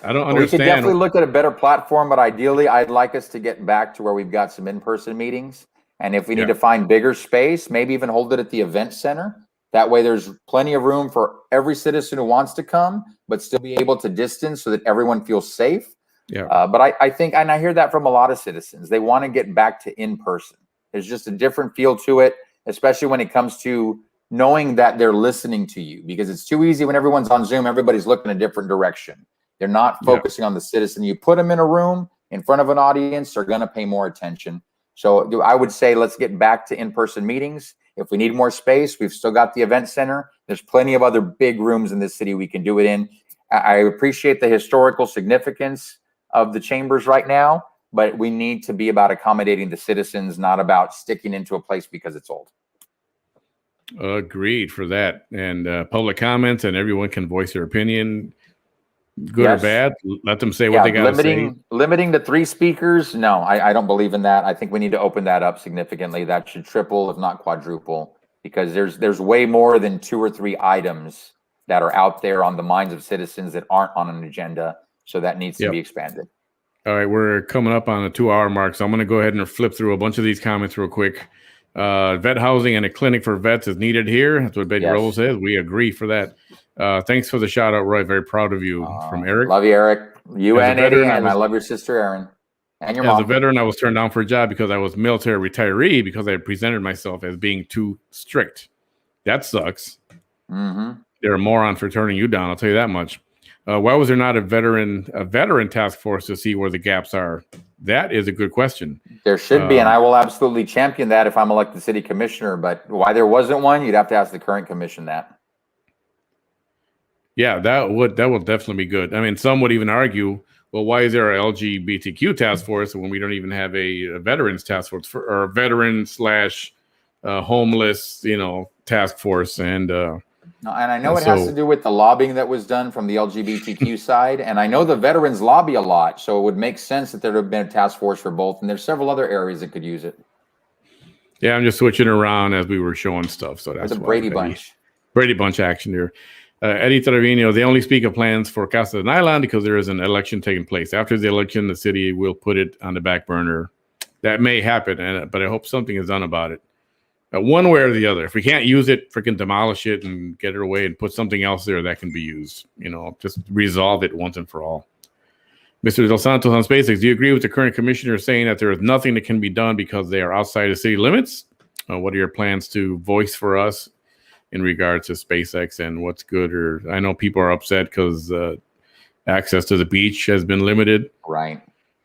Speaker 1: I don't understand.
Speaker 3: We could definitely look at a better platform, but ideally, I'd like us to get back to where we've got some in-person meetings. And if we need to find bigger space, maybe even hold it at the event center, That way there's plenty of room for every citizen who wants to come, but still be able to distance so that everyone feels safe.
Speaker 1: Yeah.
Speaker 3: But I think, and I hear that from a lot of citizens, they want to get back to in person. There's just a different feel to it, especially when it comes to knowing that they're listening to you, because it's too easy when everyone's on Zoom, everybody's looking a different direction. They're not focusing on the citizen. You put them in a room in front of an audience, they're going to pay more attention. So I would say let's get back to in-person meetings. If we need more space, we've still got the event center. There's plenty of other big rooms in this city we can do it in. I appreciate the historical significance of the chambers right now, but we need to be about accommodating the citizens, not about sticking into a place because it's old.
Speaker 1: Agreed for that. And public comments, and everyone can voice their opinion, good or bad. Let them say what they got to say.
Speaker 3: Limiting to 3 speakers, no, I don't believe in that. I think we need to open that up significantly. That should triple, if not quadruple, because there's way more than 2 or 3 items that are out there on the minds of citizens that aren't on an agenda. So that needs to be expanded.
Speaker 1: All right, we're coming up on the 2-hour mark, so I'm going to go ahead and flip through a bunch of these comments real quick. Vet housing and a clinic for vets is needed here. That's what Betty Rose says. We agree for that. Thanks for the shout out, Roy. Very proud of you. From Eric.
Speaker 3: Love you, Eric. You and Eddie, and I love your sister, Erin, and your mom.
Speaker 1: As a veteran, I was turned down for a job because I was military retiree because I presented myself as being too strict. That sucks. They're a moron for turning you down. I'll tell you that much. Why was there not a veteran task force to see where the gaps are? That is a good question.
Speaker 3: There should be, and I will absolutely champion that if I'm elected city commissioner. But why there wasn't one, you'd have to ask the current commission that. Yeah,
Speaker 1: that will definitely be good. I mean, some would even argue, well, why is there a LGBTQ task force when we don't even have a veterans task force or a veteran / homeless, task force? And
Speaker 3: no, and I know it has to do with the lobbying that was done from the LGBTQ side. And I know the veterans lobby a lot. So it would make sense that there would have been a task force for both. And there's several other areas that could use it.
Speaker 1: Yeah, I'm just switching around as we were showing stuff. So that's
Speaker 3: the Brady Bunch.
Speaker 1: Brady Bunch action there. Eddie Trevino, they only speak of plans for Casa de Island because there is an election taking place. After the election, the city will put it on the back burner. That may happen, but I hope something is done about it. One way or the other. If we can't use it, freaking demolish it and get it away and put something else there that can be used. Just resolve it once and for all. Mr. Dos Santos on SpaceX, do you agree with the current commissioner saying that there is nothing that can be done because they are outside of city limits? What are your plans to voice for us in regards to SpaceX and what's good? Or I know people are upset because access to the beach has been limited.
Speaker 3: Right.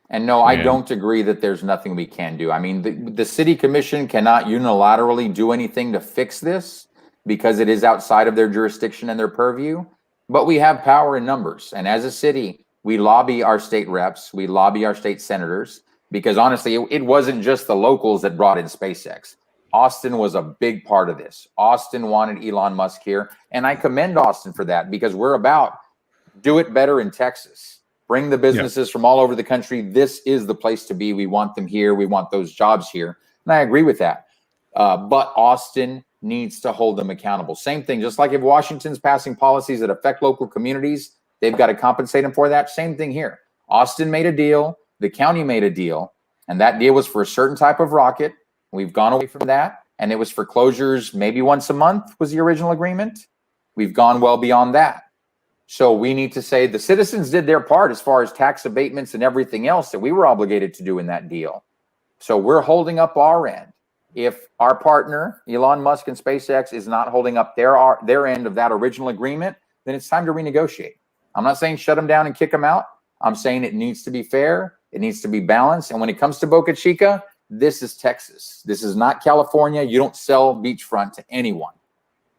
Speaker 3: And no, I don't agree that there's nothing we can do. I mean, the city commission cannot unilaterally do anything to fix this because it is outside of their jurisdiction and their purview. But we have power in numbers. And as a city, we lobby our state reps, we lobby our state senators, because honestly, it wasn't just the locals that brought in SpaceX. Austin was a big part of this. Austin wanted Elon Musk here. And I commend Austin for that because we're about do it better in Texas. Bring the businesses from all over the country. This is the place to be. We want them here. We want those jobs here. And I agree with that. But Austin needs to hold them accountable. Same thing, just like if Washington's passing policies that affect local communities, they've got to compensate them for that. Same thing here. Austin made a deal. The county made a deal. And that deal was for a certain type of rocket. We've gone away from that. And it was for closures maybe once a month was the original agreement. We've gone well beyond that. So we need to say the citizens did their part as far as tax abatements and everything else that we were obligated to do in that deal. So we're holding up our end. If our partner, Elon Musk and SpaceX, is not holding up their end of that original agreement, then it's time to renegotiate. I'm not saying shut them down and kick them out. I'm saying it needs to be fair. It needs to be balanced. And when it comes to Boca Chica, this is Texas. This is not California. You don't sell beachfront to anyone.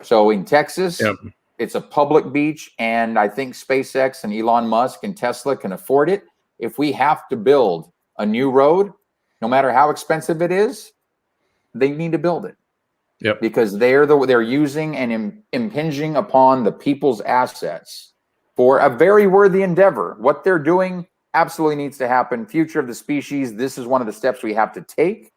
Speaker 3: So in Texas, it's a public beach, and I think SpaceX and Elon Musk and Tesla can afford it. If we have to build a new road, no matter how expensive it is, they need to build it. Because they're using and impinging upon the people's assets for a very worthy endeavor. What they're doing absolutely needs to happen. Future of the species, this is one of the steps we have to take,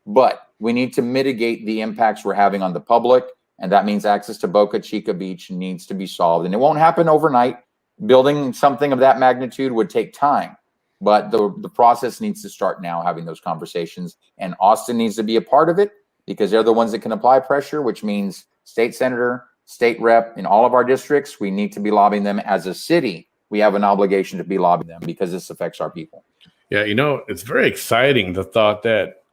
Speaker 3: but we need to mitigate the impacts we're having on the public. And that means access to Boca Chica Beach needs to be solved. And it won't happen overnight. Building something of that magnitude would take time. But the process needs to start now, having those conversations. And Austin needs to be a part of it because they're the ones that can apply pressure, which means state senator, state rep in all of our districts. We need to be lobbying them as a city. We have an obligation to be lobbying them because this affects our people.
Speaker 1: Yeah, it's very exciting, the thought that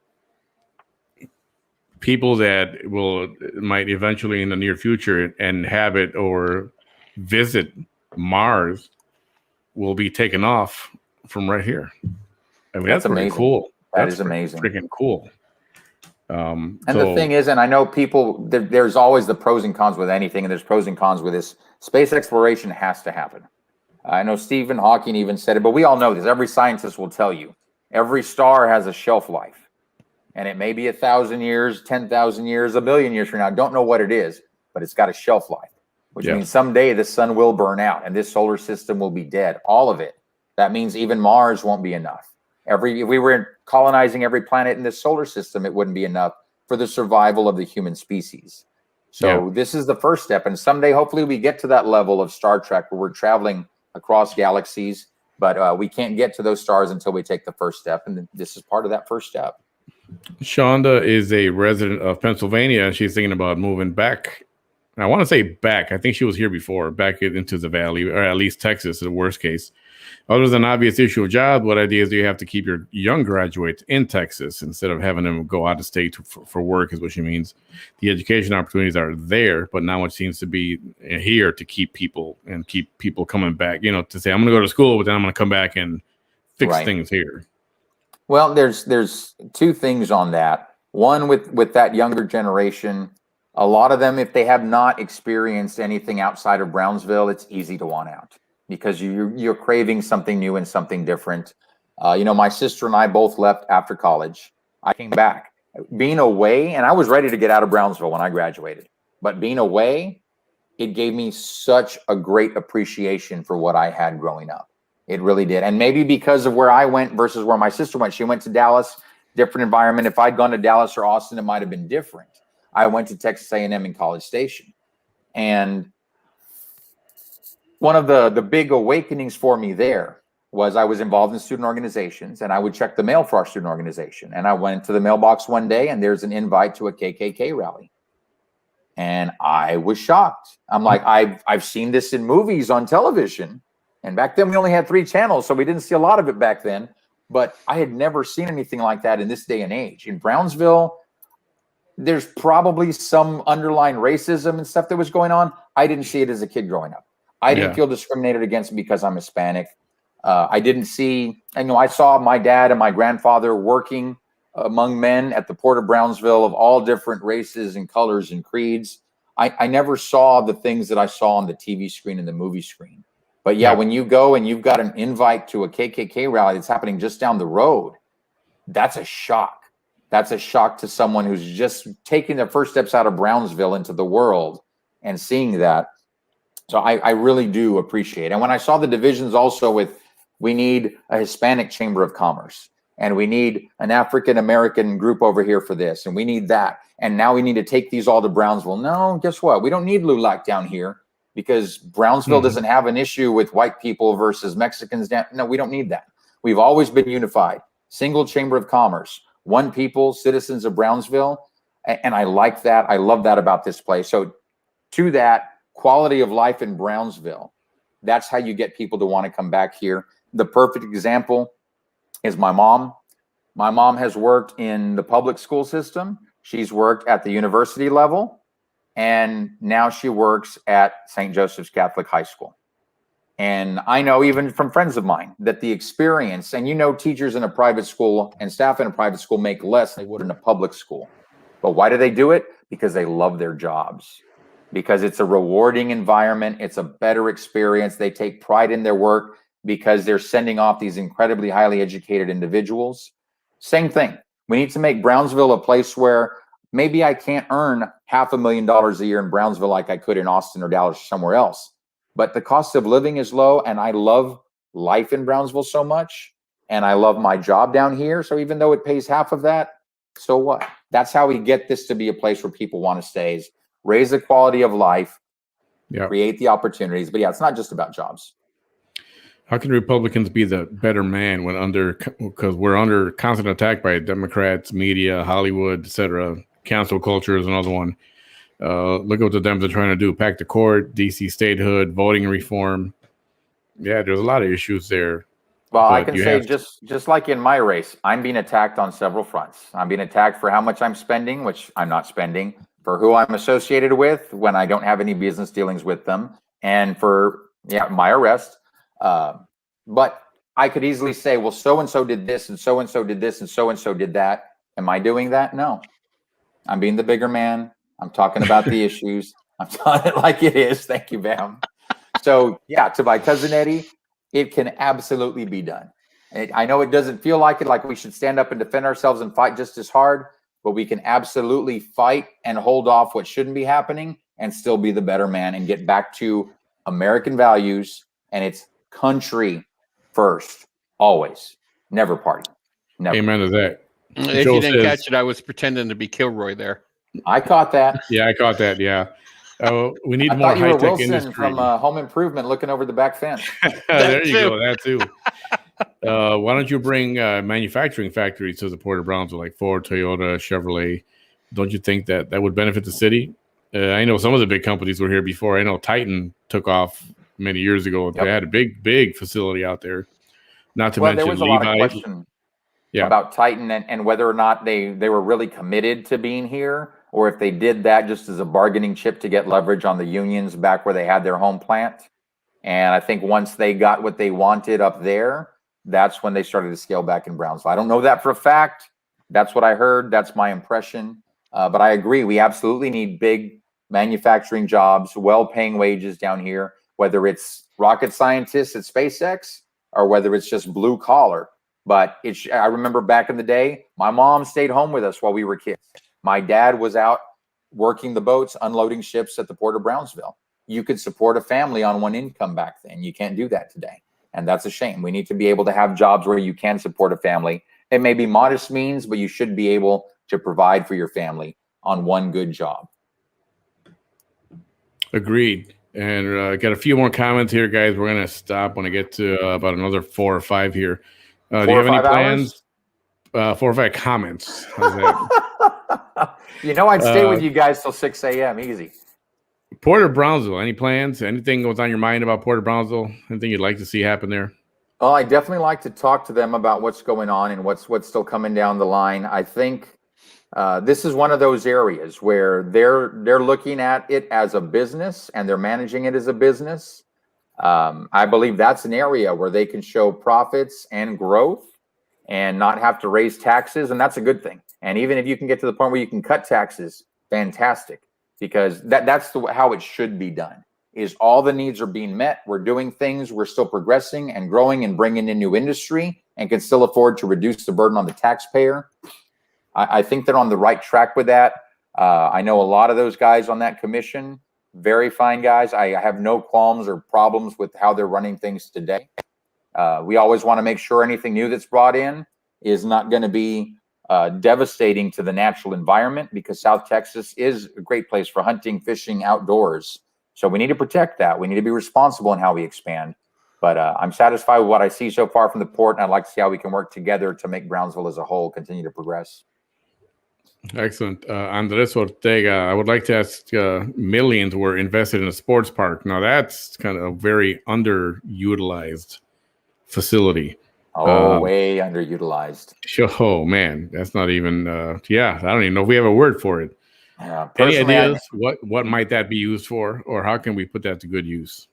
Speaker 1: people that might eventually in the near future inhabit or visit Mars will be taken off from right here. I mean, that's pretty cool.
Speaker 3: That is amazing.
Speaker 1: Freaking cool.
Speaker 3: And the thing is, and I know people, there's always the pros and cons with anything, and there's pros and cons with this. Space exploration has to happen. I know Stephen Hawking even said it, but we all know this. Every scientist will tell you, every star has a shelf life. And it may be 1,000 years, 10,000 years, 1,000,000 years from now. Don't know what it is, but it's got a shelf life, which means someday the sun will burn out and this solar system will be dead. All of it. That means even Mars won't be enough. If we were colonizing every planet in this solar system, it wouldn't be enough for the survival of the human species. So this is the first step. And someday, hopefully, we get to that level of Star Trek where we're traveling across galaxies, but we can't get to those stars until we take the first step. And this is part of that first step.
Speaker 1: Shonda is a resident of Pennsylvania, and she's thinking about moving back. I want to say back. I think she was here before, back into the valley, or at least Texas, in the worst case. Other than an obvious issue of job, what ideas do you have to keep your young graduates in Texas instead of having them go out of state for work, is what she means. The education opportunities are there, but now it seems to be here to keep people coming back, to say, I'm going to go to school, but then I'm going to come back and fix things here.
Speaker 3: Well, there's two things on that. One, with that younger generation, a lot of them, if they have not experienced anything outside of Brownsville, it's easy to want out because you're craving something new and something different. My sister and I both left after college. I came back. Being away, and I was ready to get out of Brownsville when I graduated, but being away, it gave me such a great appreciation for what I had growing up. It really did. And maybe because of where I went versus where my sister went. She went to Dallas, different environment. If I'd gone to Dallas or Austin, it might have been different. I went to Texas A&M in College Station. And one of the big awakenings for me there was I was involved in student organizations, and I would check the mail for our student organization. And I went to the mailbox one day, and there's an invite to a KKK rally. And I was shocked. I'm like, I've seen this in movies on television. And back then we only had 3 channels, so we didn't see a lot of it back then. But I had never seen anything like that in this day and age. In Brownsville, there's probably some underlying racism and stuff that was going on. I didn't see it as a kid growing up. I didn't feel discriminated against because I'm Hispanic. I didn't see, I saw my dad and my grandfather working among men at the Port of Brownsville of all different races and colors and creeds. I never saw the things that I saw on the TV screen and the movie screen. But when you go and you've got an invite to a KKK rally that's happening just down the road, that's a shock. That's a shock to someone who's just taking their first steps out of Brownsville into the world and seeing that. So I really do appreciate it. And when I saw the divisions also with, we need a Hispanic Chamber of Commerce, and we need an African-American group over here for this, and we need that. And now we need to take these all to Brownsville. No, guess what? We don't need LULAC down here, because Brownsville doesn't have an issue with white people versus Mexicans. No, we don't need that. We've always been unified. Single Chamber of Commerce, one people, citizens of Brownsville. And I like that. I love that about this place. So to that quality of life in Brownsville, that's how you get people to want to come back here. The perfect example is my mom. My mom has worked in the public school system. She's worked at the university level. And now she works at St. Joseph's Catholic High School. And I know even from friends of mine that the experience, and teachers in a private school and staff in a private school make less than they would in a public school. But why do they do it? Because they love their jobs. Because it's a rewarding environment. It's a better experience. They take pride in their work because they're sending off these incredibly highly educated individuals. Same thing. We need to make Brownsville a place where maybe I can't earn $500,000 a year in Brownsville like I could in Austin or Dallas or somewhere else. But the cost of living is low, and I love life in Brownsville so much, and I love my job down here. So even though it pays half of that, so what? That's how we get this to be a place where people want to stay, is raise the quality of life, create the opportunities. But it's not just about jobs.
Speaker 1: How can Republicans be the better man because we're under constant attack by Democrats, media, Hollywood, etc. Cancel culture is another one. Look at what the Dems are trying to do: pack the court, DC statehood, voting reform. Yeah, there's a lot of issues there.
Speaker 3: Well, I can say just like in my race, I'm being attacked on several fronts. I'm being attacked for how much I'm spending, which I'm not spending, for who I'm associated with when I don't have any business dealings with them, and for my arrest. But I could easily say, well, so-and-so did this, and so-and-so did this, and so-and-so did that. Am I doing that? No. I'm being the bigger man. I'm talking about the issues. I'm telling it like it is. Thank you, Bam. So, yeah, to my cousin Eddie, it can absolutely be done. I know it doesn't feel like it, like we should stand up and defend ourselves and fight just as hard, but we can absolutely fight and hold off what shouldn't be happening and still be the better man and get back to American values. And it's country first, always. Never party. Never.
Speaker 1: Amen to that.
Speaker 2: If you didn't catch it, I was pretending to be Kilroy there.
Speaker 3: I caught that.
Speaker 1: Yeah, I caught that. Yeah. We need
Speaker 3: I
Speaker 1: more
Speaker 3: thought you were
Speaker 1: high-tech
Speaker 3: Wilson
Speaker 1: industry.
Speaker 3: from Home Improvement looking over the back fence.
Speaker 1: There you go. That too. Why don't you bring manufacturing factories to the Port of Brownsville, like Ford, Toyota, Chevrolet? Don't you think that would benefit the city? I know some of the big companies were here before. I know Titan took off many years ago. Yep. They had a big facility out there. Not to mention
Speaker 3: there was a lot of question about Titan and whether or not they were really committed to being here, or if they did that just as a bargaining chip to get leverage on the unions back where they had their home plant. And I think once they got what they wanted up there, that's when they started to scale back in Brownsville. I don't know that for a fact. That's what I heard. That's my impression. But I agree. We absolutely need big manufacturing jobs, well-paying wages down here, whether it's rocket scientists at SpaceX or whether it's just blue collar. But I remember back in the day, my mom stayed home with us while we were kids. My dad was out working the boats, unloading ships at the Port of Brownsville. You could support a family on one income back then. You can't do that today. And that's a shame. We need to be able to have jobs where you can support a family. It may be modest means, but you should be able to provide for your family on one good job.
Speaker 1: Agreed. And got a few more comments here, guys. We're going to stop when I get to about another 4 or 5 here. Do you have any plans? 4 or 5 comments. How's that?
Speaker 3: I'd stay with you guys till 6 a.m. Easy.
Speaker 1: Port of Brownsville, any plans? Anything was on your mind about Port of Brownsville? Anything you'd like to see happen there?
Speaker 3: Well, I definitely like to talk to them about what's going on and what's still coming down the line. I think this is one of those areas where they're looking at it as a business and they're managing it as a business. I believe that's an area where they can show profits and growth and not have to raise taxes, and that's a good thing. And even if you can get to the point where you can cut taxes, fantastic, because that's how it should be done. Is all the needs are being met. We're doing things. We're still progressing and growing and bringing in new industry and can still afford to reduce the burden on the taxpayer. I think they're on the right track with that. I know a lot of those guys on that commission, very fine guys. I have no qualms or problems with how they're running things today. We always want to make sure anything new that's brought in is not going to be devastating to the natural environment, because South Texas is a great place for hunting, fishing, outdoors. So we need to protect that. We need to be responsible in how we expand. But I'm satisfied with what I see so far from the port, and I'd like to see how we can work together to make Brownsville as a whole continue to progress.
Speaker 1: Excellent. Andres Ortega, I would like to ask, millions were invested in a sports park. Now, that's kind of a very underutilized facility.
Speaker 3: Way underutilized.
Speaker 1: Oh, man, that's not even, I don't even know if we have a word for it. Any ideas what might that be used for, or how can we put that to good use?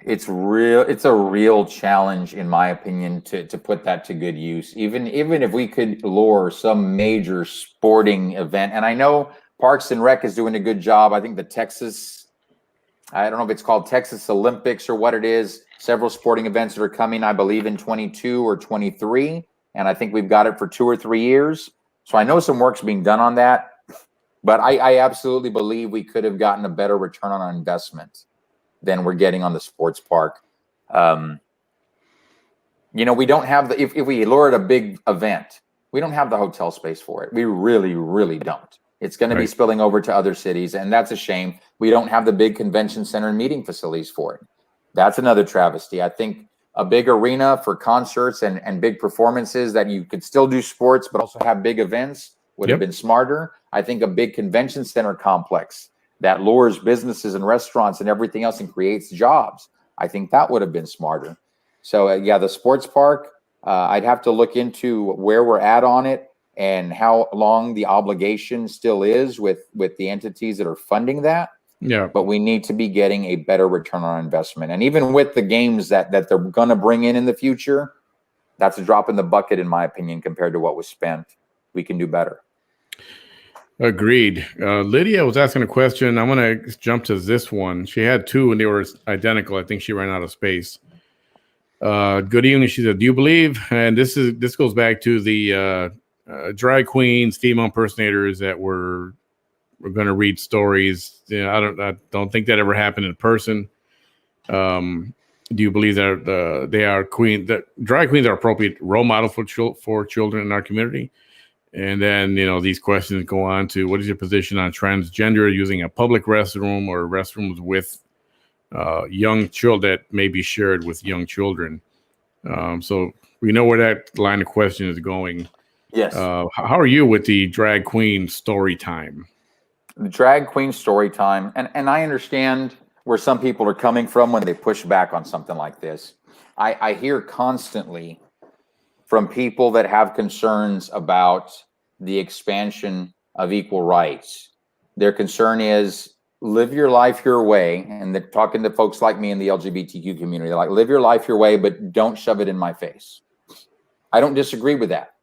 Speaker 3: It's a real challenge, in my opinion, to put that to good use. Even if we could lure some major sporting event, and I know Parks and Rec is doing a good job. I think I don't know if it's called Texas Olympics or what it is. Several sporting events that are coming, I believe, in 22 or 23, and I think we've got it for 2 or 3 years. So I know some work's being done on that, but I absolutely believe we could have gotten a better return on our investment than we're getting on the sports park. We don't have if we lure at a big event, we don't have the hotel space for it. We really, really don't. It's going to be spilling over to other cities, and that's a shame. We don't have the big convention center and meeting facilities for it. That's another travesty. I think a big arena for concerts and big performances that you could still do sports, but also have big events would have been smarter. I think a big convention center complex that lures businesses and restaurants and everything else and creates jobs, I think that would have been smarter. So yeah, the sports park, I'd have to look into where we're at on it and how long the obligation still is with the entities that are funding that.
Speaker 1: Yeah.
Speaker 3: But we need to be getting a better return on investment. And even with the games that they're going to bring in the future, that's a drop in the bucket, in my opinion, compared to what was spent. We can do better.
Speaker 1: Agreed. Lydia was asking a question. I'm going to jump to this one. She had two and they were identical. I think she ran out of space. Good evening. She said, do you believe, and this goes back to the drag queens, female impersonators that were going to read stories. You know, I don't think that ever happened in person. Do you believe that they are that drag queens are appropriate role model for children in our community? And then, you know, these questions go on to, what is your position on transgender using a public restroom or restrooms with young children that may be shared with young children? So we know where that line of question is going.
Speaker 3: Yes.
Speaker 1: How are you with the drag queen story time?
Speaker 3: The drag queen story time. And I understand where some people are coming from when they push back on something like this. I hear constantly from people that have concerns about the expansion of equal rights. Their concern is live your life your way. And they're talking to folks like me in the LGBTQ community. They're like, live your life your way, but don't shove it in my face. I don't disagree with that.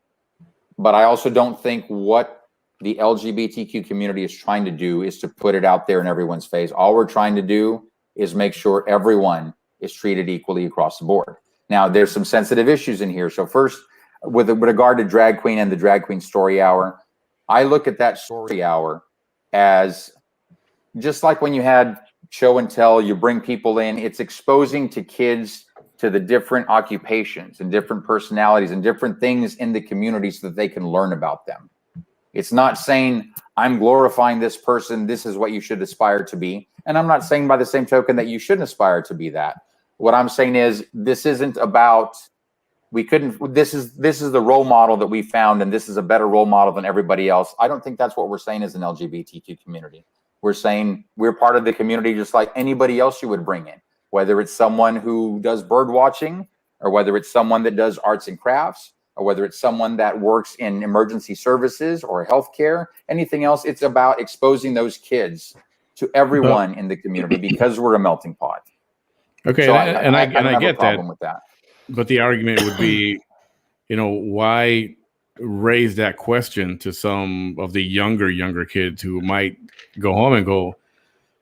Speaker 3: But I also don't think what the LGBTQ community is trying to do is to put it out there in everyone's face. All we're trying to do is make sure everyone is treated equally across the board. Now, there's some sensitive issues in here. So first, with regard to drag queen and the drag queen story hour, I look at that story hour as just like when you had show and tell, you bring people in, it's exposing to kids to the different occupations and different personalities and different things in the community so that they can learn about them. It's not saying I'm glorifying this person, this is what you should aspire to be. And I'm not saying by the same token that you shouldn't aspire to be that. What I'm saying is this isn't about, this is the role model that we found and this is a better role model than everybody else. I don't think that's what we're saying as an LGBTQ community. We're saying we're part of the community just like anybody else you would bring in, whether it's someone who does bird watching or whether it's someone that does arts and crafts or whether it's someone that works in emergency services or healthcare, anything else. It's about exposing those kids to everyone in the community because we're a melting pot.
Speaker 1: Okay,
Speaker 3: so
Speaker 1: I get that.
Speaker 3: With that.
Speaker 1: But the argument would be, you know, why raise that question to some of the younger kids who might go home and go,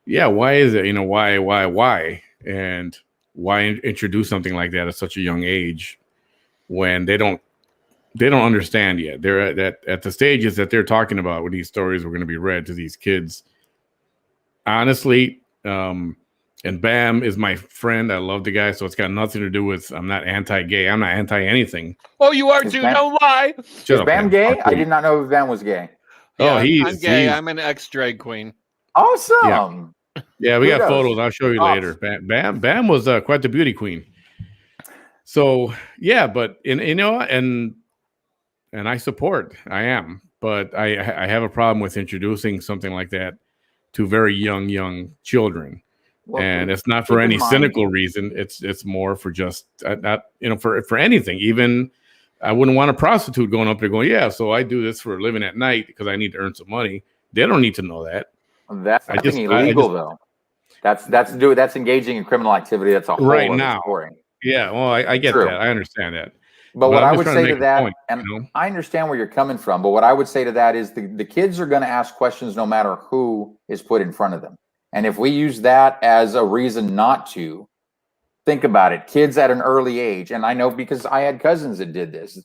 Speaker 1: yeah, why is it? You know, why? And why introduce something like that at such a young age when they don't understand yet? They're at the stages that they're talking about when these stories were going to be read to these kids. Honestly, and Bam is my friend. I love the guy, so it's got nothing to do with, I'm not anti-gay. I'm not anti-anything.
Speaker 2: Oh, you are too. Don't lie.
Speaker 3: Is Bam gay? I did not know if Bam was gay.
Speaker 2: Yeah, I'm gay. I'm an ex-drag queen.
Speaker 3: Awesome.
Speaker 1: Yeah, we got photos. I'll show you later. Bam was quite the beauty queen. So yeah, but you know, and I support. I am, but I have a problem with introducing something like that to very young children. Well, and it's not for any cynical reason. It's more for just not, you know, for anything. Even I wouldn't want a prostitute going up there going, yeah, so I do this for a living at night because I need to earn some money. They don't need to know that.
Speaker 3: That's illegal though. That's engaging in criminal activity. That's a whole
Speaker 1: right
Speaker 3: other
Speaker 1: now.
Speaker 3: story.
Speaker 1: Yeah, well, I get that. I understand that.
Speaker 3: But what I would say to that, and I understand where you're coming from, but what I would say to that is the kids are going to ask questions no matter who is put in front of them. And if we use that as a reason not to, think about it. Kids at an early age, and I know because I had cousins that did this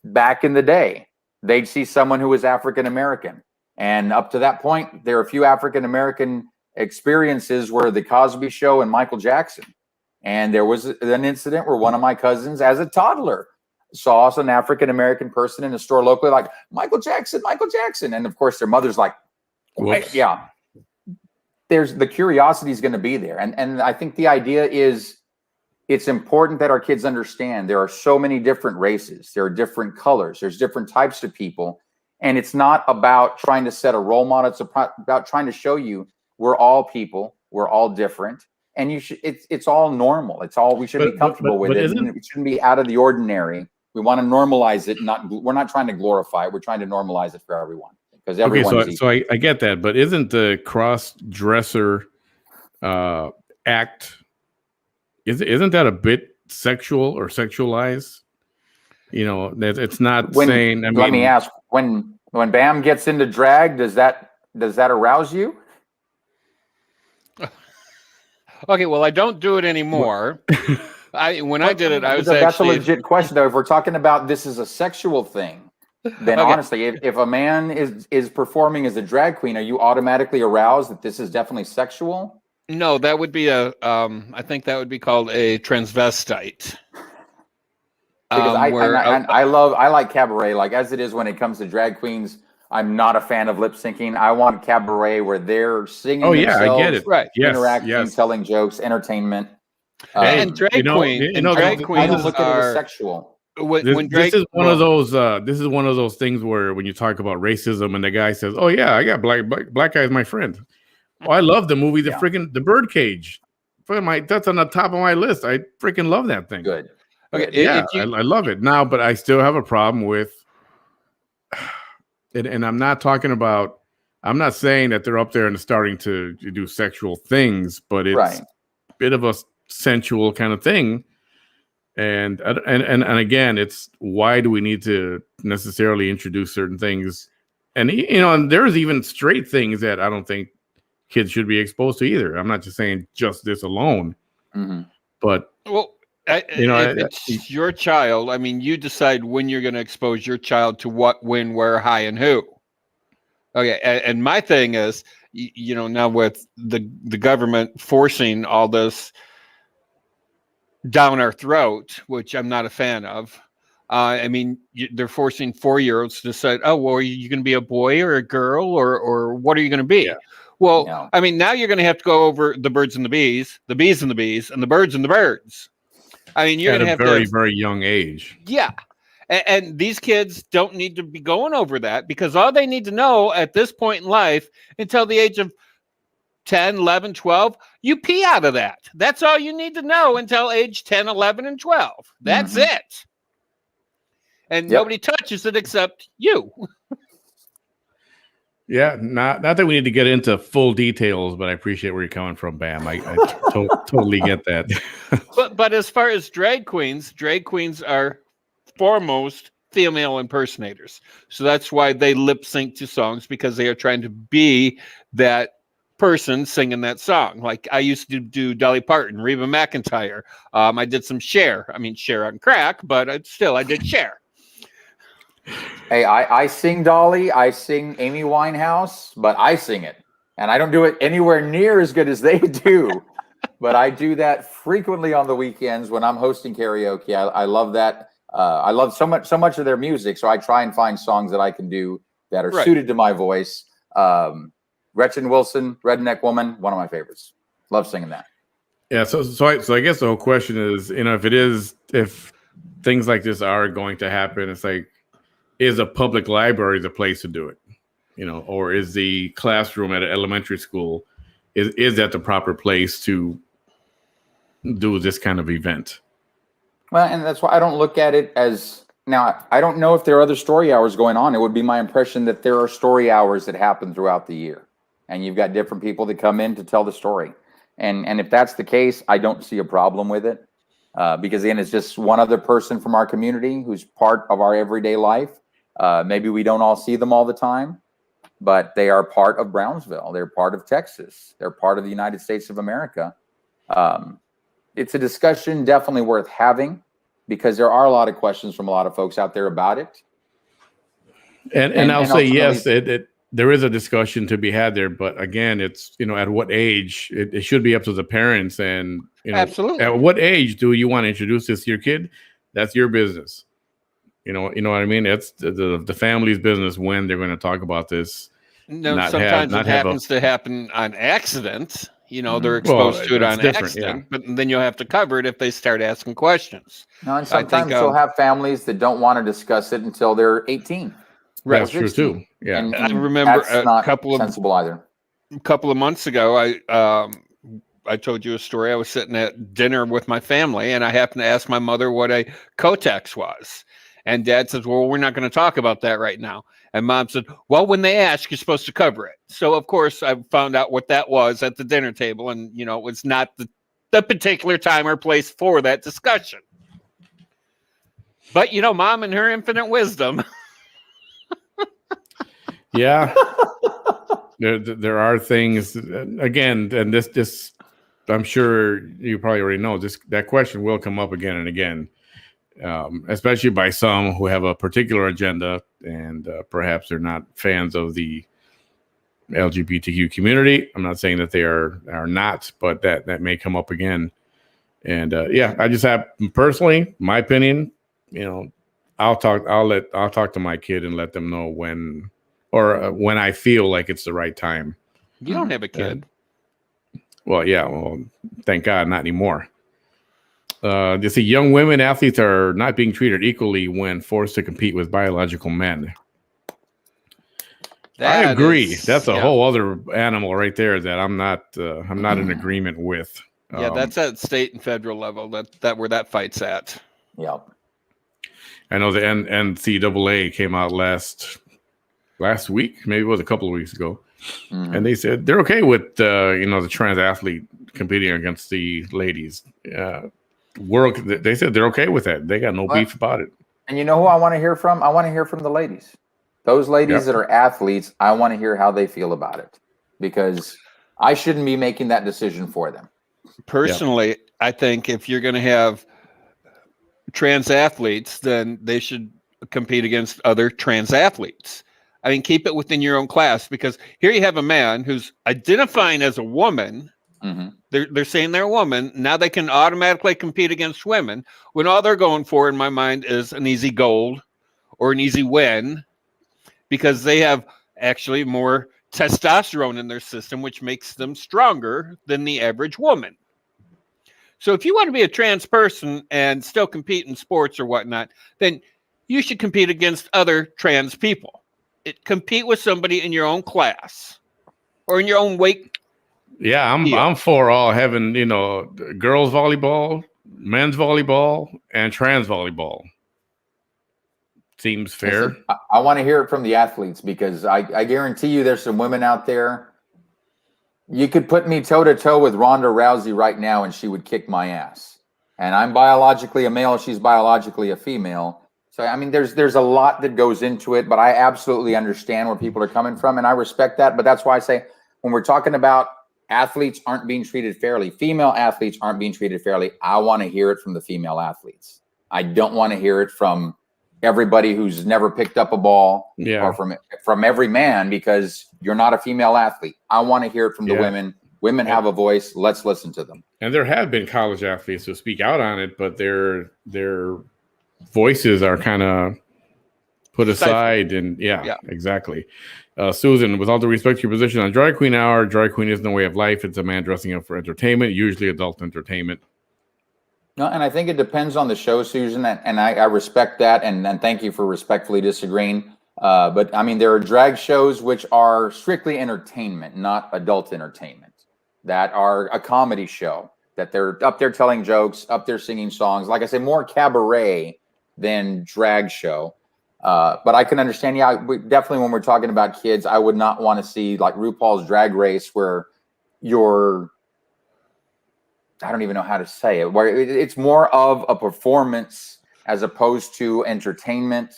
Speaker 3: back in the day, they'd see someone who was African-American. And up to that point, there are a few African-American experiences where the Cosby Show and Michael Jackson. And there was an incident where one of my cousins, as a toddler, saw an African-American person in a store locally, like, Michael Jackson. And of course, their mother's like, yeah. There's the curiosity is going to be there. And I think the idea is it's important that our kids understand there are so many different races. There are different colors. There's different types of people. And it's not about trying to set a role model. It's about trying to show you we're all people. We're all different. And it's all normal. It's all, we should be comfortable with it. And it shouldn't be out of the ordinary. We want to normalize it. We're not trying to glorify it. We're trying to normalize it for everyone. Because everyone.
Speaker 1: So I get that, but isn't the cross-dresser act, isn't that a bit sexual or sexualized? You know, that it's not saying.
Speaker 3: Let me ask: when Bam gets into drag, does that arouse you?
Speaker 2: Okay, well, I don't do it anymore. When I did it, I was
Speaker 3: that's a legit question, though. If we're talking about this is a sexual thing, then honestly, if a man is performing as a drag queen, are you automatically aroused that this is definitely sexual?
Speaker 2: No, that would be I think that would be called a transvestite.
Speaker 3: Because I like cabaret, like as it is when it comes to drag queens. I'm not a fan of lip syncing. I want cabaret where they're singing.
Speaker 1: Oh yeah, I get it.
Speaker 2: Right,
Speaker 3: interacting, telling jokes, entertainment.
Speaker 2: And drag queens.
Speaker 3: I don't look at it as sexual.
Speaker 1: This is one of those things where when you talk about racism and the guy says, "Oh yeah, I got black guy is my friend." Oh, I love the movie, the Birdcage. That's on the top of my list. I freaking love that thing.
Speaker 3: Good.
Speaker 2: Okay,
Speaker 1: yeah, I love it now, but I still have a problem with. And I'm not talking about. I'm not saying that they're up there and starting to do sexual things, but it's a bit of a sensual kind of thing. And again, it's why do we need to necessarily introduce certain things? And and there's even straight things that I don't think kids should be exposed to either. I'm not just saying just this alone, but
Speaker 2: if it's your child, I mean, you decide when you're going to expose your child to what, when, where, how, and who. Okay, and my thing is, now with the government forcing all this down our throat, which I'm not a fan of. I mean, they're forcing 4-year-olds to decide, oh, well, are you going to be a boy or a girl, or what are you going to be? Yeah. Well, I mean, now you're going to have to go over the birds and the bees and the bees, and the birds and the birds. I mean, you're going to have
Speaker 1: very, very young age.
Speaker 2: Yeah. And these kids don't need to be going over that, because all they need to know at this point in life, until the age of 10, 11, 12, you pee out of that. That's all you need to know until age 10, 11, and 12. That's it. And nobody touches it except you.
Speaker 1: Yeah, not that we need to get into full details, but I appreciate where you're coming from, Bam. I totally get that.
Speaker 2: But as far as drag queens are foremost female impersonators. So that's why they lip sync to songs, because they are trying to be that person singing that song. Like I used to do Dolly Parton, Reba McEntire. I did some Cher. I mean, Cher on crack, but I did Cher.
Speaker 3: Hey, I sing Dolly, I sing Amy Winehouse, but I sing it. And I don't do it anywhere near as good as they do. But I do that frequently on the weekends when I'm hosting karaoke. I love that. I love so much of their music. So I try and find songs that I can do that are suited to my voice. Gretchen Wilson, Redneck Woman, one of my favorites. Love singing that.
Speaker 1: Yeah. So I guess the whole question is, if things like this are going to happen, it's like, is a public library the place to do it? Or is the classroom at an elementary school, is that the proper place to do this kind of event?
Speaker 3: Well, and that's why I don't look at it as, now, I don't know if there are other story hours going on. It would be my impression that there are story hours that happen throughout the year. And you've got different people that come in to tell the story. And if that's the case, I don't see a problem with it. Because again, it's just one other person from our community who's part of our everyday life. Maybe we don't all see them all the time, but they are part of Brownsville. They're part of Texas. They're part of the United States of America. It's a discussion definitely worth having, because there are a lot of questions from a lot of folks out there about it.
Speaker 1: And I'll say, yes, there is a discussion to be had there, but again, it's, at what age it should be up to the parents, and,
Speaker 2: absolutely,
Speaker 1: at what age do you want to introduce this to your kid? That's your business. You know what I mean? It's the family's business when they're going to talk about this.
Speaker 2: No, sometimes it happens to happen on accident. They're exposed to it on accident, but then you'll have to cover it if they start asking questions.
Speaker 3: No, and sometimes you'll have families that don't want to discuss it until they're 18.
Speaker 1: That's true too. Yeah.
Speaker 3: And
Speaker 2: I remember
Speaker 3: that's not sensible either.
Speaker 2: A couple of months ago, I told you a story. I was sitting at dinner with my family, and I happened to ask my mother what a Kotex was. And Dad says, well, we're not going to talk about that right now. And Mom said, well, when they ask, you're supposed to cover it. So, of course, I found out what that was at the dinner table. And, you know, it was not the particular time or place for that discussion. But, you know, Mom and her infinite wisdom.
Speaker 1: Yeah. There are things, again, and this I'm sure you probably already know, that question will come up again and again. Especially by some who have a particular agenda and perhaps they're not fans of the LGBTQ community. I'm not saying that they are not, but that may come up again. And I just have personally my opinion. You know, I'll talk to my kid and let them know when I feel like it's the right time.
Speaker 2: You don't have a kid.
Speaker 1: Well, thank God, not anymore. They say young women athletes are not being treated equally when forced to compete with biological men. I agree. That's a whole other animal right there that I'm not in agreement with.
Speaker 2: Yeah, that's at state and federal level. That where that fight's at.
Speaker 3: Yeah.
Speaker 1: I know the NCAA came out last week, maybe it was a couple of weeks ago, and they said they're okay with the trans athlete competing against the ladies. They said they're okay with that. They got no beef about it.
Speaker 3: And you know who I want to hear from? I want to hear from the ladies. Those ladies that are athletes, I want to hear how they feel about it, because I shouldn't be making that decision for them.
Speaker 2: Personally, I think if you're going to have trans athletes, then they should compete against other trans athletes. I mean, keep it within your own class, because here you have a man who's identifying as a woman. Mm-hmm. They're saying they're a woman. Now they can automatically compete against women when all they're going for, in my mind, is an easy gold or an easy win, because they have actually more testosterone in their system, which makes them stronger than the average woman. So if you want to be a trans person and still compete in sports or whatnot, then you should compete against other trans people. Compete with somebody in your own class or in your own weight.
Speaker 1: Yeah, I'm for all having, girls volleyball, men's volleyball, and trans volleyball. Seems fair.
Speaker 3: Listen, I want to hear it from the athletes, because I guarantee you there's some women out there. You could put me toe to toe with Ronda Rousey right now and she would kick my ass. And I'm biologically a male, she's biologically a female. So, I mean, there's a lot that goes into it, but I absolutely understand where people are coming from, and I respect that. But that's why I say, when we're talking about athletes aren't being treated fairly, female athletes aren't being treated fairly, I want to hear it from the female athletes. I don't want to hear it from everybody who's never picked up a ball, or from every man, because you're not a female athlete. I want to hear it from the women. Women have a voice. Let's listen to them.
Speaker 1: And there have been college athletes who speak out on it, but their voices are kind of put aside. And exactly. Susan, with all due respect to your position on Drag Queen Hour, drag queen isn't a way of life. It's a man dressing up for entertainment, usually adult entertainment.
Speaker 3: No, and I think it depends on the show, Susan, and I respect that, and thank you for respectfully disagreeing. But I mean, there are drag shows which are strictly entertainment, not adult entertainment, that are a comedy show, that they're up there telling jokes, up there singing songs. Like I said, more cabaret than drag show. But I can understand, definitely when we're talking about kids, I would not want to see like RuPaul's Drag Race where I don't even know how to say it, where it's more of a performance as opposed to entertainment.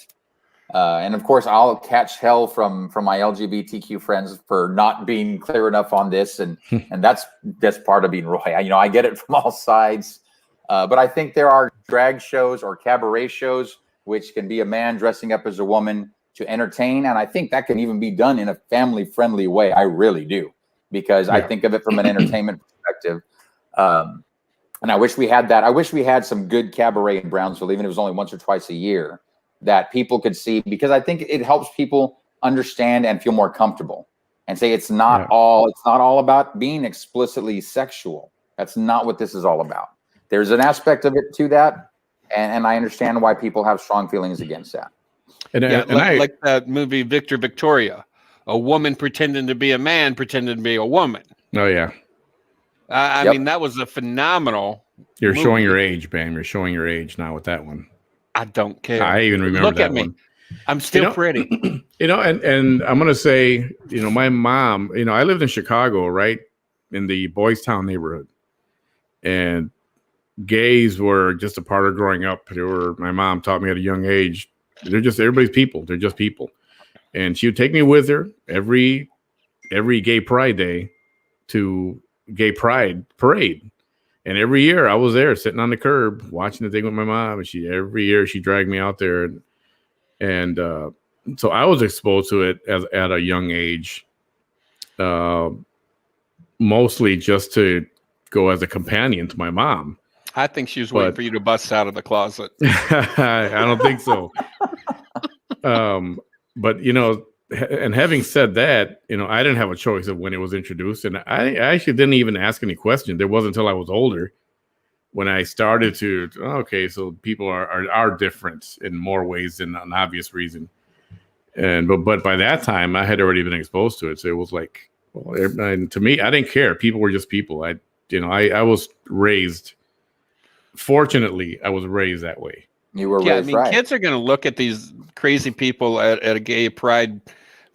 Speaker 3: And of course, I'll catch hell from my LGBTQ friends for not being clear enough on this, and that's part of being Roy. I get it from all sides, but I think there are drag shows or cabaret shows which can be a man dressing up as a woman to entertain, and I think that can even be done in a family-friendly way. I really do, because I think of it from an entertainment perspective. And I wish we had that. I wish we had some good cabaret in Brownsville, even if it was only once or twice a year, that people could see, because I think it helps people understand and feel more comfortable and say it's not all about being explicitly sexual. That's not what this is all about. There's an aspect of it to that, and I understand why people have strong feelings against that.
Speaker 1: And,
Speaker 2: Yeah,
Speaker 1: and
Speaker 2: like that movie Victor Victoria, a woman pretending to be a man, pretending to be a woman.
Speaker 1: Oh yeah.
Speaker 2: I mean, that was a phenomenal.
Speaker 1: You're
Speaker 2: movie.
Speaker 1: showing your age, Bam. You're showing your age now with that one.
Speaker 2: I don't care.
Speaker 1: I even remember
Speaker 2: Look
Speaker 1: that
Speaker 2: at me.
Speaker 1: one.
Speaker 2: I'm still pretty.
Speaker 1: And I'm gonna say, my mom. I lived in Chicago, right, in the Boys Town neighborhood, and gays were just a part of growing up. My mom taught me at a young age. They're just everybody's people. They're just people, and she would take me with her every Gay Pride Day to Gay Pride Parade. And every year I was there sitting on the curb watching the thing with my mom. And every year she dragged me out there. And so I was exposed to it at a young age, mostly just to go as a companion to my mom.
Speaker 2: I think she was waiting for you to bust out of the closet.
Speaker 1: I don't think so. But, and having said that, I didn't have a choice of when it was introduced. And I actually didn't even ask any questions. It wasn't until I was older when I started to, okay, so people are different in more ways than an obvious reason. But by that time, I had already been exposed to it. So it was like, to me, I didn't care. People were just people. I was raised, fortunately, I was raised that way.
Speaker 3: You were raised right.
Speaker 2: Kids are going to look at these crazy people at a gay pride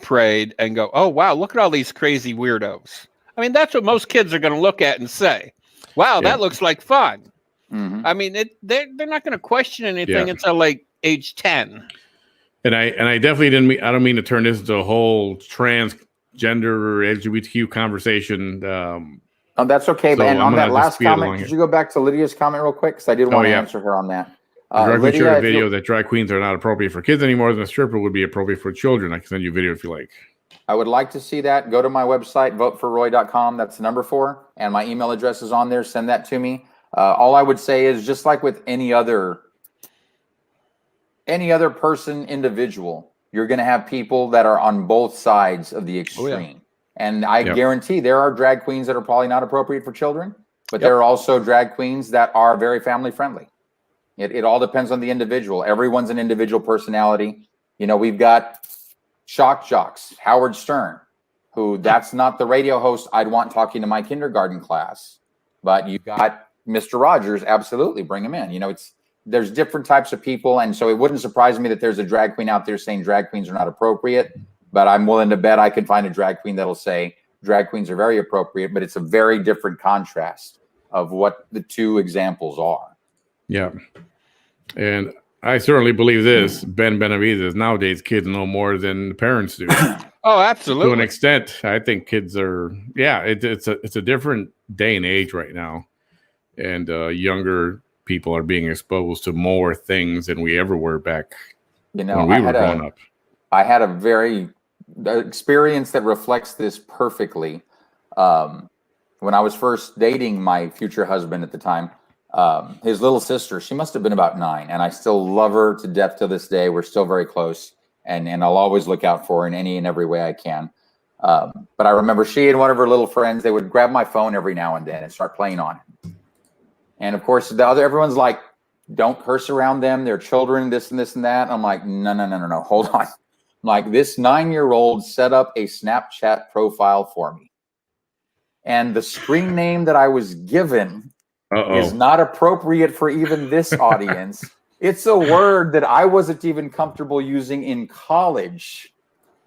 Speaker 2: parade and go, oh, wow, look at all these crazy weirdos. I mean, that's what most kids are going to look at and say, wow, that looks like fun. Mm-hmm. I mean, they're not going to question anything until like age 10.
Speaker 1: And I definitely didn't I don't mean to turn this into a whole transgender LGBTQ conversation.
Speaker 3: Oh, that's okay. So and on that last comment, could you go back to Lydia's comment real quick? Because I did want to answer her on that.
Speaker 1: Lydia shared a video that drag queens are not appropriate for kids anymore than a stripper would be appropriate for children. I can send you a video if you like.
Speaker 3: I would like to see that. Go to my website, voteforroy.com. That's the number 4. And my email address is on there. Send that to me. All I would say is just like with any other person, individual, you're going to have people that are on both sides of the extreme. Oh, yeah. And I guarantee there are drag queens that are probably not appropriate for children, but there are also drag queens that are very family friendly. It all depends on the individual. Everyone's an individual personality. We've got shock jocks, Howard Stern, who that's not the radio host I'd want talking to my kindergarten class. But you got Mr. Rogers, absolutely, bring him in. There's different types of people, and so it wouldn't surprise me that there's a drag queen out there saying drag queens are not appropriate. But I'm willing to bet I can find a drag queen that'll say drag queens are very appropriate, but it's a very different contrast of what the two examples are.
Speaker 1: Yeah. And I certainly believe this, Ben Benavidez, nowadays kids know more than the parents do.
Speaker 2: Oh, absolutely.
Speaker 1: To an extent, I think kids are, it's a different day and age right now. And younger people are being exposed to more things than we ever were back when we were growing up.
Speaker 3: I had a very experience that reflects this perfectly. When I was first dating my future husband at the time, his little sister, she must have been about 9, and I still love her to death to this day. We're still very close, and I'll always look out for her in any and every way I can. But I remember she and one of her little friends, they would grab my phone every now and then and start playing on it. And of course, everyone's like, don't curse around them. They're children, this and this and that. And I'm like, no, hold on. I'm like, this 9-year-old set up a Snapchat profile for me. And the screen name that I was given is not appropriate for even this audience. It's a word that I wasn't even comfortable using in college.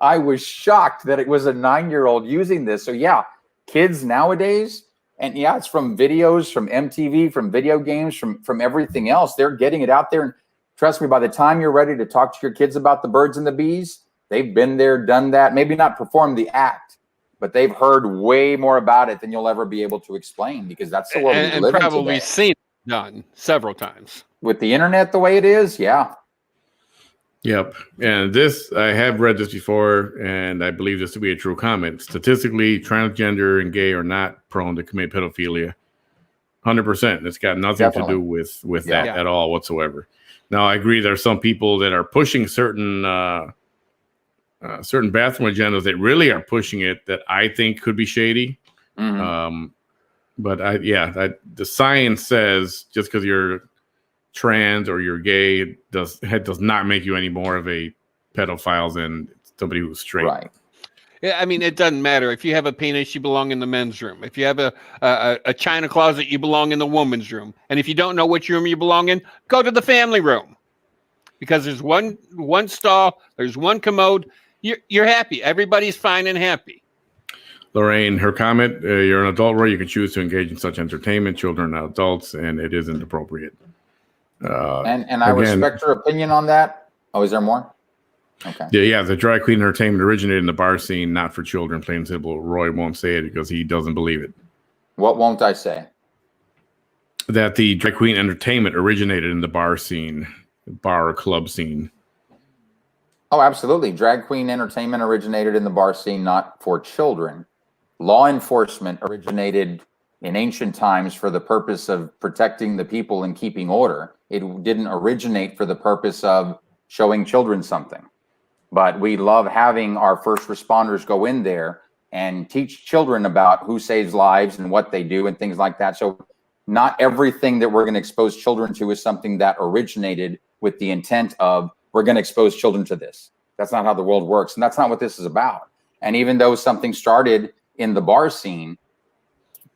Speaker 3: I was shocked that it was a 9-year-old using this. So yeah, kids nowadays, and it's from videos, from MTV, from video games, from everything else. They're getting it out there. And trust me, by the time you're ready to talk to your kids about the birds and the bees, they've been there, done that, maybe not performed the act, but they've heard way more about it than you'll ever be able to explain, because that's the world we live in today.
Speaker 2: And probably seen it done several times.
Speaker 3: With the internet the way it is, yeah.
Speaker 1: Yep. And this, I have read this before, and I believe this to be a true comment. Statistically, transgender and gay are not prone to commit pedophilia. 100%. It's got nothing to do with that at all whatsoever. Now, I agree there are some people that are pushing certain bathroom agendas that really are pushing it that I think could be shady. Mm-hmm. But the science says just because you're trans or you're gay does not make you any more of a pedophiles and somebody who's straight.
Speaker 3: Right.
Speaker 2: Yeah, I mean, it doesn't matter. If you have a penis, you belong in the men's room. If you have a china closet, you belong in the woman's room. And if you don't know which room you belong in, go to the family room. Because there's one stall, there's one commode. You're happy. Everybody's fine and happy.
Speaker 1: Lorraine, her comment, you're an adult where you can choose to engage in such entertainment, children and adults, and it isn't appropriate.
Speaker 3: And I respect your opinion on that. Oh, is there more? Okay.
Speaker 1: Yeah, the drag queen entertainment originated in the bar scene, not for children, plain and simple. Roy won't say it because he doesn't believe it.
Speaker 3: What won't I say?
Speaker 1: That the drag queen entertainment originated in the bar scene, bar or club scene.
Speaker 3: Oh, absolutely. Drag queen entertainment originated in the bar scene, not for children. Law enforcement originated in ancient times for the purpose of protecting the people and keeping order. It didn't originate for the purpose of showing children something. But we love having our first responders go in there and teach children about who saves lives and what they do and things like that. So not everything that we're going to expose children to is something that originated with the intent of we're going to expose children to this. That's not how the world works. And that's not what this is about. And even though something started in the bar scene,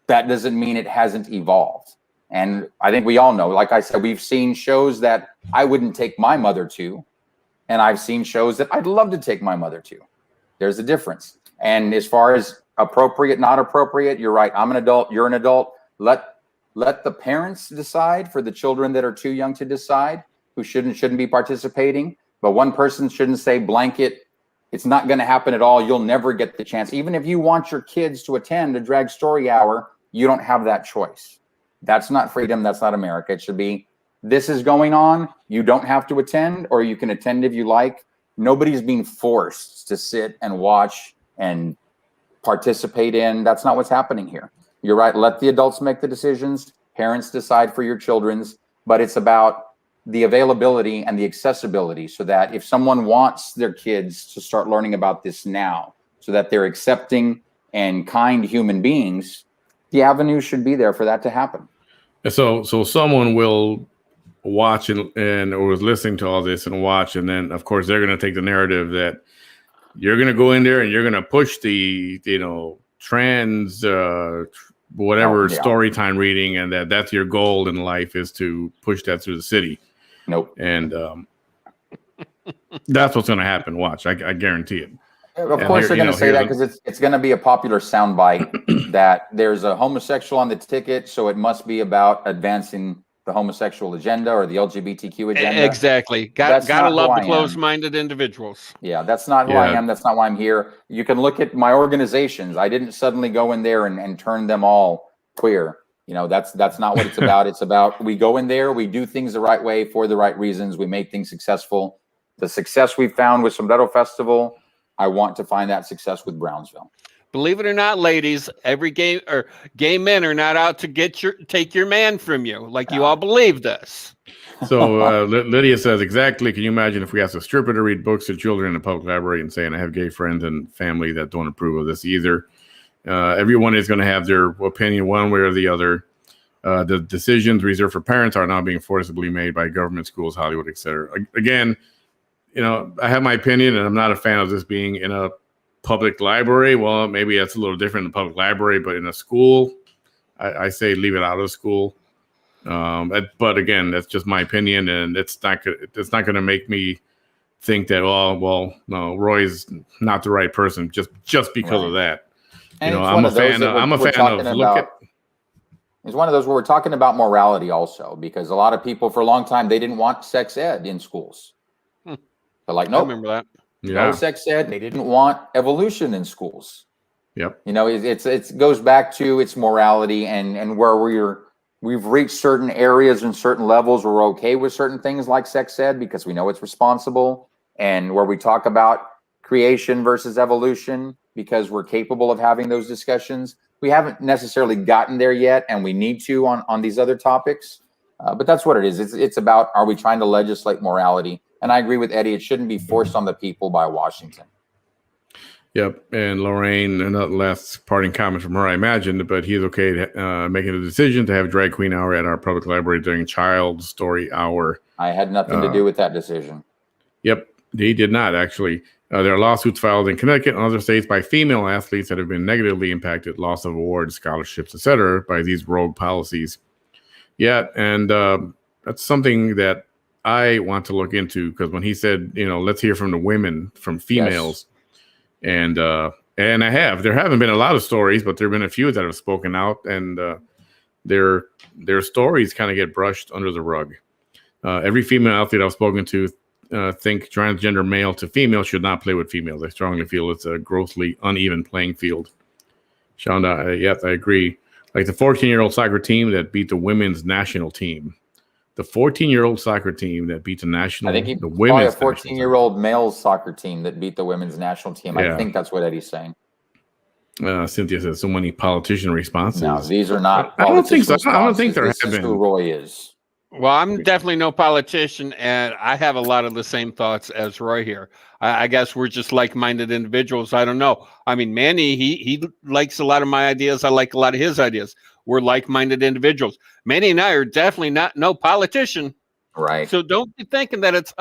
Speaker 3: that doesn't mean it hasn't evolved. And I think we all know, like I said, we've seen shows that I wouldn't take my mother to. And I've seen shows that I'd love to take my mother to. There's a difference. And as far as appropriate, not appropriate, you're right. I'm an adult. You're an adult. Let the parents decide for the children that are too young to decide who shouldn't be participating. But one person shouldn't say blanket, it's not going to happen at all. You'll never get the chance. Even if you want your kids to attend a drag story hour, you don't have that choice. That's not freedom. That's not America. It should be, this is going on. You don't have to attend, or you can attend if you like. Nobody's being forced to sit and watch and participate in. That's not what's happening here. You're right. Let the adults make the decisions. Parents decide for your children's, but it's about the availability and the accessibility so that if someone wants their kids to start learning about this now, so that they're accepting and kind human beings, the avenue should be there for that to happen.
Speaker 1: So someone will watch and or was listening to all this and watch, and then of course they're going to take the narrative that you're going to go in there and you're going to push the trans whatever story time reading, and that's your goal in life is to push that through the city.
Speaker 3: Nope.
Speaker 1: And that's what's going to happen. Watch, I guarantee it.
Speaker 3: Of course they're going to say that because it's going to be a popular soundbite that there's a homosexual on the ticket, so it must be about advancing the homosexual agenda or the LGBTQ agenda.
Speaker 2: Exactly. Gotta love the closed-minded individuals.
Speaker 3: Yeah, that's not who I am. That's not why I'm here. You can look at my organizations. I didn't suddenly go in there and turn them all queer. That's not what it's about. It's about we go in there, we do things the right way for the right reasons. We make things successful. The success we found with Sombrero Festival, I want to find that success with Brownsville.
Speaker 2: Believe it or not, ladies, every gay men are not out to take your man from you. Like you all believe this.
Speaker 1: So Lydia says, exactly. Can you imagine if we asked a stripper to read books to children in a public library and saying, I have gay friends and family that don't approve of this either. Everyone is going to have their opinion one way or the other. The decisions reserved for parents are now being forcibly made by government, schools, Hollywood, etc. Again, I have my opinion, and I'm not a fan of this being in a public library. Well, maybe that's a little different in a public library, but in a school, I say leave it out of school. But again, that's just my opinion, and it's not going to make me think that no, Roy's not the right person just because of that.
Speaker 3: And
Speaker 1: I'm a fan of look at.
Speaker 3: It's one of those where we're talking about morality also, because a lot of people for a long time, they didn't want sex ed in schools. They're like, no,
Speaker 2: I remember that.
Speaker 3: No sex ed. They didn't want evolution in schools.
Speaker 1: Yep.
Speaker 3: It goes back to its morality and where we've reached certain areas and certain levels where we're okay with certain things like sex ed because we know it's responsible, and where we talk about creation versus evolution because we're capable of having those discussions. We haven't necessarily gotten there yet, and we need to on these other topics. But that's what it is. It's about, are we trying to legislate morality? And I agree with Eddie. It shouldn't be forced on the people by Washington.
Speaker 1: Yep. And Lorraine, another last parting comment from her, I imagined, but he's okay making a decision to have drag queen hour at our public library during child story hour.
Speaker 3: I had nothing to do with that decision.
Speaker 1: Yep. They did not, actually. There are lawsuits filed in Connecticut and other states by female athletes that have been negatively impacted, loss of awards, scholarships, etc., by these rogue policies. Yeah, and that's something that I want to look into, because when he said, let's hear from the women, from females, and I have. There haven't been a lot of stories, but there have been a few that have spoken out, and their stories kind of get brushed under the rug. Every female athlete I've spoken to think transgender male to female should not play with females. I strongly feel it's a grossly uneven playing field. Shonda, yes, I agree. Like the 14-year-old soccer team that beat the women's national team. The 14-year-old soccer team that beat the national. I think the women's.
Speaker 3: Probably a 14-year-old male soccer team that beat the women's national team. Yeah. I think that's what Eddie's saying.
Speaker 1: Cynthia says so many politician responses.
Speaker 3: No, these are not.
Speaker 1: I don't think so. I don't think there have been.
Speaker 3: This is who Roy is.
Speaker 2: Well, I'm definitely no politician, and I have a lot of the same thoughts as Roy here. I guess we're just like-minded individuals. I don't know. I mean, Manny, he likes a lot of my ideas. I like a lot of his ideas. We're like-minded individuals. Manny and I are definitely no politician.
Speaker 3: Right.
Speaker 2: So don't be thinking that it's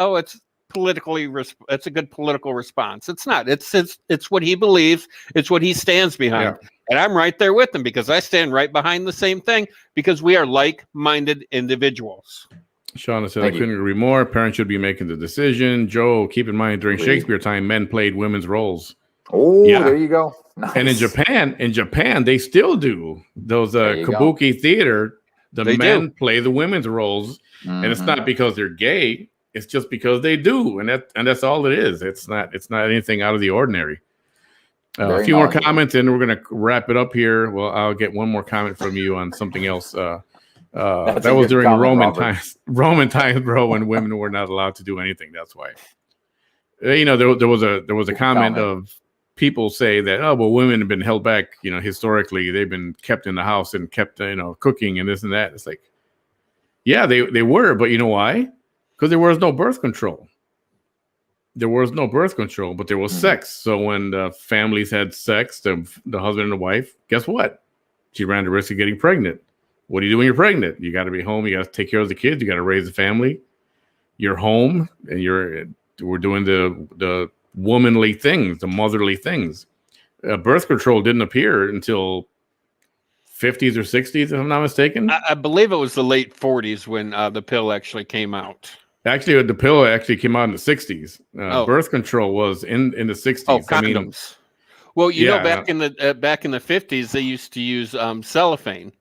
Speaker 2: politically, it's a good political response. It's not. It's what he believes. It's what he stands behind. Yeah. And I'm right there with him, because I stand right behind the same thing, because we are like-minded individuals.
Speaker 1: Shauna said, I couldn't agree more. Parents should be making the decision. Joe, keep in mind, during Shakespeare time, men played women's roles.
Speaker 3: Oh, yeah. There you go. Nice.
Speaker 1: And in Japan, they still do those kabuki theater. The men play the women's roles, and it's not because they're gay. It's just because they do, and that's all it is. It's not anything out of the ordinary. A few more comments, and we're going to wrap it up here. Well, I'll get one more comment from you on something else. That was during Roman times, bro, when women were not allowed to do anything. That's why. There was a comment of people say that, oh, well, women have been held back. Historically, they've been kept in the house and kept, cooking and this and that. It's like, yeah, they were, but you know why? Because there was no birth control. There was no birth control, but there was sex. So when the families had sex, the husband and the wife, guess what? She ran the risk of getting pregnant. What do you do when you're pregnant? You got to be home. You got to take care of the kids. You got to raise the family. You're home, and we're doing the womanly things, the motherly things. Birth control didn't appear until 50s or 60s, if I'm not mistaken.
Speaker 2: I believe it was the late 40s when the pill actually came out.
Speaker 1: Actually, the pill actually came out in the 60s. Birth control was in the 60s.
Speaker 2: Oh, condoms. Well, you know, back in the 50s, they used to use cellophane.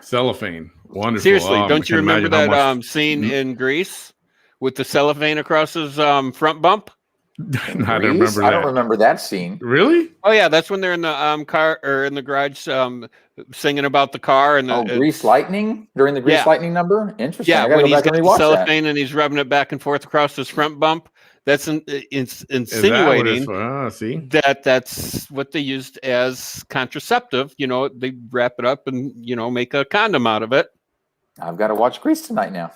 Speaker 1: Cellophane, wonderful.
Speaker 2: Seriously, don't you remember that scene in Greece with the cellophane across his front bump?
Speaker 1: I don't remember that.
Speaker 3: I don't remember that scene.
Speaker 1: Really?
Speaker 2: Oh yeah, that's when they're in the car or in the garage singing about the car and the
Speaker 3: Grease Lightning during the Grease Lightning number. Interesting.
Speaker 2: Yeah, when he's got the cellophane and he's rubbing it back and forth across his front bump. That's insinuating that that's what they used as contraceptive. You know, they wrap it up and make a condom out of it.
Speaker 3: I've got to watch Grease tonight now.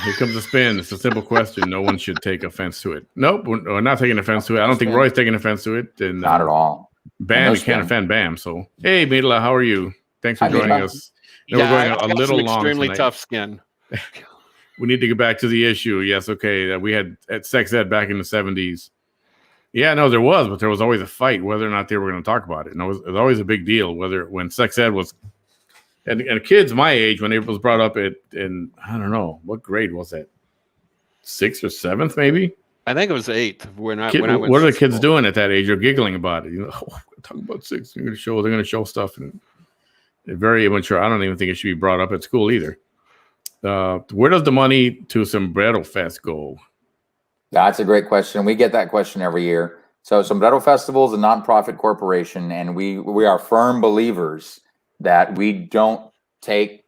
Speaker 1: Here comes the spin. It's a simple question. No one should take offense to it. Nope, we're not taking offense to it. I don't think Roy's taking offense to it. And,
Speaker 3: not at all.
Speaker 1: Bam, you can't offend Bam. So, hey, Midla, how are you? Thanks for joining us. We're going a little long
Speaker 2: extremely
Speaker 1: tonight.
Speaker 2: Tough skin.
Speaker 1: We need to get back to the issue. Yes, okay. We had at sex ed back in the 70s. Yeah, no, there was, but there was always a fight whether or not they were going to talk about it. And it was always a big deal when sex ed was. And kids my age, when it was brought up in I don't know, what grade was that? 6th or 7th, maybe?
Speaker 2: I think it was 8th when I went.
Speaker 1: What are the kids doing at that age? They're giggling about it. Talking about sex. They're going to show stuff, and they're very immature. I don't even think it should be brought up at school either. Where does the money to Sombrero Fest go?
Speaker 3: That's a great question. We get that question every year. So Sombrero Festival is a nonprofit corporation, and we are firm believers that we don't take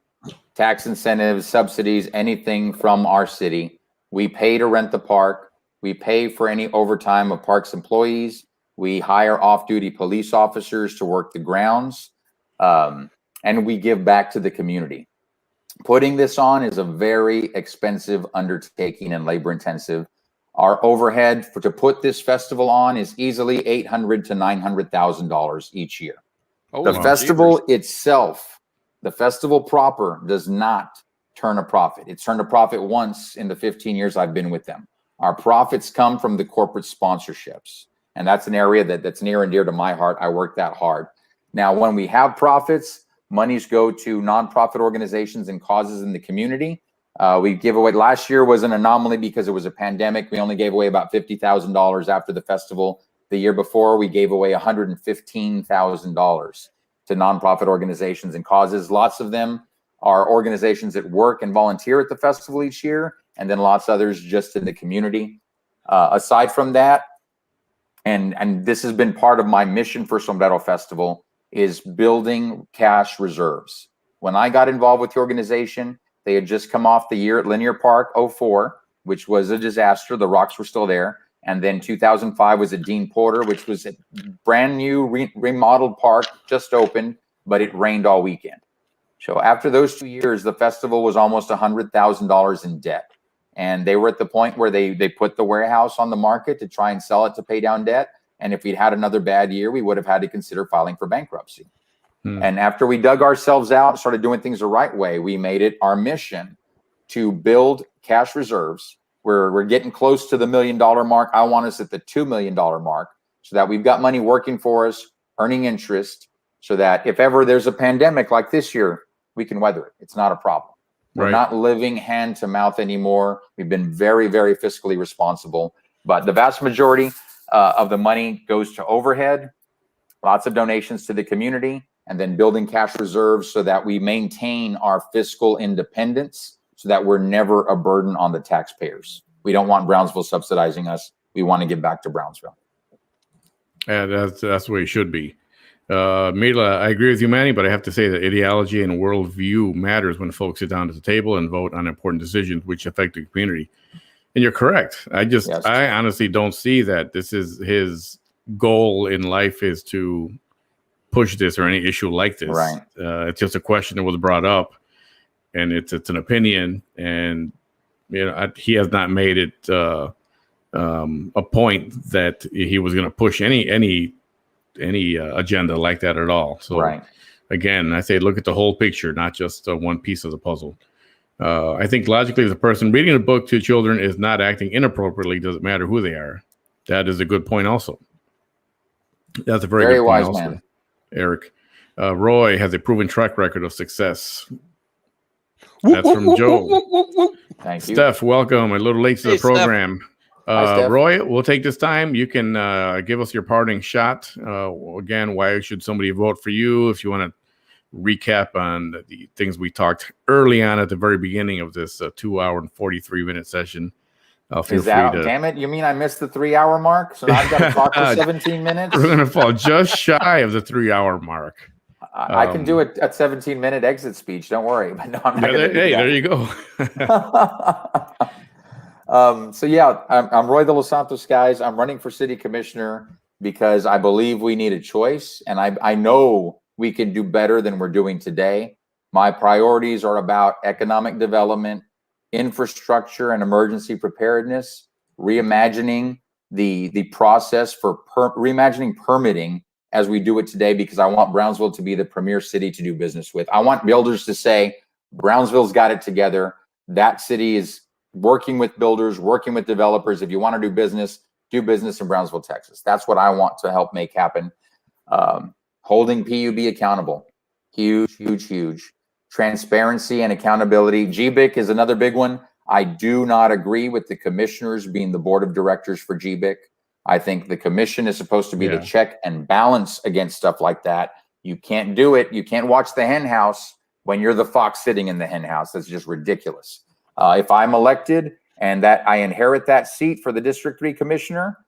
Speaker 3: tax incentives, subsidies, anything from our city. We pay to rent the park. We pay for any overtime of parks employees. We hire off-duty police officers to work the grounds. And we give back to the community. Putting this on is a very expensive undertaking and labor-intensive. Our overhead to put this festival on is easily $800,000 to $900,000 each year. The festival itself, the festival proper, does not turn a profit. It's turned a profit once in the 15 years I've been with them. Our profits come from the corporate sponsorships. And that's an area that's near and dear to my heart. I work that hard. Now, when we have profits, monies go to nonprofit organizations and causes in the community. We give away, last year was an anomaly because it was a pandemic. We only gave away about $50,000 after the festival. The year before, we gave away $115,000 to nonprofit organizations and causes. Lots of them are organizations that work and volunteer at the festival each year, and then lots of others just in the community. Aside from that, and this has been part of my mission for Sombrero Festival, is building cash reserves. When I got involved with the organization, they had just come off the year at Linear Park 04, which was a disaster. The rocks were still there. And then 2005 was at Dean Porter, which was a brand new remodeled park, just opened, but it rained all weekend. So after those 2 years, the festival was almost $100,000 in debt. And they were at the point where they put the warehouse on the market to try and sell it to pay down debt. And if we'd had another bad year, we would have had to consider filing for bankruptcy. And after we dug ourselves out, started doing things the right way, we made it our mission to build cash reserves. We're getting close to the $1 million mark. I want us at the $2 million mark so that we've got money working for us, earning interest, so that if ever there's a pandemic like this year, we can weather it. It's not a problem. We're not living hand to mouth anymore. We've been very, very fiscally responsible. But the vast majority of the money goes to overhead, lots of donations to the community, and then building cash reserves so that we maintain our fiscal independence so that we're never a burden on the taxpayers. We don't want Brownsville subsidizing us. We want to give back to Brownsville.
Speaker 1: And that's the way it should be. Mila, I agree with you, Manny, but I have to say that ideology and worldview matters when folks sit down at the table and vote on important decisions which affect the community. And you're correct. I honestly don't see that this is his goal in life is to push this or any issue like this.
Speaker 3: Right.
Speaker 1: It's just a question that was brought up, and it's an opinion, and he has not made it a point that he was going to push any agenda like that at all. So again, I say look at the whole picture, not just one piece of the puzzle. I think logically, the person reading a book to children is not acting inappropriately. Doesn't matter who they are. That is a good point also. That's a very good
Speaker 3: wise
Speaker 1: point also,
Speaker 3: man.
Speaker 1: Eric. Roy has a proven track record of success. That's from Joe.
Speaker 3: Thank you.
Speaker 1: Steph, welcome. A little late to the program.
Speaker 3: Hi,
Speaker 1: Roy, we'll take this time. You can give us your parting shot. Again, why should somebody vote for you? If you want to recap on the things we talked early on at the very beginning of this 2 hour and 43-minute session. Feel free to...
Speaker 3: Damn it, you mean I missed the 3 hour mark? So now I've got to talk for 17 minutes?
Speaker 1: We're going to fall just shy of the 3 hour mark.
Speaker 3: I can do it at 17-minute exit speech. Don't worry. But no, I'm not
Speaker 1: there you go.
Speaker 3: So yeah, I'm Roy de los Santos, guys. I'm running for city commissioner because I believe we need a choice. And I know we can do better than we're doing today. My priorities are about economic development, infrastructure and emergency preparedness, reimagining the process for reimagining permitting as we do it today, because I want Brownsville to be the premier city to do business with. I want builders to say, Brownsville's got it together. That city is working with builders, working with developers. If you want to do business in Brownsville, Texas. That's what I want to help make happen. Holding PUB accountable. Huge, huge, huge. Transparency and accountability. GBIC is another big one. I do not agree with the commissioners being the board of directors for GBIC. I think the commission is supposed to be the check and balance against stuff like that. You can't do it. You can't watch the hen house when you're the fox sitting in the hen house. That's just ridiculous. If I'm elected and that I inherit that seat for the District 3 commissioner,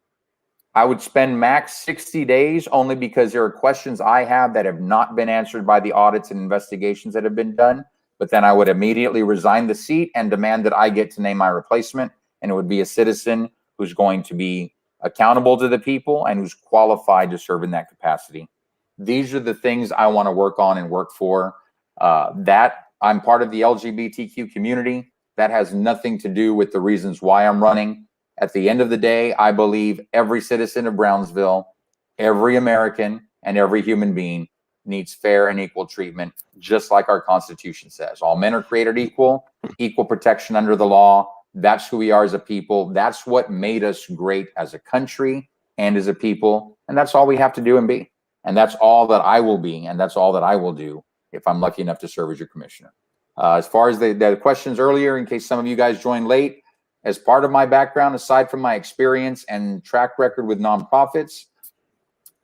Speaker 3: I would spend max 60 days only because there are questions I have that have not been answered by the audits and investigations that have been done. But then I would immediately resign the seat and demand that I get to name my replacement. And it would be a citizen who's going to be accountable to the people and who's qualified to serve in that capacity. These are the things I want to work on and work for. That I'm part of the LGBTQ community. That has nothing to do with the reasons why I'm running. At the end of the day, I believe every citizen of Brownsville, every American, and every human being needs fair and equal treatment, just like our Constitution says. All men are created equal, equal protection under the law, That's who we are as a people. That's what made us great as a country and as a people. And that's all we have to do and be. And that's all that I will be. And that's all that I will do if I'm lucky enough to serve as your commissioner. As far as the questions earlier, in case some of you guys joined late, as part of my background, aside from my experience and track record with nonprofits,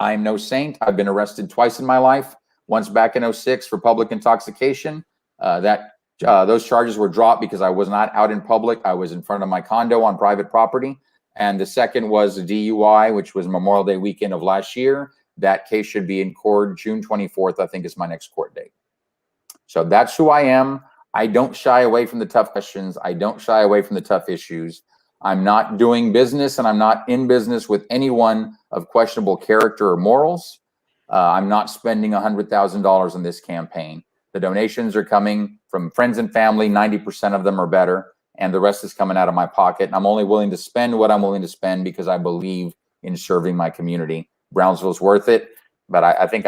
Speaker 3: I'm no saint. I've been arrested twice in my life. Once back in 2006 for public intoxication. Those charges were dropped because I was not out in public. I was in front of my condo on private property. And the second was a DUI, which was Memorial Day weekend of last year. That case should be in court June 24th, I think is my next court date. So that's who I am. I don't shy away from the tough questions. I don't shy away from the tough issues. I'm not doing business and I'm not in business with anyone of questionable character or morals. I'm not spending $100,000 on this campaign. The donations are coming from friends and family. 90% of them are better. And the rest is coming out of my pocket. And I'm only willing to spend what I'm willing to spend because I believe in serving my community. Brownsville's worth it. But I think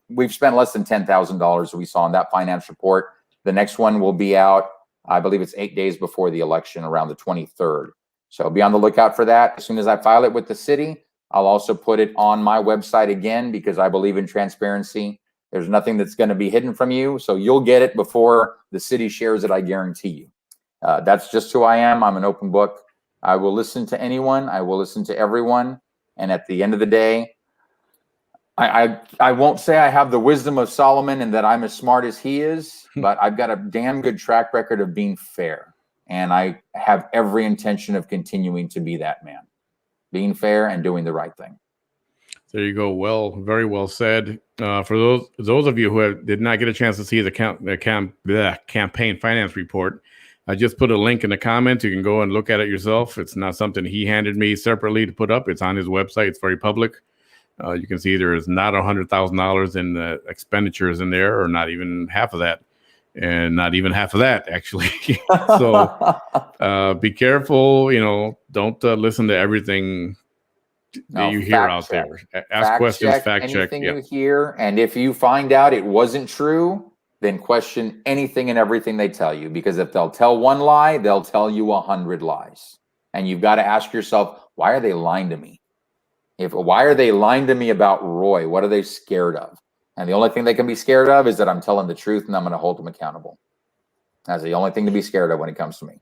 Speaker 3: we've spent less than $10,000 we saw in that finance report. The next one will be out, I believe it's 8 days before the election, around the 23rd. So be on the lookout for that. As soon as I file it with the city, I'll also put it on my website again because I believe in transparency. There's nothing that's going to be hidden from you. So you'll get it before the city shares it, I guarantee you. That's just who I am. I'm an open book. I will listen to anyone. I will listen to everyone. And at the end of the day, I won't say I have the wisdom of Solomon and that I'm as smart as he is, but I've got a damn good track record of being fair. And I have every intention of continuing to be that man, being fair and doing the right thing.
Speaker 1: There you go. Well, very well said. For those of you who did not get a chance to see the campaign finance report, I just put a link in the comments. You can go and look at it yourself. It's not something he handed me separately to put up. It's on his website. It's very public. You can see there is not $100,000 in the expenditures in there, or not even half of that, and not even half of that actually. So be careful. Don't listen to everything that you hear out there. Ask questions, fact check
Speaker 3: anything you hear, and if you find out it wasn't true, then question anything and everything they tell you. Because if they'll tell one lie, they'll tell you 100 lies, and you've got to ask yourself, why are they lying to me? Why are they lying to me about Roy? What are they scared of? And the only thing they can be scared of is that I'm telling the truth and I'm going to hold them accountable. That's the only thing to be scared of when it comes to me.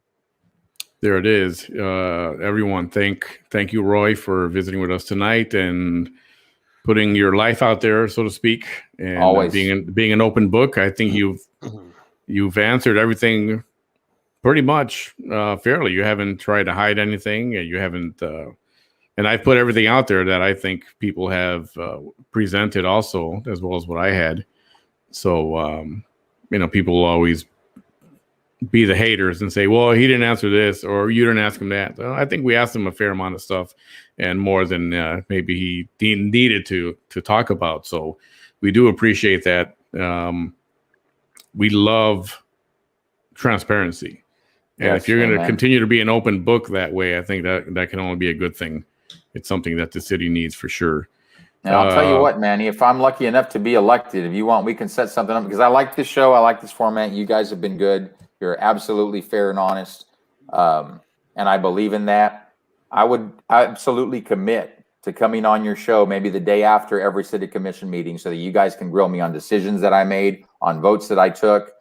Speaker 1: There it is. Everyone, thank you, Roy, for visiting with us tonight and putting your life out there, so to speak, and
Speaker 3: always
Speaker 1: being an open book. I think you've answered everything pretty much fairly. You haven't tried to hide anything. You haven't. And I've put everything out there that I think people have presented also, as well as what I had. So, people will always be the haters and say, well, he didn't answer this, or you didn't ask him that. Well, I think we asked him a fair amount of stuff, and more than maybe he needed to talk about. So we do appreciate that. We love transparency. And if you're going to continue to be an open book that way, I think that can only be a good thing. It's something that the city needs for sure.
Speaker 3: And I'll tell you what, Manny, if I'm lucky enough to be elected, if you want, we can set something up, because I like this show. I like this format. You guys have been good. You're absolutely fair and honest. And I believe in that. I would absolutely commit to coming on your show maybe the day after every city commission meeting so that you guys can grill me on decisions that I made, on votes that I took.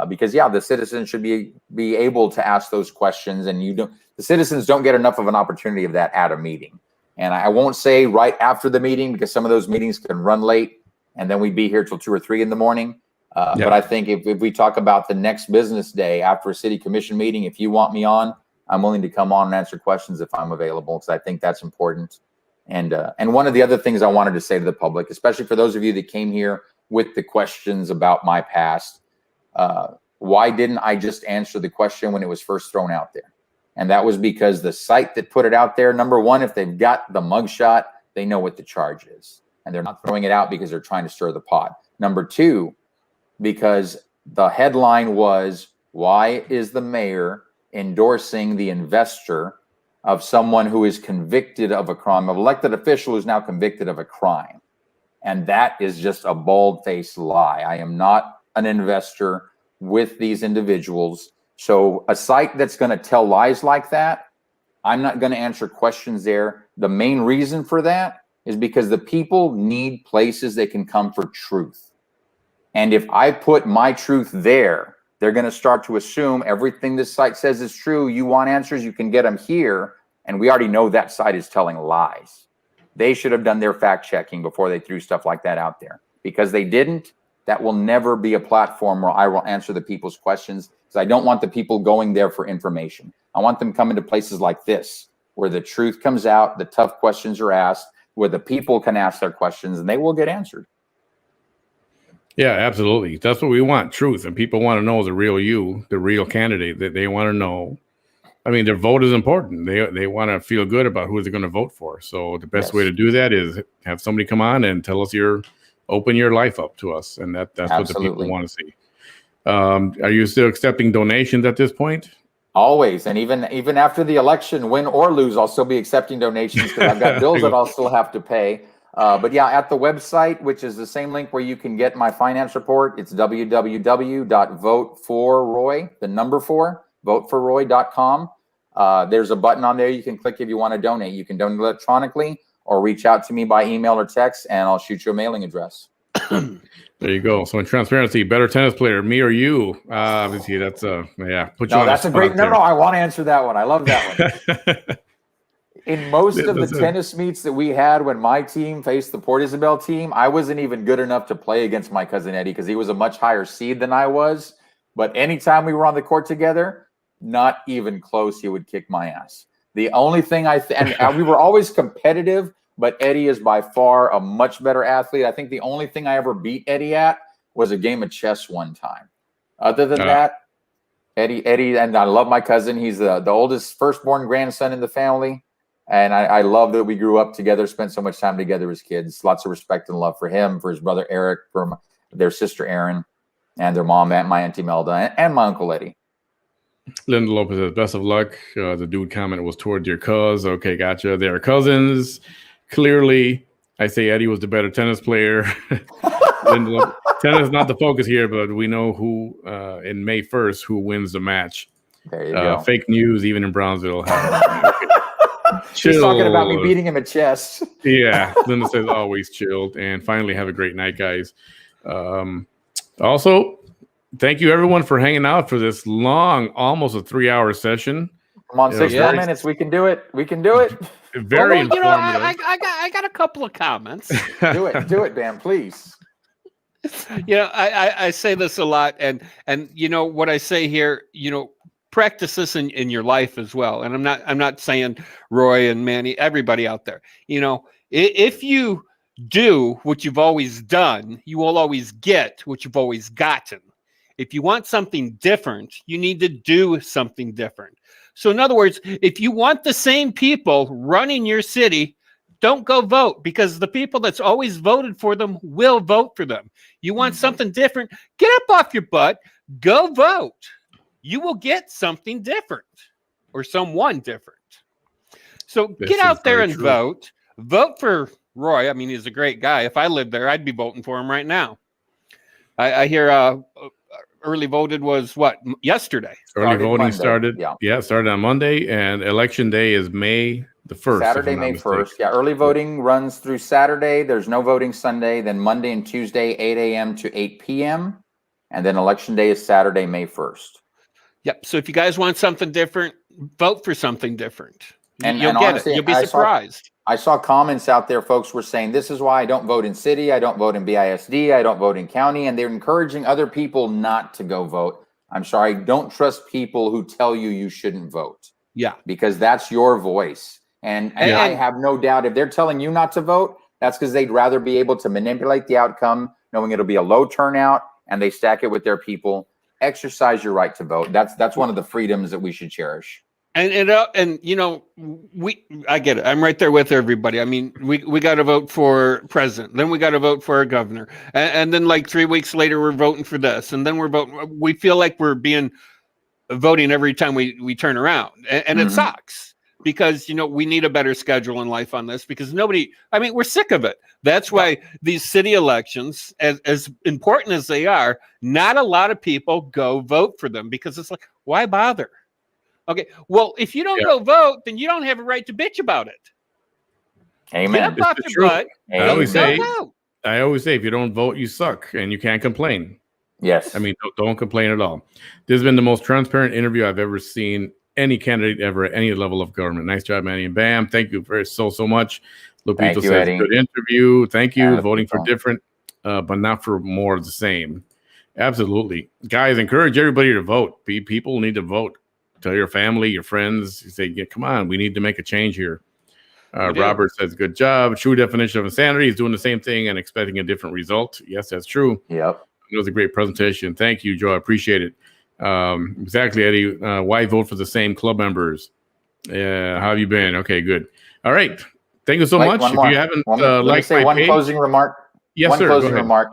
Speaker 3: Because the citizens should be able to ask those questions, and the citizens don't get enough of an opportunity of that at a meeting. And I won't say right after the meeting, because some of those meetings can run late and then we'd be here till 2 or 3 in the morning. But I think if we talk about the next business day after a city commission meeting, if you want me on, I'm willing to come on and answer questions if I'm available, because I think that's important. And one of the other things I wanted to say to the public, especially for those of you that came here with the questions about my past, why didn't I just answer the question when it was first thrown out there? And that was because the site that put it out there, number one, if they've got the mugshot, they know what the charge is. And they're not throwing it out because they're trying to stir the pot. Number two, because the headline was, why is the mayor endorsing the investor of someone who is convicted of a crime, of elected official who's now convicted of a crime? And that is just a bald-faced lie. I am not an investor with these individuals. So a site that's going to tell lies like that, I'm not going to answer questions there. The main reason for that is because the people need places they can come for truth. And if I put my truth there, they're going to start to assume everything this site says is true. You want answers, you can get them here. And we already know that site is telling lies. They should have done their fact checking before they threw stuff like that out there. Because they didn't, that will never be a platform where I will answer the people's questions, because I don't want the people going there for information. I want them coming to places like this, where the truth comes out, the tough questions are asked, where the people can ask their questions, and they will get answered.
Speaker 1: Yeah, absolutely. That's what we want, truth. And people want to know the real you, the real candidate. That they want to know. I mean, their vote is important. They want to feel good about who they're going to vote for. So the best way to do that is have somebody come on and tell us open your life up to us. And that's what the people want to see. Are you still accepting donations at this point?
Speaker 3: Always. And even after the election, win or lose, I'll still be accepting donations because I've got bills that I'll still have to pay. But yeah, at the website, which is the same link where you can get my finance report, it's www.voteforroy, the number 4, voteforroy.com. There's a button on there you can click if you want to donate. You can donate electronically or reach out to me by email or text, and I'll shoot you a mailing address.
Speaker 1: There you go. So in transparency, better tennis player, me or you? Obviously, that's put you on.
Speaker 3: That's a great. No, I want to answer that one. I love that one. In most of the tennis meets that we had when my team faced the Port Isabel team, I wasn't even good enough to play against my cousin Eddie because he was a much higher seed than I was. But anytime we were on the court together, not even close, he would kick my ass. The only thing and we were always competitive, but Eddie is by far a much better athlete. I think the only thing I ever beat Eddie at was a game of chess one time. Other than that, Eddie, and I love my cousin. He's the oldest firstborn grandson in the family. And I love that we grew up together, spent so much time together as kids. Lots of respect and love for him, for his brother Eric, for their sister Erin, and their mom, my Auntie Melda, and my Uncle Eddie.
Speaker 1: Linda Lopez says, best of luck. The dude comment was toward your cuz. Okay, gotcha. They are cousins. Clearly, I say Eddie was the better tennis player. Tennis is not the focus here, but we know who in May 1st who wins the match.
Speaker 3: There you go.
Speaker 1: Fake news, even in Brownsville.
Speaker 3: She's talking about me beating him at chess.
Speaker 1: Yeah, Linda says always chilled. And finally, have a great night, guys. Also, thank you everyone for hanging out for this long, almost a 3-hour session.
Speaker 3: Come on, 6 more minutes. We can do it. We can do it.
Speaker 1: Very informative.
Speaker 2: I got a couple of comments.
Speaker 3: Do it, Bam, please.
Speaker 2: I say this a lot, and what I say here, practice this in your life as well. And I'm not saying Roy and Manny, everybody out there, if you do what you've always done, you will always get what you've always gotten. If you want something different, you need to do something different. So in other words, if you want the same people running your city, don't go vote, because the people that's always voted for them will vote for them. You want something different, get up off your butt, go vote. You will get something different or someone different. So get out there and vote. Vote for Roy. I mean, he's a great guy. If I lived there, I'd be voting for him right now. I hear early voted was yesterday.
Speaker 1: Early voting started. Yeah, started on Monday, and election day is May the 1st.
Speaker 3: Saturday, May 1st. Yeah, early voting runs through Saturday. There's no voting Sunday. Then Monday and Tuesday, 8 a.m. to 8 p.m. And then election day is Saturday, May 1st.
Speaker 2: Yep. So if you guys want something different, vote for something different.
Speaker 3: And
Speaker 2: you'll get it. You'll be surprised.
Speaker 3: I saw comments out there. Folks were saying, this is why I don't vote in city. I don't vote in BISD. I don't vote in county. And they're encouraging other people not to go vote. I'm sorry. Don't trust people who tell you shouldn't vote.
Speaker 2: Yeah.
Speaker 3: Because that's your voice. And I have no doubt if they're telling you not to vote, that's because they'd rather be able to manipulate the outcome, knowing it'll be a low turnout, and they stack it with their people. Exercise your right to vote. That's one of the freedoms that we should cherish.
Speaker 2: And I get it. I'm right there with everybody. I mean, we got to vote for president, then we got to vote for our governor, and then like 3 weeks later we're voting for this, and then we're voting. We feel like we're voting every time we turn around, and it sucks. because, we need a better schedule in life on this because we're sick of it. That's why these city elections, as important as they are, not a lot of people go vote for them because it's like, why bother? Okay, well, if you don't go vote, then you don't have a right to bitch about it.
Speaker 3: Amen.
Speaker 2: Get up off your butt.
Speaker 1: I always say,
Speaker 2: vote.
Speaker 1: if you don't vote, you suck, and you can't complain.
Speaker 3: Yes.
Speaker 1: I mean, don't complain at all. This has been the most transparent interview I've ever seen any candidate ever at any level of government. Nice job, Manny. And Bam, thank you so much. Lupito says,
Speaker 3: Eddie.
Speaker 1: good interview. Thank you.
Speaker 3: Yeah,
Speaker 1: voting for different, but not for more of the same. Absolutely. Guys, encourage everybody to vote. People need to vote. Tell your family, your friends, you say, come on, we need to make a change here. Robert says, good job. True definition of insanity is doing the same thing and expecting a different result. Yes, that's true.
Speaker 3: Yep.
Speaker 1: It was a great presentation. Thank you, Joe. I appreciate it. Exactly, Eddie. Why vote for the same club members? How have you been? Okay, good. All right. Thank you so much. If you haven't liked my page,
Speaker 3: closing remark.
Speaker 1: Yes,
Speaker 3: one
Speaker 1: sir.
Speaker 3: closing remark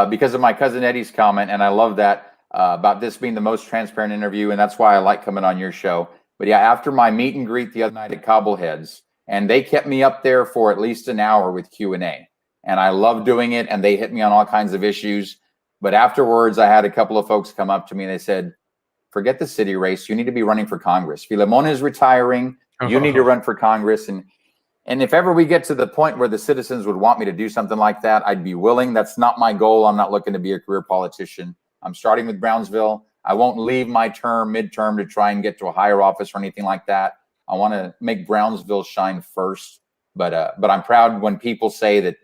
Speaker 3: because of my cousin Eddie's comment, and I love that about this being the most transparent interview, and that's why I like coming on your show. But yeah, after my meet and greet the other night at Cobbleheads, and they kept me up there for at least an hour with Q&A, and I love doing it, and they hit me on all kinds of issues. But afterwards, I had a couple of folks come up to me and they said, forget the city race. You need to be running for Congress. Filemon is retiring. You need to run for Congress. And if ever we get to the point where the citizens would want me to do something like that, I'd be willing. That's not my goal. I'm not looking to be a career politician. I'm starting with Brownsville. I won't leave my midterm to try and get to a higher office or anything like that. I want to make Brownsville shine first. But I'm proud when people say that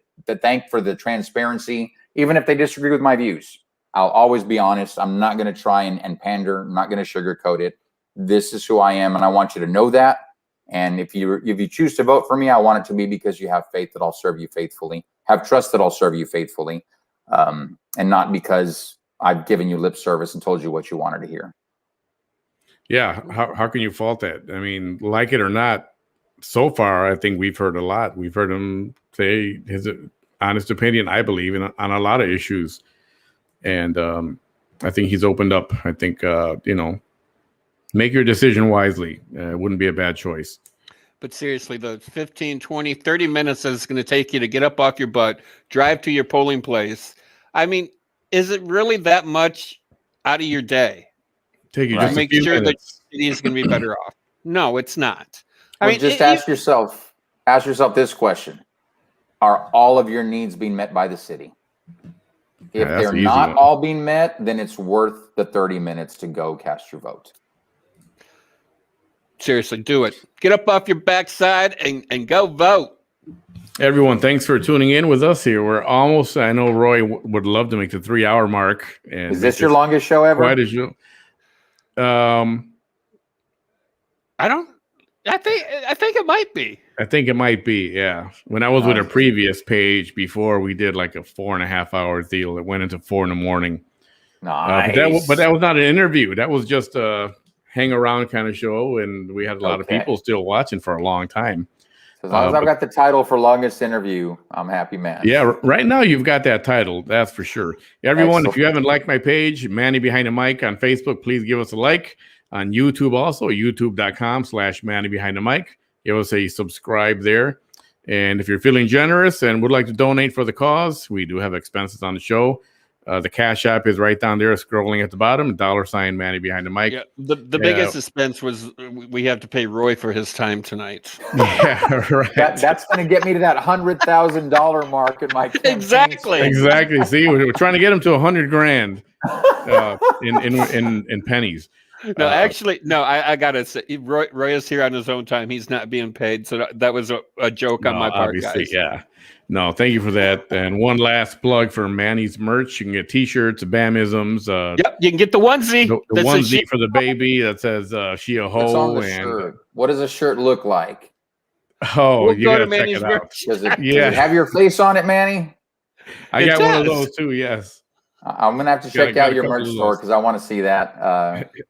Speaker 3: thank for the transparency, even if they disagree with my views. I'll always be honest. I'm not going to try and pander. I'm not going to sugarcoat it. This is who I am, and I want you to know that. And if you choose to vote for me, I want it to be because you have faith that I'll serve you faithfully, have trust that I'll serve you faithfully, and not because I've given you lip service and told you what you wanted to hear.
Speaker 1: Yeah, how can you fault that? I mean, like it or not, so far, I think we've heard a lot. We've heard him say his honest opinion, I believe, on a lot of issues. And I think he's opened up. I think, make your decision wisely. It wouldn't be a bad choice.
Speaker 2: But seriously, the 15, 20, 30 minutes that it's going to take you to get up off your butt, drive to your polling place. I mean, is it really that much out of your day?
Speaker 1: Take you
Speaker 2: to
Speaker 1: just
Speaker 2: make sure that the city is going to be better off? No, it's not.
Speaker 3: I mean, just ask yourself this question. Are all of your needs being met by the city? If they're not all being met, then it's worth the 30 minutes to go cast your vote.
Speaker 2: Seriously, do it. Get up off your backside and go vote.
Speaker 1: Everyone, thanks for tuning in with us here. We're almost, I know Roy would love to make the 3-hour mark. And
Speaker 3: is this your longest show ever?
Speaker 1: Quite as you.
Speaker 2: I think it might be.
Speaker 1: I think it might be, yeah. When I was with a previous page before, we did like a 4.5-hour deal that went into 4 a.m.
Speaker 3: Nice.
Speaker 1: But that was not an interview. That was just a hang around kind of show, and we had a lot of people still watching for a long time.
Speaker 3: As long as I've got the title for longest interview, I'm happy, man.
Speaker 1: Yeah, right now you've got that title, that's for sure. Everyone, if you haven't liked my page, Manny Behind the Mic on Facebook, please give us a like. On YouTube also, youtube.com/Manny Behind the Mic. Give us a subscribe there. And if you're feeling generous and would like to donate for the cause, we do have expenses on the show. The Cash App is right down there, scrolling at the bottom, $ Manny Behind the Mic.
Speaker 2: Yeah, the biggest suspense was we have to pay Roy for his time tonight.
Speaker 1: Yeah, right.
Speaker 3: That's going to get me to that $100,000 mark in my campaign.
Speaker 1: Exactly. See, we're trying to get him to $100,000 in pennies.
Speaker 2: No, actually, no. I gotta say, Roy is here on his own time. He's not being paid, so that was a joke on my part, guys.
Speaker 1: Yeah. No, thank you for that. And one last plug for Manny's merch. You can get T-shirts, Bamisms.
Speaker 2: Yep, you can get the onesie.
Speaker 1: The onesie for the baby that says "She a hoe."
Speaker 3: What's on the shirt? What does a shirt look like?
Speaker 1: Oh, you gotta check it out.
Speaker 3: Does it have your face on it, Manny?
Speaker 1: I got one of those too. Yes.
Speaker 3: I'm gonna have to check out your merch store because I want to see that.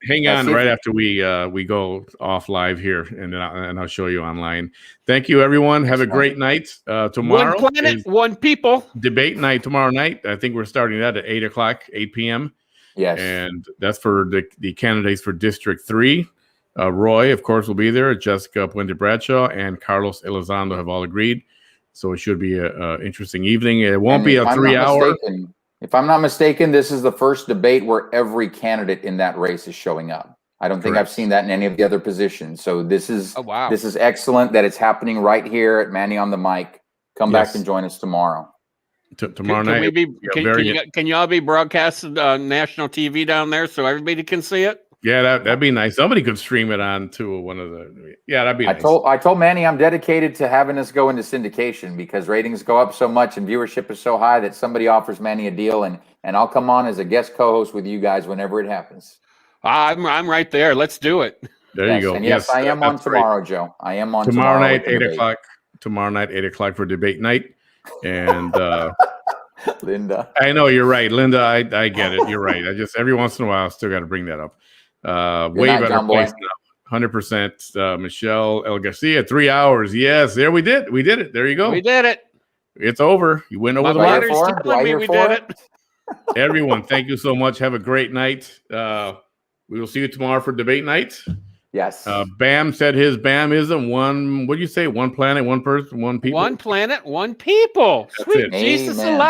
Speaker 1: Hang on, right after we go off live here, and then I'll show you online. Thank you, everyone. Have a great night. Tomorrow,
Speaker 2: one planet, one people.
Speaker 1: Debate night tomorrow night. I think we're starting that at 8 p.m.
Speaker 3: Yes,
Speaker 1: and that's for the candidates for District 3. Roy, of course, will be there. Jessica Puente Bradshaw and Carlos Elizondo have all agreed. So it should be an interesting evening. It won't be a 3-hour.
Speaker 3: If I'm not mistaken, this is the first debate where every candidate in that race is showing up. I don't think I've seen that in any of the other positions. So this is this is excellent that it's happening right here at Manny on the Mic. Come back and join us tomorrow.
Speaker 1: Tomorrow night.
Speaker 2: Can you all be broadcasted on national TV down there so everybody can see it?
Speaker 1: Yeah, that'd be nice. Somebody could stream it on to one of the. Yeah, that'd be nice.
Speaker 3: I told Manny I'm dedicated to having us go into syndication because ratings go up so much and viewership is so high that somebody offers Manny a deal and I'll come on as a guest co-host with you guys whenever it happens.
Speaker 2: I'm right there. Let's do it.
Speaker 1: There you go.
Speaker 3: And yes, I am on tomorrow, Joe. I am on
Speaker 1: tomorrow night, 8:00. Tomorrow night, 8:00 for debate night. And
Speaker 3: Linda,
Speaker 1: I know you're right, Linda. I get it. You're right. I just every once in a while, I still got to bring that up. Way better place now. 100%. Michelle El Garcia, 3 hours. Yes, there we did. We did it. There you go.
Speaker 2: We did it.
Speaker 1: It's over. You went over the
Speaker 2: water. We did it.
Speaker 1: Everyone, thank you so much. Have a great night. We will see you tomorrow for debate night.
Speaker 3: Yes.
Speaker 1: Bam said his Bamism. What do you say? One planet, one person, one people.
Speaker 2: One planet, one people.
Speaker 1: That's
Speaker 2: Sweet
Speaker 1: it.
Speaker 2: Jesus
Speaker 3: Amen.
Speaker 2: alive.